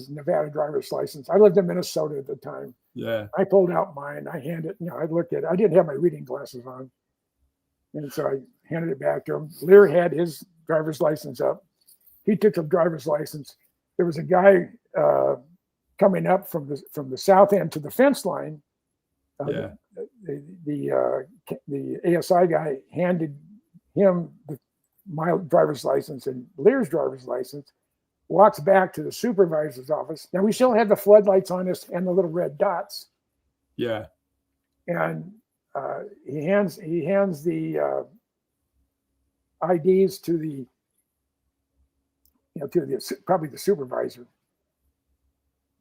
Nevada driver's license. I lived in Minnesota at the time. Yeah. I pulled out mine. I handed it, I looked at it. I didn't have my reading glasses on. And so I handed it back to him. Lear had his driver's license up. He took the driver's license. There was a guy coming up from the south end to the fence line. The ASI guy handed him my driver's license and Lear's driver's license, walks back to the supervisor's office. Now we still had the floodlights on us and the little red dots. Yeah. And he hands the IDs to probably the supervisor.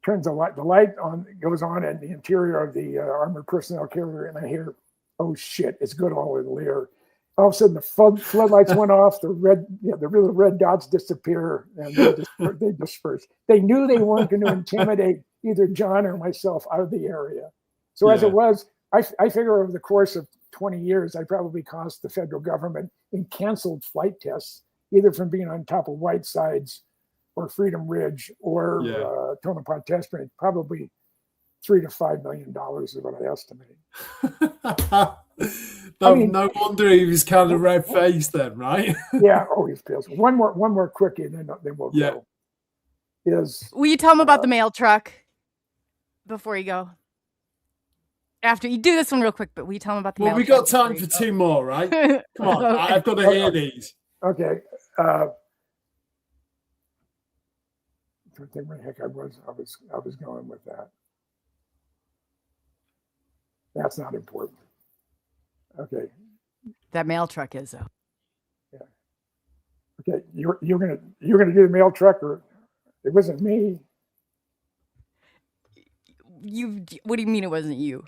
turns the light on, goes on in the interior of the armored personnel carrier, and I hear, oh shit, it's Goodall in Lear. All of a sudden, the floodlights went off. The little red dots disappear, and they disperse. They knew they weren't going to intimidate either John or myself out of the area. So as it was, I figure over the course of 20 years, I probably cost the federal government in canceled flight tests, either from being on top of Whitesides or Freedom Ridge or Tonopah Test Range, probably $3 to $5 million is what I estimate. No wonder he was kind of red-faced then, right? Yeah. Oh, he's pissed. One more quickie, and then we'll go. Will you tell him about the mail truck before you go? After you do this one real quick, but will you tell him about the mail truck? Well, we got time for two more, right? Come on, okay. I've got to hear these. Okay. I don't think where the heck I was going with that. That's not important. Okay. That mail truck is though. Yeah. Okay, you're gonna do the mail truck, or it wasn't me. What do you mean it wasn't you?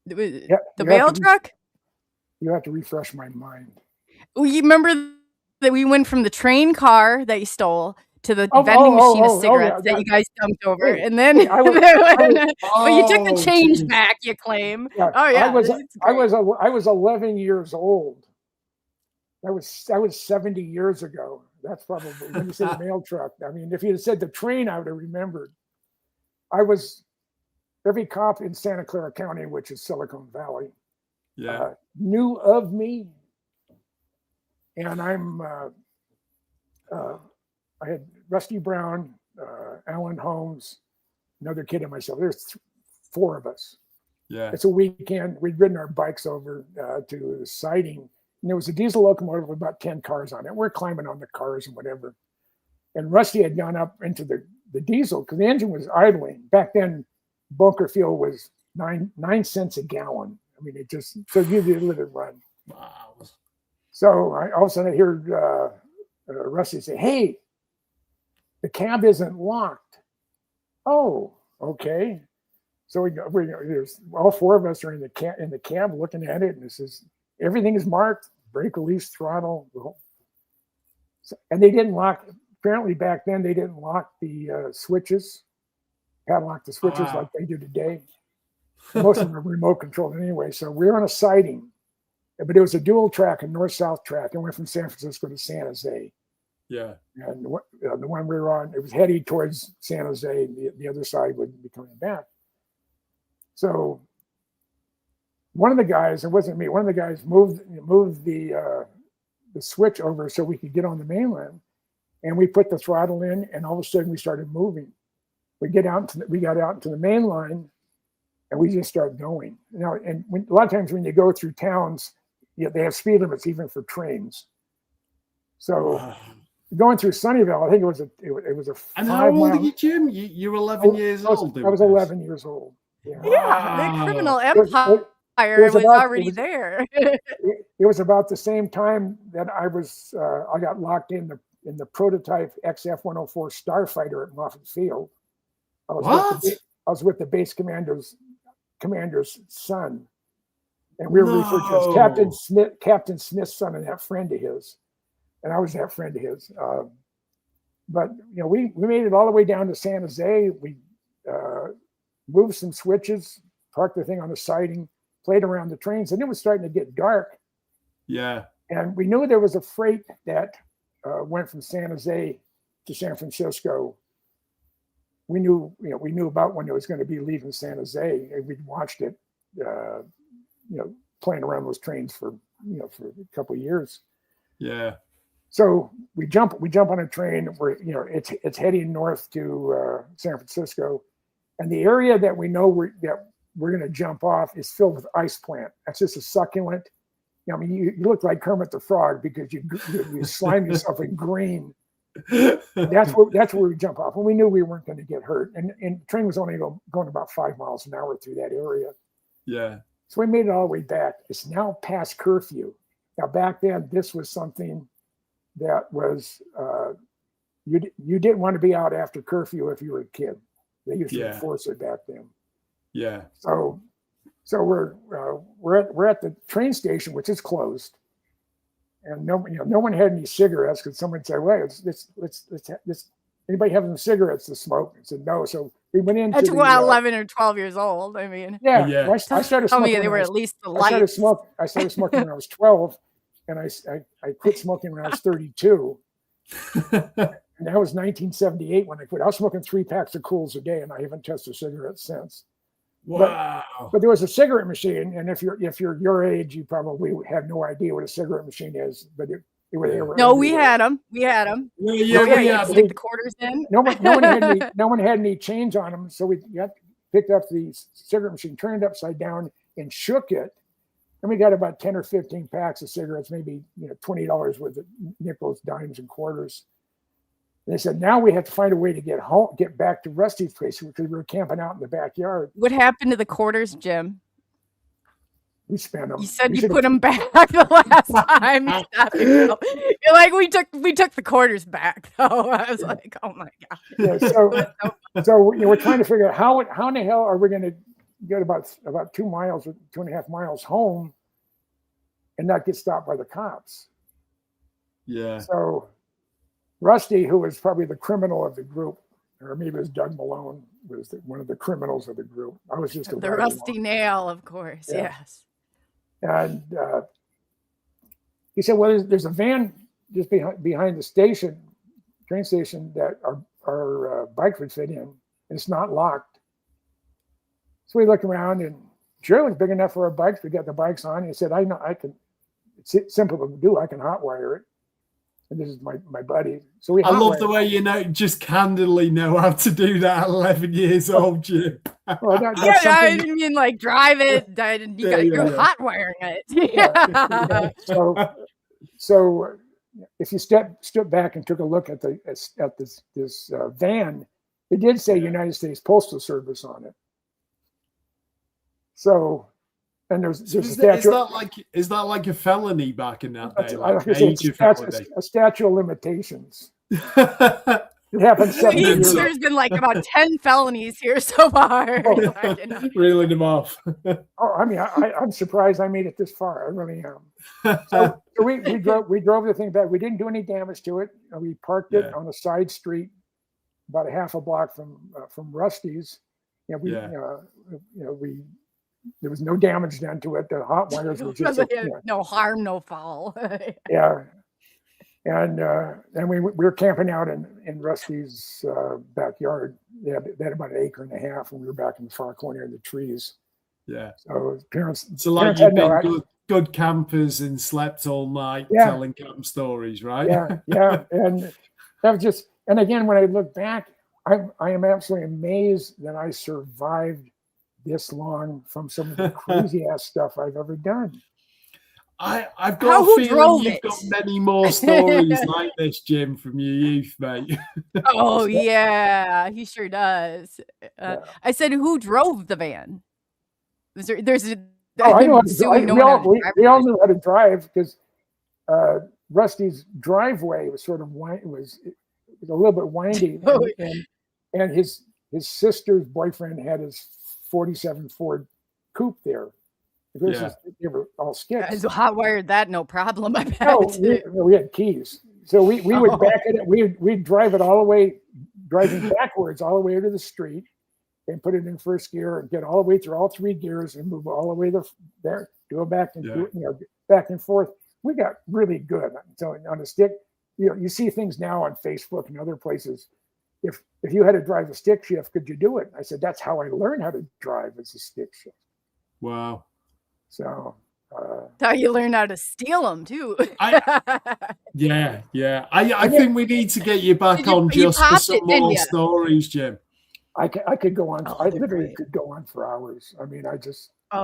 Yeah, the mail truck? You have to refresh my mind. Well, you remember that we went from the train car that you stole to the vending machine of cigarettes that you guys dumped over, and then but you took the change back. You claim. Yeah, oh yeah, I was 11 years old. That was 70 years ago. That's probably when you said the mail truck. I mean, if you had said the train, I would have remembered. Every cop in Santa Clara County, which is Silicon Valley, knew of me, and I had Rusty Brown, Alan Holmes, another kid, and myself. There's 4 of us. Yeah. It's a weekend. We'd ridden our bikes over to the siding, and there was a diesel locomotive with about 10 cars on it. We're climbing on the cars and whatever. And Rusty had gone up into the diesel because the engine was idling. Back then, bunker fuel was 9 cents a gallon. I mean, it just, so you did let it run. Wow. So all of a sudden I hear Rusty say, "Hey, the cab isn't locked." Oh, okay. So there's all 4 of us are in the cab looking at it, and it says everything is marked: brake release, throttle. And they didn't lock. Apparently back then they didn't lock the switches, padlock the switches like they do today. Most of them are remote controlled anyway. So we were on a siding, but it was a dual track, a north-south track, and went from San Francisco to San Jose. Yeah. And the one we were on, it was heading towards San Jose. The other side would be coming back. So one of the guys, it wasn't me, one of the guys moved the switch over so we could get on the mainland. And we put the throttle in, and all of a sudden we started moving. We got out into the main line, and we just started going. Now, and a lot of times when you go through towns, they have speed limits even for trains. So going through Sunnyvale, I think it was a. And how old are you, Jim? You're 11 years old. I was 11 years old. Yeah, the criminal empire was already there. It was about the same time that I got locked in the prototype XF-104 Starfighter at Moffett Field. I was with the base commander's son, and we were referred to as Captain Smith's son, and that friend of his, and I was that friend of his. But we made it all the way down to San Jose. We moved some switches, parked the thing on the siding, played around the trains, and it was starting to get dark. Yeah, and we knew there was a freight that went from San Jose to San Francisco. We knew about when it was going to be leaving San Jose, and we'd watched it, playing around those trains for a couple of years. Yeah. So we jump on a train where it's heading north to San Francisco, and the area that we know we're going to jump off is filled with ice plant. That's just a succulent. I mean, you look like Kermit the Frog because you slime yourself in green. That's where we jump off, and we knew we weren't going to get hurt. And the train was only going about 5 miles an hour through that area. Yeah. So we made it all the way back. It's now past curfew. Now back then, this was something that was you didn't want to be out after curfew if you were a kid. They used to enforce it back then. Yeah. So we're at the train station, which is closed, and no one had any cigarettes, because someone said, "Well, let's anybody having cigarettes to smoke?" I said no. So we went into At 11 or 12 years old. I mean, yeah. Well, I started tell me smoking. they were at least the I started lights. smoking when I was 12, and I quit smoking when I was 32. And that was 1978 when I quit. I was smoking 3 packs of Cools a day, and I haven't touched a cigarette since. Wow. But there was a cigarette machine, and if you're your age, you probably have no idea what a cigarette machine is. But they were No, everywhere. we had them. We had them. Yeah. Stick the quarters in. No one had any chains on them, so we picked up the cigarette machine, turned it upside down, and shook it. And we got about 10 or 15 packs of cigarettes, maybe $20 worth of nickels, dimes, and quarters. And they said, now we have to find a way to get back to Rusty's place, because we were camping out in the backyard. What happened to the quarters, Jim? We spent them. You said you put them back the last time. You're like, we took the quarters back, though. I was like, oh my god. Yeah, so we're trying to figure out how in the hell are we going to get about 2 miles or 2.5 miles home and not get stopped by the cops. Yeah. So Rusty, who was probably the criminal of the group, or maybe it was Doug Malone, was one of the criminals of the group. I was just the rusty nail, of course. Yeah. Yes. And he said, well, there's a van just behind the train station that our bike would fit in, and it's not locked. So we looked around, and sure, it was big enough for our bikes. We got the bikes on. He said, I know, it's simple to do. I can hotwire it. And this is my buddy. So I love the way just candidly know how to do that at 11 years old, Jim. Well, I didn't mean like drive it. You're hotwiring it. Yeah. So if you stood back and took a look at this van, it did say United States Postal Service on it. So, and there's a statute. Is that like a felony back in that day? A statute of limitations. It happened 7 years. There's been like about 10 felonies here so far. Reeling them off. I mean, I'm surprised I made it this far. I really am. So we drove the thing back. We didn't do any damage to it. We parked it on a side street, about a half a block from Rusty's. There was no damage done to it. The hot wires were just no harm, no foul. Yeah. And we were camping out in Rusty's backyard. They had about 1.5 acres, and we were back in the far corner of the trees. Yeah. So parents. So like you've been good campers and slept all night telling camp stories, right? Yeah. And that was just. And again, when I look back, I am absolutely amazed that I survived this long from some of the crazy ass stuff I've ever done. I've got a feeling you've got many more stories like this, Jim, from your youth, mate. Oh yeah, he sure does. I said, who drove the van? I know. We all knew how to drive, because Rusty's driveway was sort of it was a little bit windy, and his sister's boyfriend had his 47 Ford coupe there. They were all skids. Hotwired that, no problem. I bet. We had keys, so we would back it. We'd drive it all the way, driving backwards all the way to the street, and put it in first gear and get all the way through all 3 gears and move all the way there, do it back and back and forth. We got really good. So on a stick, you see things now on Facebook and other places. If you had to drive a stick shift, could you do it? I said, that's how I learned how to drive, as a stick shift. Wow. So how you learn how to steal them too. Yeah. I think we need to get you back on just for some more stories, Jim. I could go on. I literally could go on for hours. I mean, they're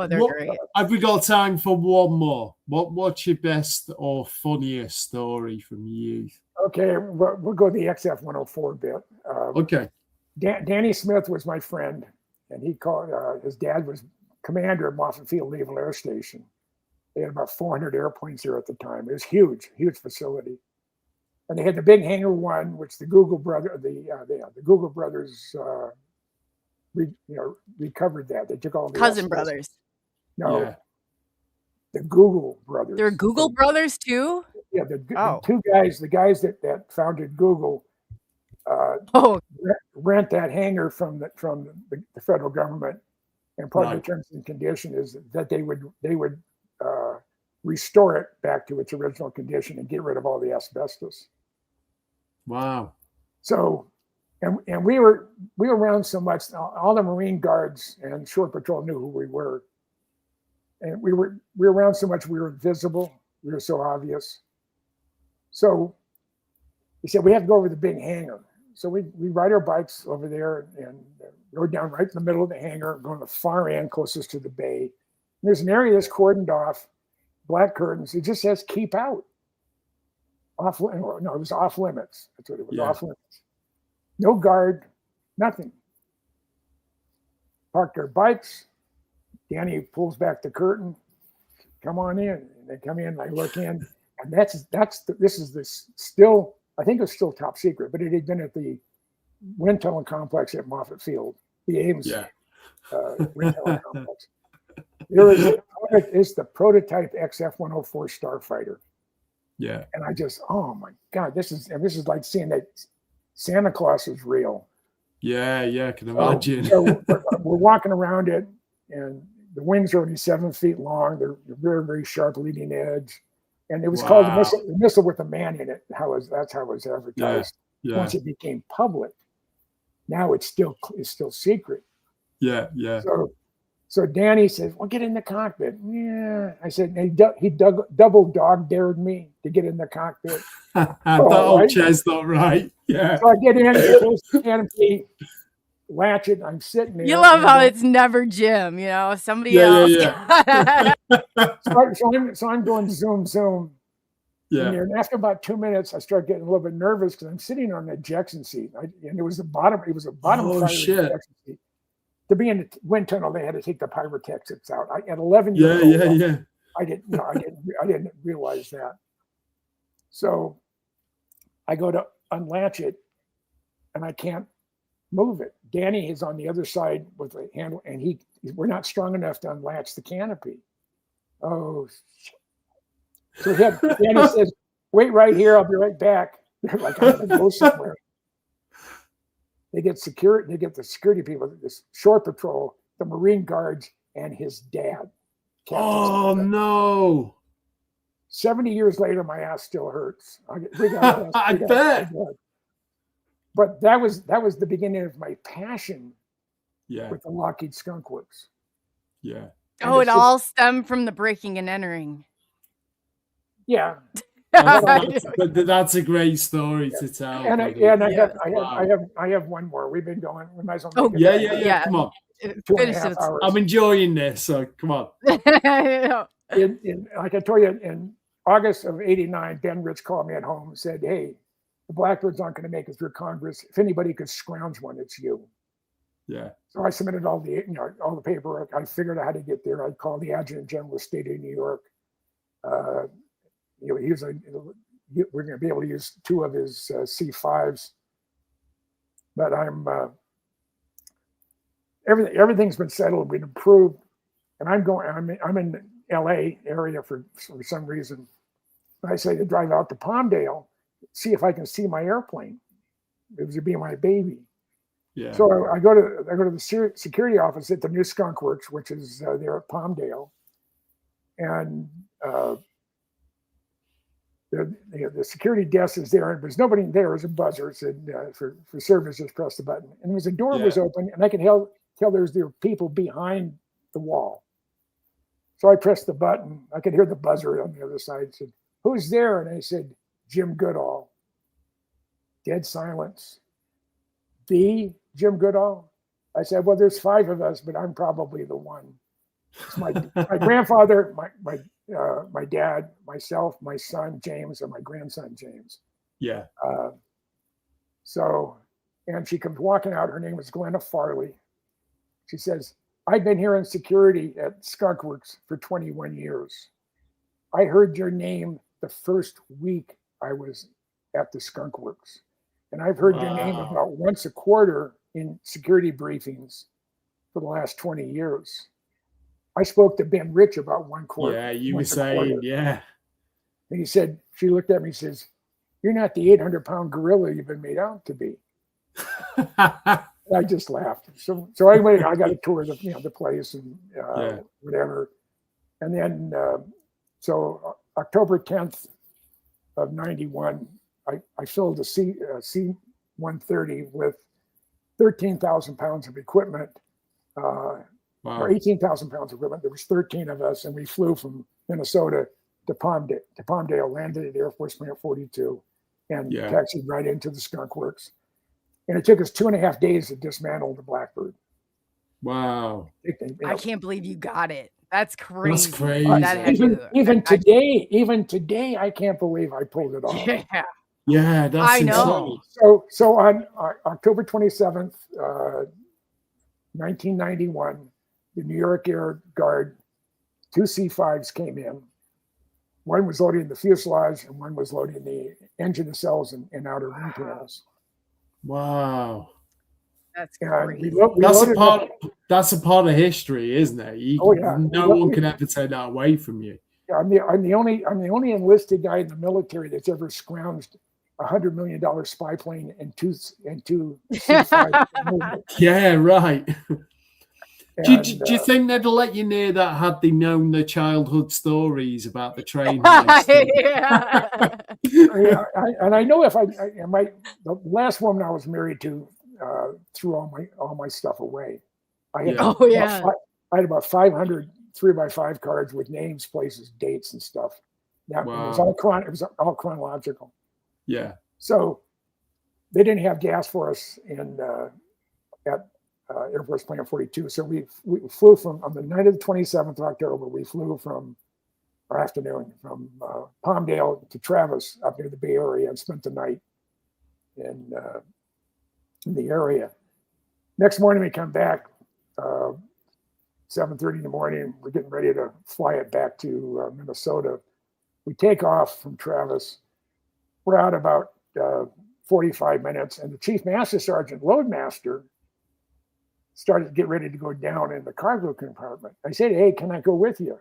great. Have we got time for one more? What's your best or funniest story from your youth? Okay, we'll go the XF-104 bit. Okay. Danny Smith was my friend, and he called. His dad was commander of Moffett Field Naval Air Station. They had about 400 airplanes there at the time. It was huge facility. And they had the big hangar one, which the Google brothers, recovered that. They took all the Cousin brothers. No, the Google brothers. There are Google brothers too? Yeah, the two guys, the guys that founded Google, rent that hangar from the federal government, and part of the terms and condition is that they would restore it back to its original condition and get rid of all the asbestos. Wow. So, and we were around so much. All the Marine guards and Shore Patrol knew who we were, and we were around so much. We were visible. We were so obvious. So he said we have to go over the big hangar. So we ride our bikes over there and go down right in the middle of the hangar, going to the far end closest to the bay. And there's an area that's cordoned off, black curtains. It just says "keep out." Off. No, it was off limits. That's what it was. Off limits. No guard, nothing. Parked our bikes. Danny pulls back the curtain. Come on in. And they come in. I look in, and this is still. I think it was still top secret, but it had been at the wind tunnel complex at Moffett Field, the Ames wind tunnel complex. It's the prototype XF-104 Starfighter. Yeah. And I just, oh my God, this is like seeing that Santa Claus is real. Yeah, I can imagine. So we're walking around it, and the wings are only 7 feet long. They're very, very sharp leading edge. And it was called the missile with a man in it. That's how it was advertised. Yeah. Once it became public, now it's still secret. Yeah. So Danny says, "Well, get in the cockpit." Yeah, I said, he double dog dared me to get in the cockpit. That old chestnut, right? Yeah. So I get in, close the canopy, latch it. I'm sitting there. You love how it's never Jim, somebody else. Yeah. So I'm going zoom. Yeah. And after about 2 minutes, I start getting a little bit nervous because I'm sitting on an ejection seat, and it was a bottom. Oh shit! Ejection seat. To be in the wind tunnel, they had to take the pyrotechnics out. At 11 years old, I didn't realize that. So I go to unlatch it, and I can't move it. Danny is on the other side with the handle, and we're not strong enough to unlatch the canopy. Oh, shit. So Danny says, "Wait right here. I'll be right back." They're like, "I'm gonna go somewhere." They get the security people, this Shore Patrol, the Marine guards, and his dad. Oh no! 70 years later, my ass still hurts. I bet. But that was the beginning of my passion. Yeah. With the Lockheed Skunk Works. Yeah. And it all stemmed from the breaking and entering. Yeah. That's a great story to tell. And I have one more. We've been going. We might as well. Yeah. Come on. 2.5 hours. I'm enjoying this, so come on. Like I told you, in August of '89, Ben Rich called me at home and said, "Hey, the Blackbirds aren't going to make it through Congress. If anybody could scrounge one, it's you." Yeah. So I submitted all the paperwork. I figured out how to get there. I called the Adjutant General of the State of New York. We're going to be able to use 2 of his C5s, but everything's been settled, been approved, and I'm in LA area for some reason. I say to drive out to Palmdale, see if I can see my airplane. It was to be my baby. Yeah. So I go to the security office at the new Skunk Works, which is there at Palmdale, and the security desk is there, and there's nobody there. There's a buzzer. It said for service, just press the button. And there was a door was open, and I could tell there were people behind the wall. So I pressed the button. I could hear the buzzer on the other side. It said, "Who's there?" And I said, "Jim Goodall." Dead silence. "The Jim Goodall?" I said, "Well, there's 5 of us, but I'm probably the one." It's my grandfather, my dad, myself, my son James, and my grandson James. Yeah. And she comes walking out. Her name is Glenna Farley. She says, "I've been here in security at Skunk Works for 21 years. I heard your name the first week I was at the Skunk Works. And I've heard your name about once a quarter in security briefings for the last 20 years. I spoke to Ben Rich about one quarter. Yeah, you were saying, yeah. And he said, she looked at me and says, "You're not the 800-pound gorilla you've been made out to be." I just laughed. So anyway, I got a tour of the place and whatever. And then, so October 10th of 91, I filled a C-130 with 13,000 pounds of equipment, or 18,000 pounds of equipment. There was 13 of us, and we flew from Minnesota to Palmdale, landed at Air Force Plant 42, and taxied right into the Skunk Works. And it took us 2.5 days to dismantle the Blackbird. Wow. I can't believe you got it. That's crazy. That's crazy. Even today, I can't believe I pulled it off. Yeah, that's I know. So on October 27th, 1991, the New York Air Guard, 2 C-5s came in. One was loading the fuselage, and one was loading the engine ncells and outer wing panels. Wow. That's crazy. That's a part of history, isn't it? No one can ever take that away from you. Yeah, I'm the only enlisted guy in the military that's ever scrounged $100 million spy plane and two C-5. Yeah, right. Do you think they'd let you near that had they known the childhood stories about the train? And I know if the last woman I was married to threw all my stuff away. I had I had about 500 3x5 cards with names, places, dates, and stuff. It was all chronological. Yeah. So they didn't have gas for us at Air Force Plant 42. So we flew on the night of the 27th of October. We flew from Palmdale to Travis up near the Bay Area and spent the night in the area. Next morning we come back, 7:30 in the morning. We're getting ready to fly it back to Minnesota. We take off from Travis. We're out about 45 minutes, and the Chief Master Sergeant Loadmaster started to get ready to go down in the cargo compartment. I said, "Hey, can I go with you?"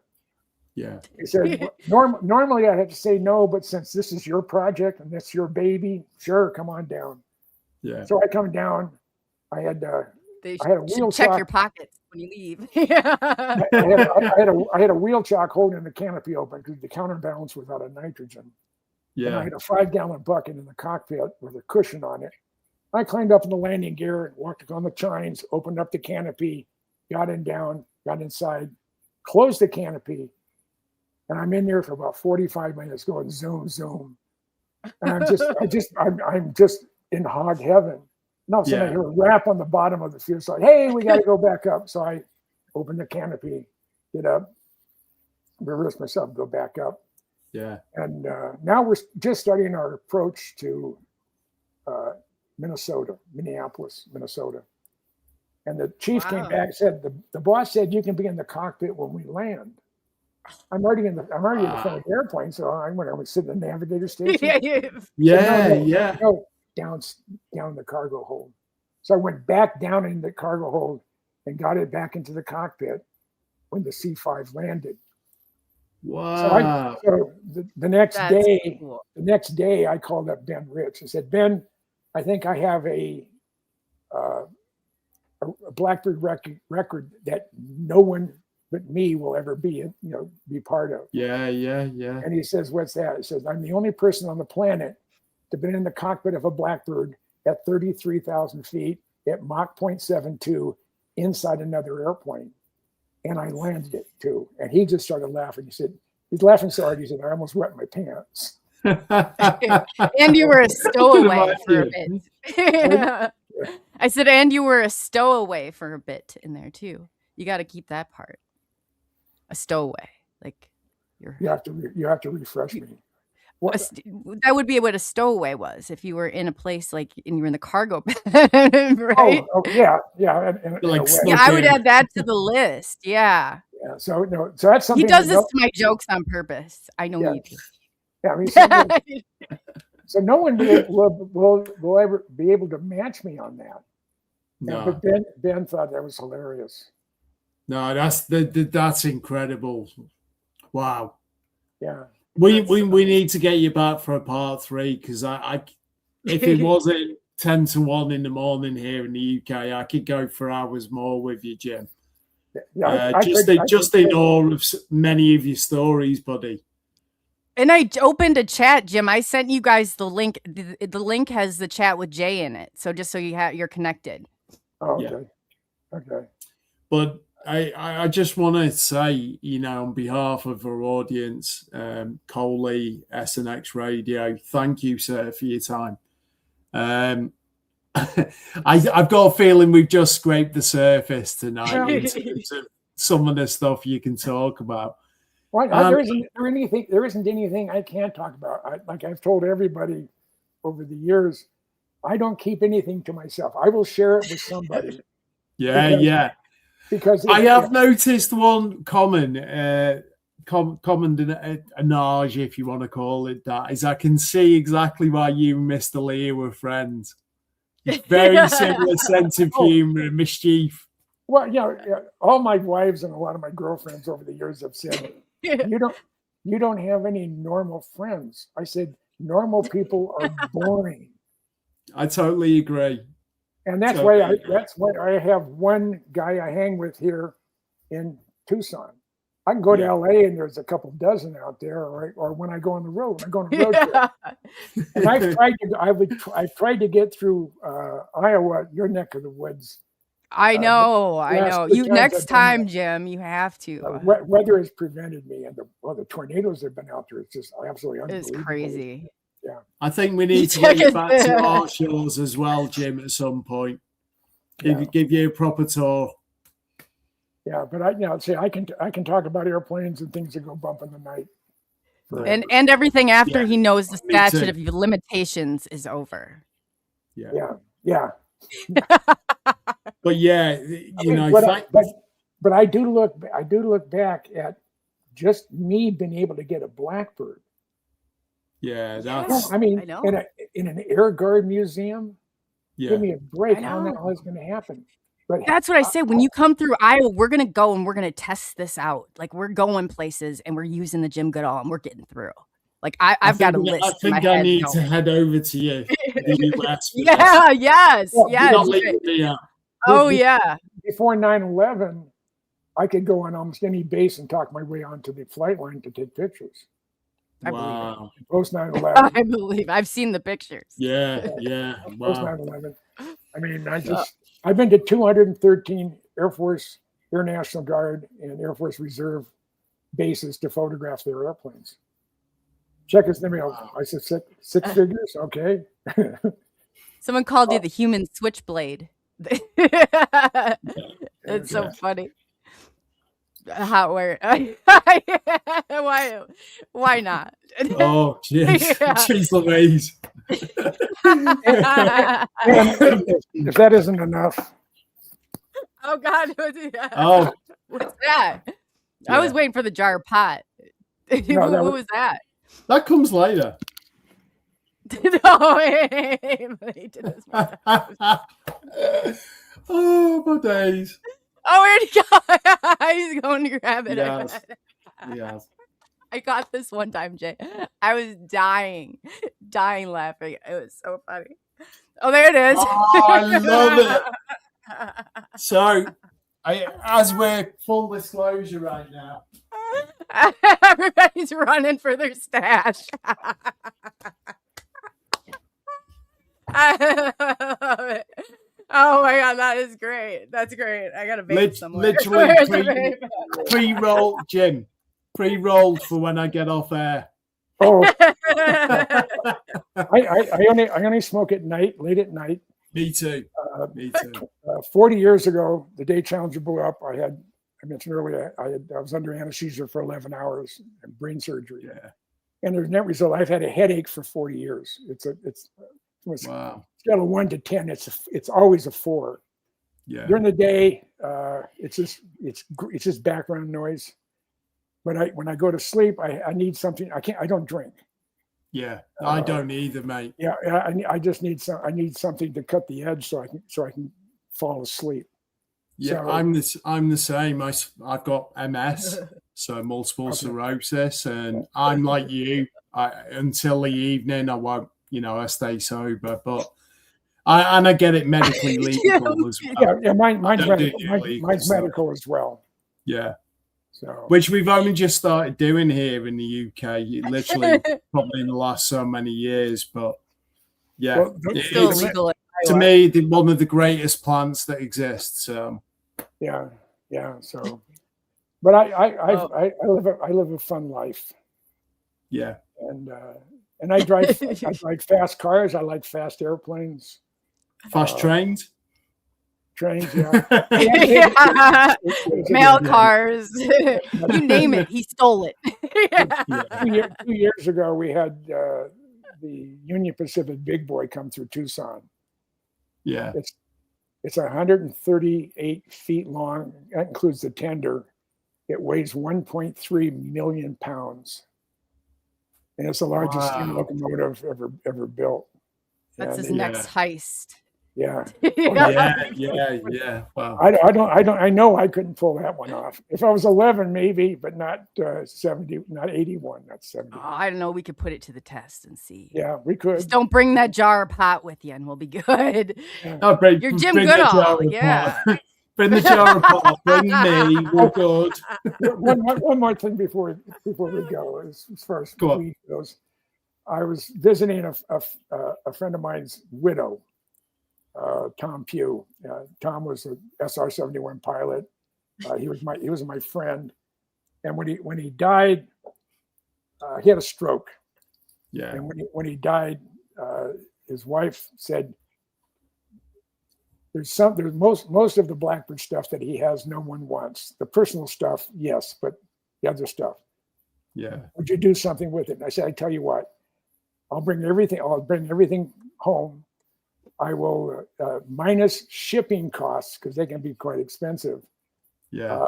Yeah. He said, normally I'd have to say no, but since this is your project and that's your baby, sure, come on down. Yeah. So I come down. I had a wheel check chock. your pockets when you leave. I had a wheel chock holding the canopy open because the counterbalance was out of nitrogen. Yeah. And I had a 5-gallon bucket in the cockpit with a cushion on it. I climbed up in the landing gear, walked on the chines, opened up the canopy, got inside, closed the canopy, and I'm in there for about 45 minutes going zoom, zoom. And I'm just in hog heaven. And all of a sudden I hear a rap on the bottom of the fuselage. Hey, we got to go back up. So I open the canopy, get up, reverse myself, go back up. Yeah. And now we're just starting our approach to Minneapolis, Minnesota. And the chief came back and said, the boss said you can be in the cockpit when we land. I'm already in the front of the airplane, so I went over and sit in the navigator station. No, down in the cargo hold. So I went back down in the cargo hold and got it back into the cockpit when the C-5 landed. Wow. So the next day, I called up Ben Rich and said, "Ben, I think I have a Blackbird record that no one but me will ever be part of." Yeah. And he says, "What's that?" He says, "I'm the only person on the planet to be in the cockpit of a Blackbird at 33,000 feet at Mach 0.72 inside another airplane. And I landed it too." And he just started laughing. He said, he's laughing so hard, he said, "I almost wet my pants." And you were a stowaway for a bit. I said, and you were a stowaway for a bit in there too. You got to keep that part. A stowaway, like you have to refresh me. That would be what a stowaway was if you were in a place like and you were in the cargo bed, right? Yeah. I would add that to the list. Yeah. So that's something he does this to my jokes on purpose. I know you do. Yeah, I mean, So no one will ever be able to match me on that. No. But Ben thought that was hilarious. No, that's incredible. Wow. Yeah. We need to get you back for a part 3 because if it wasn't 10 to 1 in the morning here in the UK, I could go for hours more with you, Jim. Yeah, just in awe of many of your stories, buddy. And I opened a chat, Jim. I sent you guys the link. The link has the chat with Jay in it. So just so you're connected. Oh, okay. Yeah. Okay. But I just want to say, on behalf of our audience, Coley, SNX Radio, thank you, sir, for your time. I've got a feeling we've just scraped the surface tonight in terms of some of the stuff you can talk about. Well, there isn't anything I can't talk about. Like I've told everybody over the years, I don't keep anything to myself. I will share it with somebody. Because I have noticed one common anage, if you want to call it that, is I can see exactly why you and Mr. Lee were friends. Very similar sense of humor and mischief. Well, all my wives and a lot of my girlfriends over the years have said, you don't have any normal friends. I said, normal people are boring. I totally agree. And that's why I have one guy I hang with here in Tucson. I can go to LA and there's a couple dozen out there, or when I go on the road, trip. And I've tried to get through Iowa, your neck of the woods. I know. You next time, Jim, you have to. Weather has prevented me, and the tornadoes that have been out there. It's just absolutely unbelievable. It's crazy. Yeah. I think we need to get you back to our shores as well, Jim, at some point. Give you a proper tour. Yeah, but I can talk about airplanes and things that go bump in the night. And everything after he knows the statute of limitations is over. Yeah. But but I do look back at just me being able to get a Blackbird. Yeah, that's. I mean, in an Air Guard museum, give me a break. How the hell is going to happen? But that's what I say. When you come through Iowa, we're going to go and we're going to test this out. Like, we're going places and we're using the Jim Goodall and we're getting through. Like, I've got a list. I think I need to head over to you. The US yes. Not leaving me out. Oh, yeah. Before 9/11, I could go on almost any base and talk my way onto the flight line to take pictures. Wow. Post 9/11. I believe. I've seen the pictures. Yeah. Post 9/11. I mean, I've been to 213 Air Force, Air National Guard, and Air Force Reserve bases to photograph their airplanes. Check his name out. I said six figures. Okay. Someone called you the human switchblade. It's so funny. Why not? Oh, jeez Louise. If that isn't enough. Oh God. What's that? I was waiting for the jar of pot. What was that? That comes later. No, he did this. Oh, my days. Oh, where'd he go? He's going to grab it. Yes. I got this one time, Jay. I was dying laughing. It was so funny. Oh, there it is. Oh, I love it. So, as we're full disclosure right now. Everybody's running for their stash. I love it. Oh my God, that is great. That's great. I got a vape somewhere. Literally pre-rolled, Jim. Pre-rolled for when I get off air. Oh, I only smoke at night, late at night. Me too. 40 years ago, the day Challenger blew up, I mentioned earlier, I was under anesthesia for 11 hours and brain surgery. Yeah. And as a net result, I've had a headache for 40 years. Wow. Scale of 1 to 10, it's always a 4. Yeah. During the day, it's just background noise. But when I go to sleep, I need something. I don't drink. Yeah, I don't either, mate. Yeah, I just need I need something to cut the edge so I can fall asleep. Yeah, so, I'm the same. I've got MS, so multiple sclerosis, and I'm like you. Until the evening, I won't. I stay sober, but I get it medically legal as well. Yeah, mine's medical as well. Yeah. So, which we've only just started doing here in the UK, literally probably in the last so many years. But yeah, well, it's still illegal to me, one of the greatest plants that exists. Yeah. So, but I live a fun life. Yeah, and I drive fast cars. I like fast airplanes. Fast trains. Trains, mail cars, you name it, he stole it. 2 years ago, we had the Union Pacific Big Boy come through Tucson. Yeah, it's 138 feet long. That includes the tender. It weighs 1.3 million pounds, and it's the largest steam locomotive ever built. That's his next heist. Yeah. Yeah. Wow. I know I couldn't pull that one off. If I was 11, maybe, but not 70, not 81, not 70. I don't know. We could put it to the test and see. Yeah, we could. Just don't bring that jar of pot with you, and we'll be good. Yeah. You're Jim Goodall. Yeah. Bring the jar of pot. Bring me. We're good. One more thing before we go, as far as we goes. I was visiting a friend of mine's widow. Tom Pugh. Tom was an SR-71 pilot. He was my friend, and when he died, he had a stroke. Yeah. And when he died, his wife said, "There's most of the Blackbird stuff that he has, no one wants. The personal stuff, yes, but the other stuff, yeah. Would you do something with it?" And I said, "I tell you what, I'll bring everything home. I will minus shipping costs because they can be quite expensive. Yeah,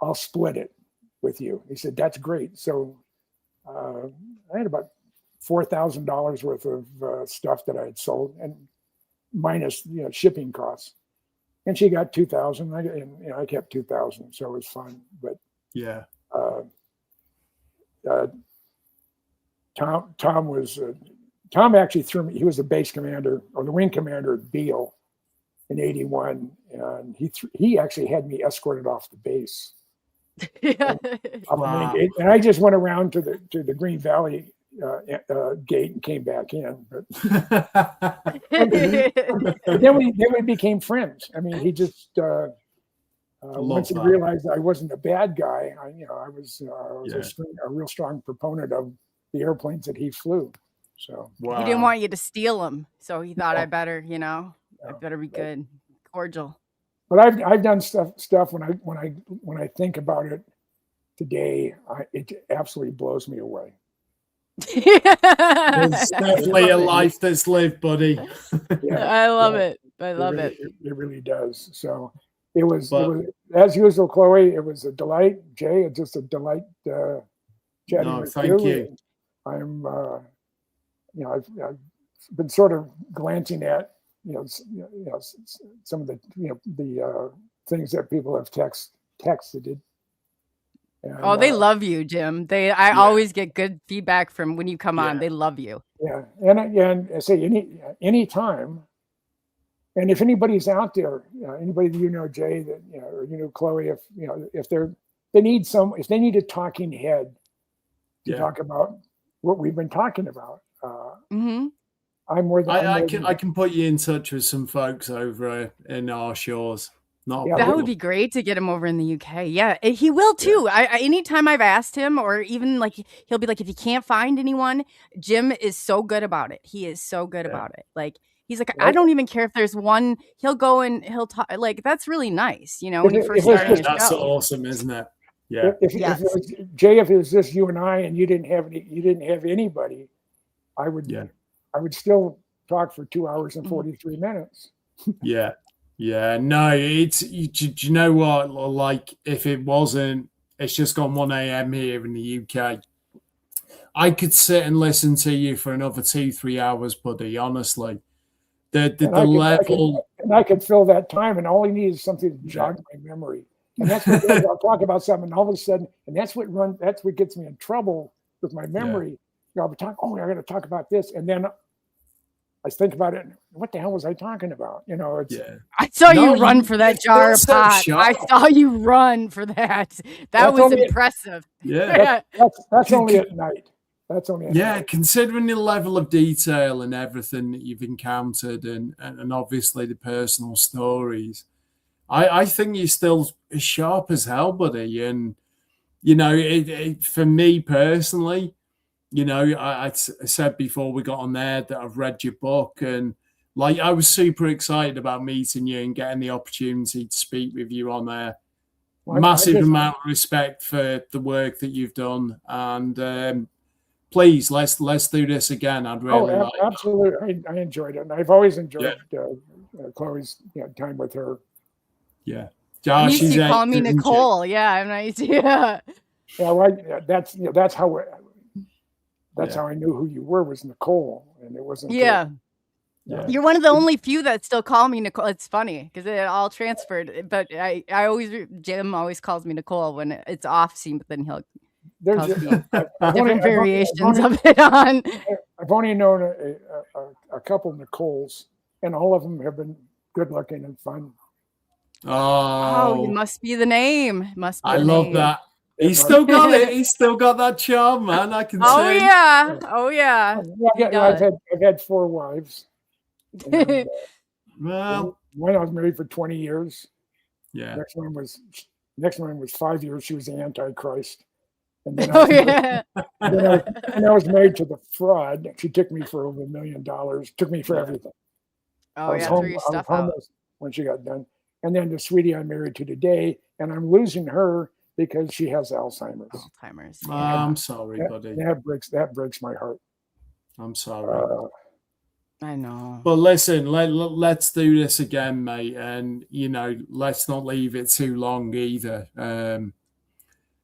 I'll split it with you." He said, "That's great." So I had about $4,000 worth of stuff that I had sold, and minus shipping costs. And she got $2,000. I kept $2,000, so it was fun. But yeah, Tom actually threw me. He was the base commander or the wing commander at Beale in '81, and he actually had me escorted off the base. Yeah. Wow. And I just went around to the Green Valley gate and came back in. But then we became friends. I mean, he just once he realized I wasn't a bad guy, I was a real strong proponent of the airplanes that he flew. So he didn't want you to steal them, so he thought I better be good, cordial. But I've done stuff when I think about it today, it absolutely blows me away. It's definitely a life that's lived, buddy. Yeah, I love it. I love it. It really does. So it was as usual, Chloe. It was a delight, Jay. It's just a delight chatting with you. Thank you. I'm. I've been sort of glancing at some of the things that people have texted. And, they love you, Jim. I always get good feedback from when you come on. They love you. Yeah, and I say any time. And if anybody's out there, anybody that Jay, that or Chloe, if they need a talking head to talk about what we've been talking about. I'm more than I can put you in touch with some folks over in our shores. That would be great to get him over in the UK. Yeah, he will too. I anytime I've asked him, or even like he'll be like, if you can't find anyone, Jim is so good about it. He is so good about it. Like he's like, I don't even care if there's one. He'll go and he'll talk. Like that's really nice, when you first started. That's awesome, isn't it? Yeah. If it was just you and I, and you didn't have anybody, I would still talk for 2 hours and 43 minutes. Yeah. No, you know what? Like if it wasn't, it's just gone 1 a.m. here in the UK. I could sit and listen to you for another 2-3 hours, buddy. Honestly, the level, I could fill that time, and all I need is something to jog my memory. And that's what it is. I'll talk about something, and all of a sudden, and that's what gets me in trouble with my memory. I'll be talking, I got to talk about this, and then I think about it. What the hell was I talking about? It's. Yeah. I saw you run for that jar of pot. I saw you run for that. That was impressive. That's only at night. That's only at night. Considering the level of detail and everything that you've encountered, and obviously the personal stories, I think you're still as sharp as hell, buddy. And for me personally, I said before we got on there that I've read your book, and I was super excited about meeting you and getting the opportunity to speak with you on there. Massive amount of respect for the work that you've done, and please let's do this again. I'd really absolutely. I enjoyed it, and I've always enjoyed Chloe's time with her. Yeah, Josh, you call me Nicole. Yeah, nice. Yeah. That's how. That's how I knew who you were, was Nicole, and it wasn't. Yeah. You're one of the only few that still call me Nicole. It's funny because it all transferred, but Jim always calls me Nicole when it's off scene, but then he'll different variations of it on. I've only known a couple Nicoles, and all of them have been good looking and fun. Oh, you must be the name. Must be. I love that. He's still got it. He's still got that charm, man. I can see. Oh yeah. I've had 4 wives. And, well, one I was married for 20 years. Yeah. Next one was 5 years. She was the Antichrist. And then I was married to the fraud. She took me for over $1 million. Took me for everything. Oh yeah, threw your stuff out when she got done. And then the sweetie I'm married to today, and I'm losing her because she has Alzheimer's. I'm sorry, buddy. That breaks my heart. I'm sorry. I know. But listen, let's do this again, mate. And, let's not leave it too long either. An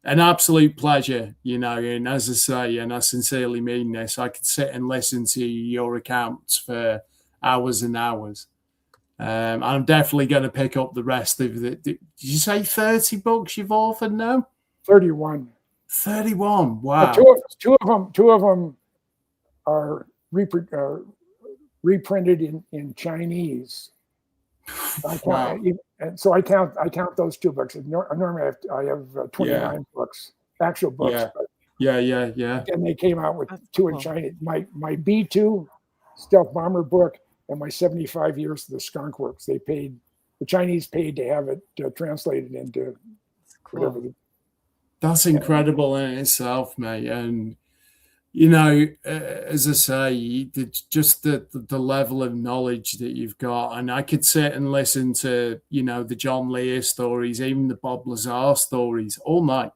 absolute pleasure, and as I say, and I sincerely mean this, I could sit and listen to your accounts for hours and hours. I'm definitely going to pick up the rest of the. Did you say 30 books you've authored now? 31. 31. Wow. Two of them are reprinted in Chinese. So I count those 2 books. Normally I have 29 books, actual books. Yeah. And they came out with 2 in China. My B-2 stealth bomber book and my 75 years of the Skunk Works. The Chinese paid to have it translated into whatever. That's incredible in itself, mate. And as I say, just the level of knowledge that you've got, and I could sit and listen to the John Lear stories, even the Bob Lazar stories all night.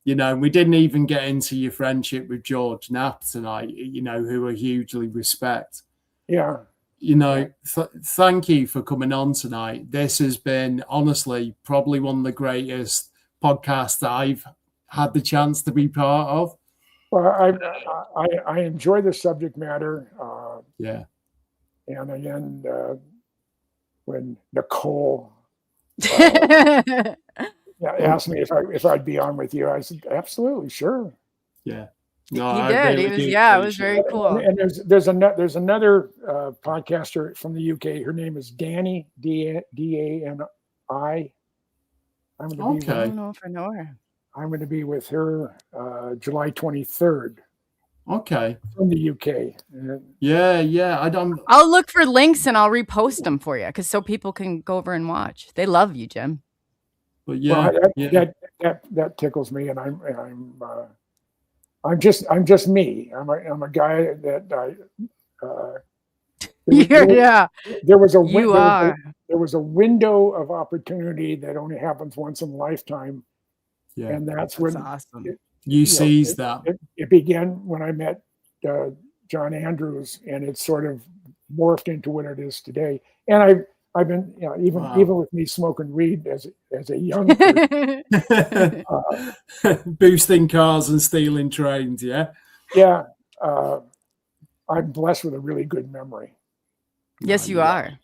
We didn't even get into your friendship with George Knapp tonight. Who I hugely respect. Yeah. Thank you for coming on tonight. This has been honestly probably one of the greatest podcasts that I've had the chance to be part of. Well, I enjoy the subject matter. And again, when Nicole asked me if I'd be on with you, I said absolutely, sure. Yeah. No, he did. It was very cool. And there's another podcaster from the UK. Her name is Dani, Dani. I don't know if I know her. I'm going to be with her July 23rd. Okay. From the UK. Yeah. I'll look for links and I'll repost them for you, so people can go over and watch. They love you, Jim. But that tickles me, and I'm just me. I'm a guy that there was a window of opportunity that only happens once in a lifetime. Yeah, and that's when awesome. You seized that. It began when I met John Andrews, and it's sort of morphed into what it is today. And I've been, even with me smoking weed as a young person, boosting cars and stealing trains. Yeah. Yeah. I'm blessed with a really good memory. Yes, you are.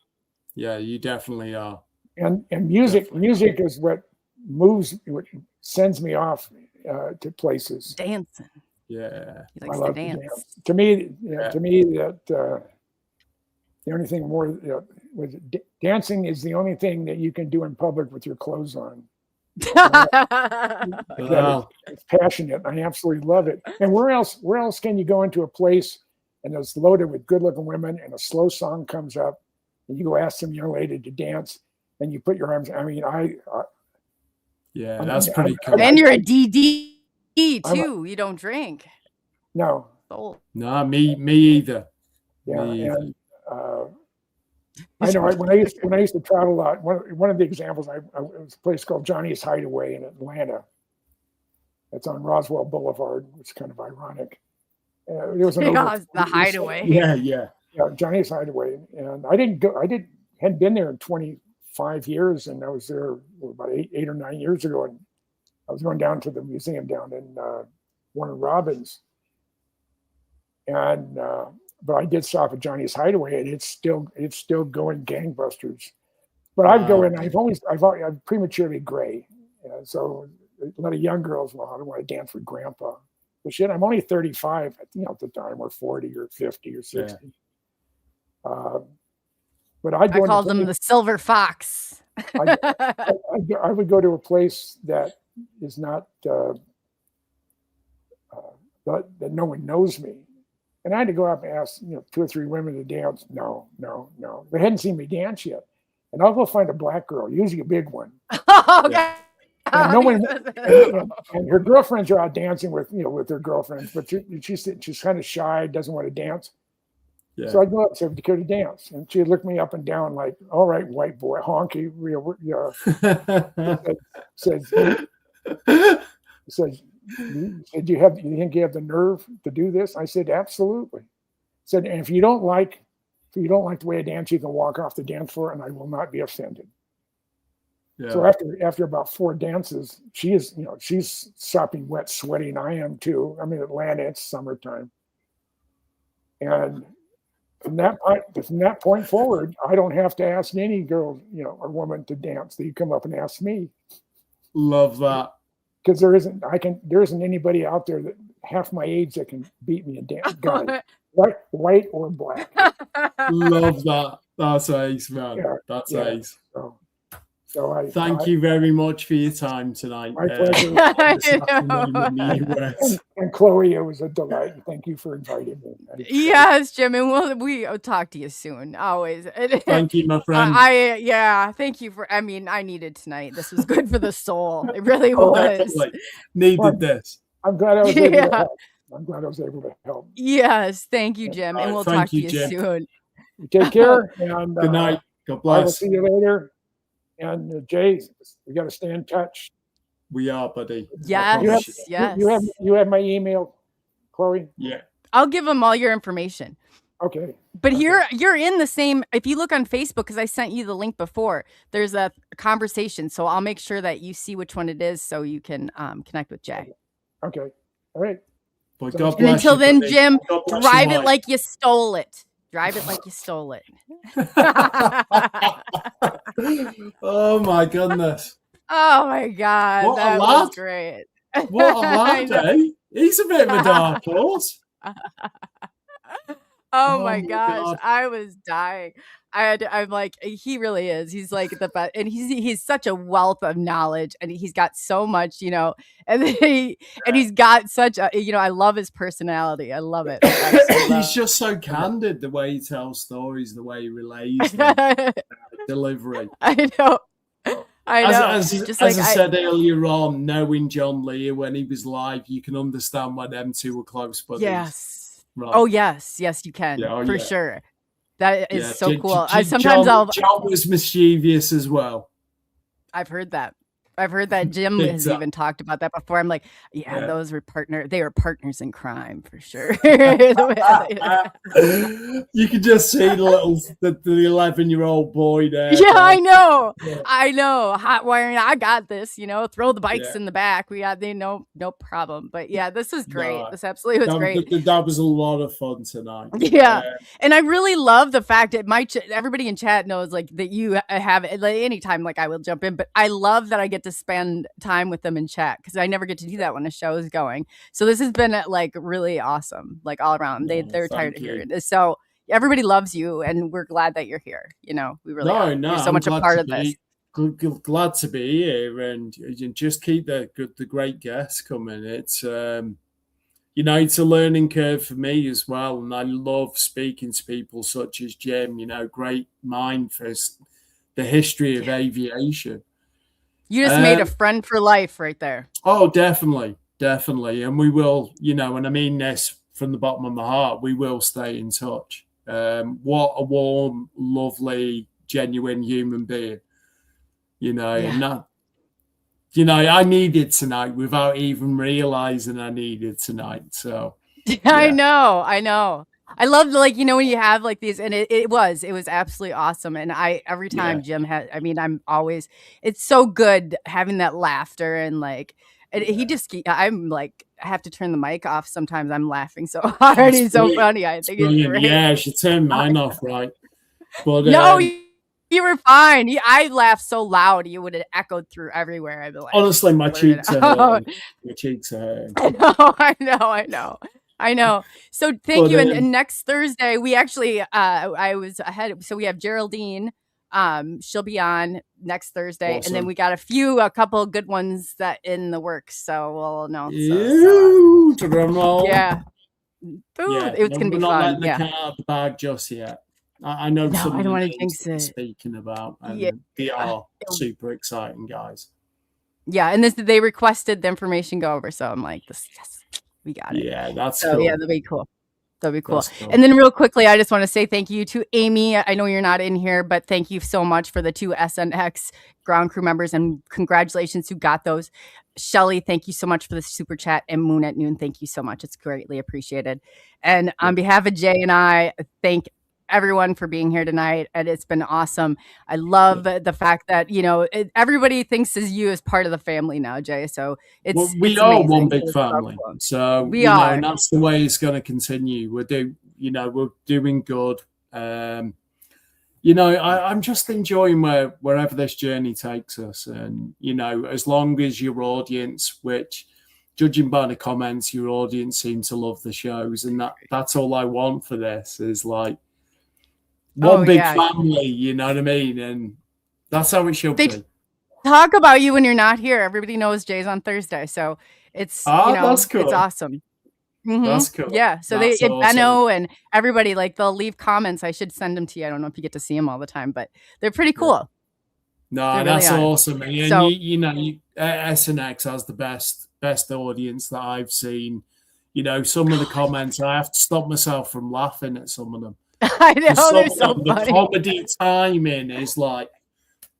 Yeah, you definitely are. And music is what sends me off to places. Dancing. Yeah. He likes to dance. To me, that the only thing more dancing is the only thing that you can do in public with your clothes on. It's passionate. I absolutely love it. And where else can you go into a place and it's loaded with good-looking women and a slow song comes up and you go ask some young lady to dance and you put your arms. I mean, that's pretty cool. And you're a DD too. You don't drink. No. No, me either. Yeah, and I know when I used to travel a lot. One of the examples, it was a place called Johnny's Hideaway in Atlanta. It's on Roswell Boulevard. It's kind of ironic. It was the Hideaway. Yeah, Johnny's Hideaway, and hadn't been there in 25 years, and I was there about eight or 9 years ago, and I was going down to the museum down in Warner Robins, and but I did stop at Johnny's Hideaway, and it's still going gangbusters. But I'd go in. I'm prematurely gray, so a lot of young girls, well, I don't want to dance with Grandpa. But shit, I'm only 35 at the time, or 40 or 50 or 60. Yeah. But I called them the Silver Fox. I would go to a place that is not that no one knows me, and I had to go up and ask 2 or 3 women to dance. No, they hadn't seen me dance yet, and I'll go find a black girl, usually a big one. Okay. And no one, and her girlfriends are out dancing with their girlfriends, but she's kind of shy, doesn't want to dance. Yeah. So I go up and say, "Do you care to dance?" And she looked me up and down like, "All right, white boy, honky." Said, "Do you think you have the nerve to do this?" I said, "Absolutely." Said, "And if you don't like the way I dance, you can walk off the dance floor, and I will not be offended." Yeah. So after about 4 dances, she's sopping wet, sweating. I am too. I'm in Atlanta. It's summertime, and from that point forward, I don't have to ask any girl, or woman to dance. They come up and ask me. Love that. Because there isn't anybody out there that half my age that can beat me in dance. White or black. Love that. That's ace, man. Yeah, that's ace. So thank you very much for your time tonight. My pleasure. And Chloe, it was a delight. Thank you for inviting me. Yes, Jim, and we'll talk to you soon. Always. Thank you, my friend. Thank you for. I mean, I needed tonight. This was good for the soul. It really was. Needed this. I'm glad I was able to help. I'm glad I was able to help. Yes, thank you, Jim, and we'll talk to you soon. Take care. And good night. God bless. I will see you later. And Jay, we got to stay in touch. We are, buddy. Yes, yes. You have my email, Chloe? Yeah. I'll give them all your information. Okay. But here you're in the same. If you look on Facebook, because I sent you the link before, there's a conversation. So I'll make sure that you see which one it is, so you can connect with Jay. Okay. All right. But God bless and until you, then, buddy. Jim, drive it like you stole it. Drive it like you stole it. Oh my goodness. Oh my God. What that was great. What a lad, eh? He's a bit of a dark horse. Oh my gosh. God. I was dying. I'm like, he really is. He's like the best. And he's such a wealth of knowledge, and he's got so much, and he's got such a, I love his personality. I love it. He's just so candid, the way he tells stories, the way he relays delivery. I know. As I said earlier on, knowing John Lee when he was live, you can understand why them two were close buddies. Yes. Right. Oh, yes. Yes, you can. For sure. That is so cool. Sometimes John was mischievous as well. I've heard that. I've heard that Jim Big has time. even talked about that before. I'm like, yeah, Yeah. those were they were partners in crime for sure. You could just see the 11-year-old boy there. Yeah, I know. I know. Hot wiring. I got this, throw the bikes Yeah. in the back. We got no problem. But yeah, this was great. No, This absolutely was great. That was a lot of fun tonight. Yeah. And I really love the fact that everybody in chat knows like that you have like anytime like I will jump in, but I love that I get to spend time with them in chat because I never get to do that when a show is going. So this has been like really awesome, like all around. They're tired of hearing this. So everybody loves you and we're glad that you're here. We really are. You're so much a part of this. Glad to be here and just keep the great guests coming. It's it's a learning curve for me as well, and I love speaking to people such as Jim. Great mind for the history of aviation. You just made a friend for life right there. Oh, definitely, and we will. And I mean this from the bottom of my heart. We will stay in touch. What a warm, lovely, genuine human being. And that, I needed tonight without even realizing I needed tonight. So yeah. I know. I love when you have like these, and it was absolutely awesome. And every time Jim it's so good having that laughter and like, I'm like, I have to turn the mic off. Sometimes I'm laughing so hard. He's so funny. I think it's great. Yeah, I should turn mine off, right? But no, you were fine. I laughed so loud, you would have echoed through everywhere. I'd be like, honestly, my cheeks are hurting. My cheeks are hurting. I know. So thank you. And next Thursday, we actually, I was ahead. So we have Geraldine. She'll be on next Thursday, awesome. And then we got a couple good ones that in the works. So we'll announce. Drum roll. Yeah. It's gonna be fun. The cat out of the bag just yet. I know some I don't want to jinx it. Speaking about, and they are super exciting guys. Yeah, and they requested the information go over, so I'm like, yes, we got it. Yeah, that's cool. Yeah, that'd be cool. Cool. And then real quickly, I just want to say thank you to Amy. I know you're not in here, but thank you so much for the 2 SNX ground crew members and congratulations who got those. Shelly, thank you so much for the super chat, and Moon at Noon, thank you so much. It's greatly appreciated. And on behalf of Jay and I, thank everyone for being here tonight, and it's been awesome. I love the fact that everybody thinks of you as part of the family now, Jay. So we are amazing. One big family. So we are, and that's the way it's going to continue. We're doing good. I'm just enjoying wherever this journey takes us, and as long as your audience, which judging by the comments, your audience seem to love the shows, and that's all I want for this is like. One big family, you know what I mean? And that's how it should be. Talk about you when you're not here. Everybody knows Jay's on Thursday. So it's, that's cool. It's awesome. Mm-hmm. That's cool. Yeah. So Benno and everybody, like they'll leave comments. I should send them to you. I don't know if you get to see them all the time, but they're pretty cool. No, that's awesome. And SNX has the best audience that I've seen. Some of the comments, I have to stop myself from laughing at some of them. I know, they're so funny. The comedy timing is like,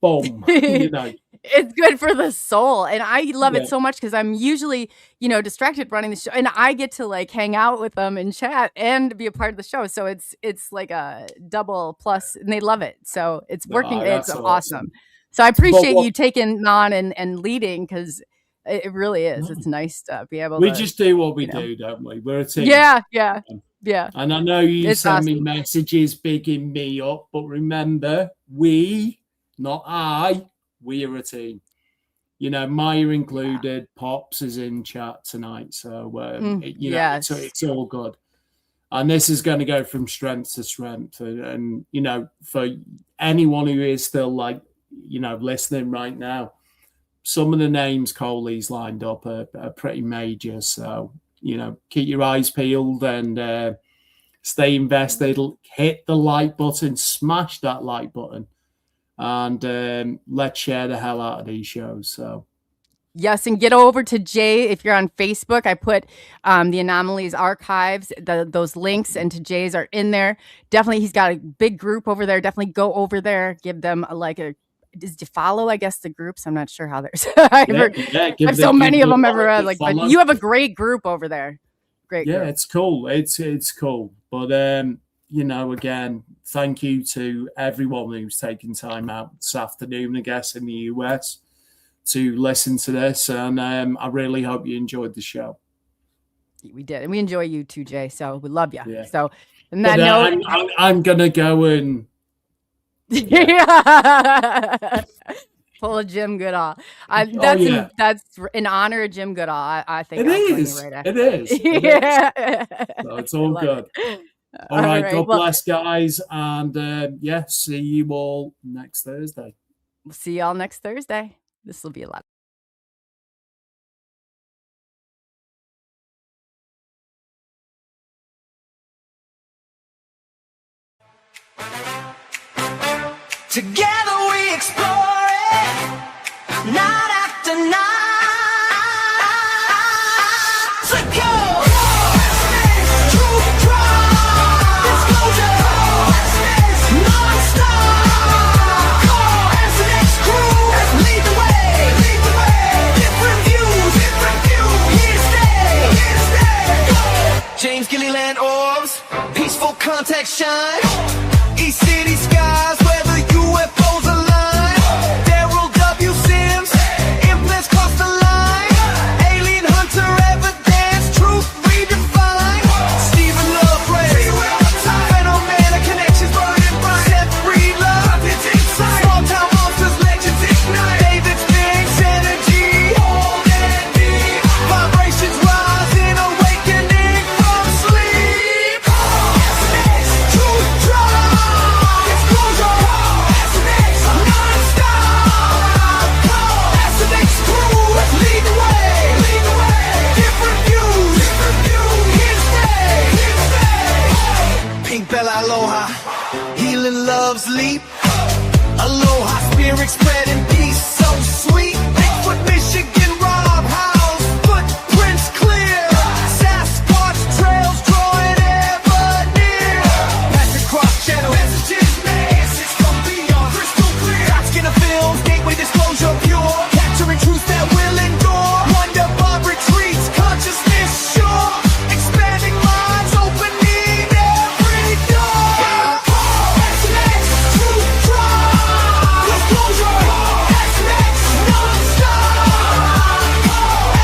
boom, It's good for the soul. And I love it so much because I'm usually, distracted running the show. And I get to like hang out with them and chat and be a part of the show. So it's like a double plus and they love it. So it's working. It's awesome. So I appreciate you taking on and leading because it really is. It's nice to be able to. We just do what we do, don't we? We're a team. Yeah. And I know you send me messages bigging me up, but remember, we, not I, we are a team. Maya included, Pops is in chat tonight. So, it's all good. And this is going to go from strength to strength. And for anyone who is still like, listening right now, some of the names Coley's lined up are pretty major. So, keep your eyes peeled and stay invested. Hit the like button, smash that like button, and let's share the hell out of these shows. So, yes, and get over to Jay if you're on Facebook. I put the Anomalies archives, those links, and to Jay's are in there. Definitely, he's got a big group over there. Definitely go over there, give them a is to follow, I guess, the groups. I'm not sure how there's. I have so many of them ever read. Like, but you have a great group over there. Great. Yeah, group. it's cool. It's cool. But you know, again, thank you to everyone who's taken time out this afternoon, I guess, in the US to listen to this. And I really hope you enjoyed the show. We did. And we enjoy you too, Jay. So we love you. Yeah. So, and that note, I'm going to go and. Yeah. Pull a Jim Goodall. That's in honor of Jim Goodall. I think it is. It is. Yeah. So it's all good. All right. God bless, guys. And yeah, see you all next Thursday. We'll see y'all next Thursday. This will be a lot. Together we explore it, night after night. So go! True crime, disclosure, non-stop. Call SNX crew, lead the way. Different views, here to stay. James Gilliland orbs, peaceful contact shine. East City skies, where the UFOs align. Daryl W. Sims, implants cross the line. Alien hunter evidence, truth redefined. Stephen Love Ray, phenomenal connections burning bright. Seth Breed love, small town monsters, legends ignite. David Spinks energy, hold and deep. Vibrations rising, awakening from sleep. Truth drive. Bella aloha, healing love's leap. Aloha spirit spreading peace so sweet. Bigfoot, Michigan, Rob House, footprints clear. Sasquatch trails drawing ever near. Pass across channel, messages message from beyond crystal clear. Skin of films, gateway disclosure pure. Capturing truths that will endure. Wonder Bob retreats, consciousness sure. Expanding minds, opening every door. SNX, truth drive. Disclosure, SNX, non-stop.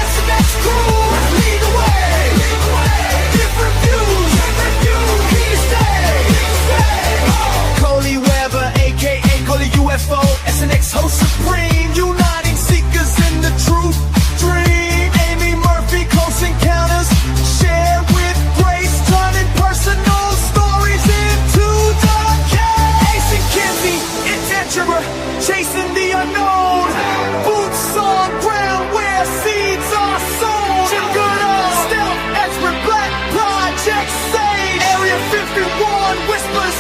SNX crew, lead the way. Different views, here to stay. Coley Weber, aka ColeyUFO, SNX host supreme, uniting seekers in the truth dream. Amy Murphy, close encounters, share with grace, turning personal stories into the case. Ace and Kinsey, adventurer, chasing the unknown. Boots on ground where seeds are sown. Jim Goodall, stealth expert, black project sage. Area 51, whispers.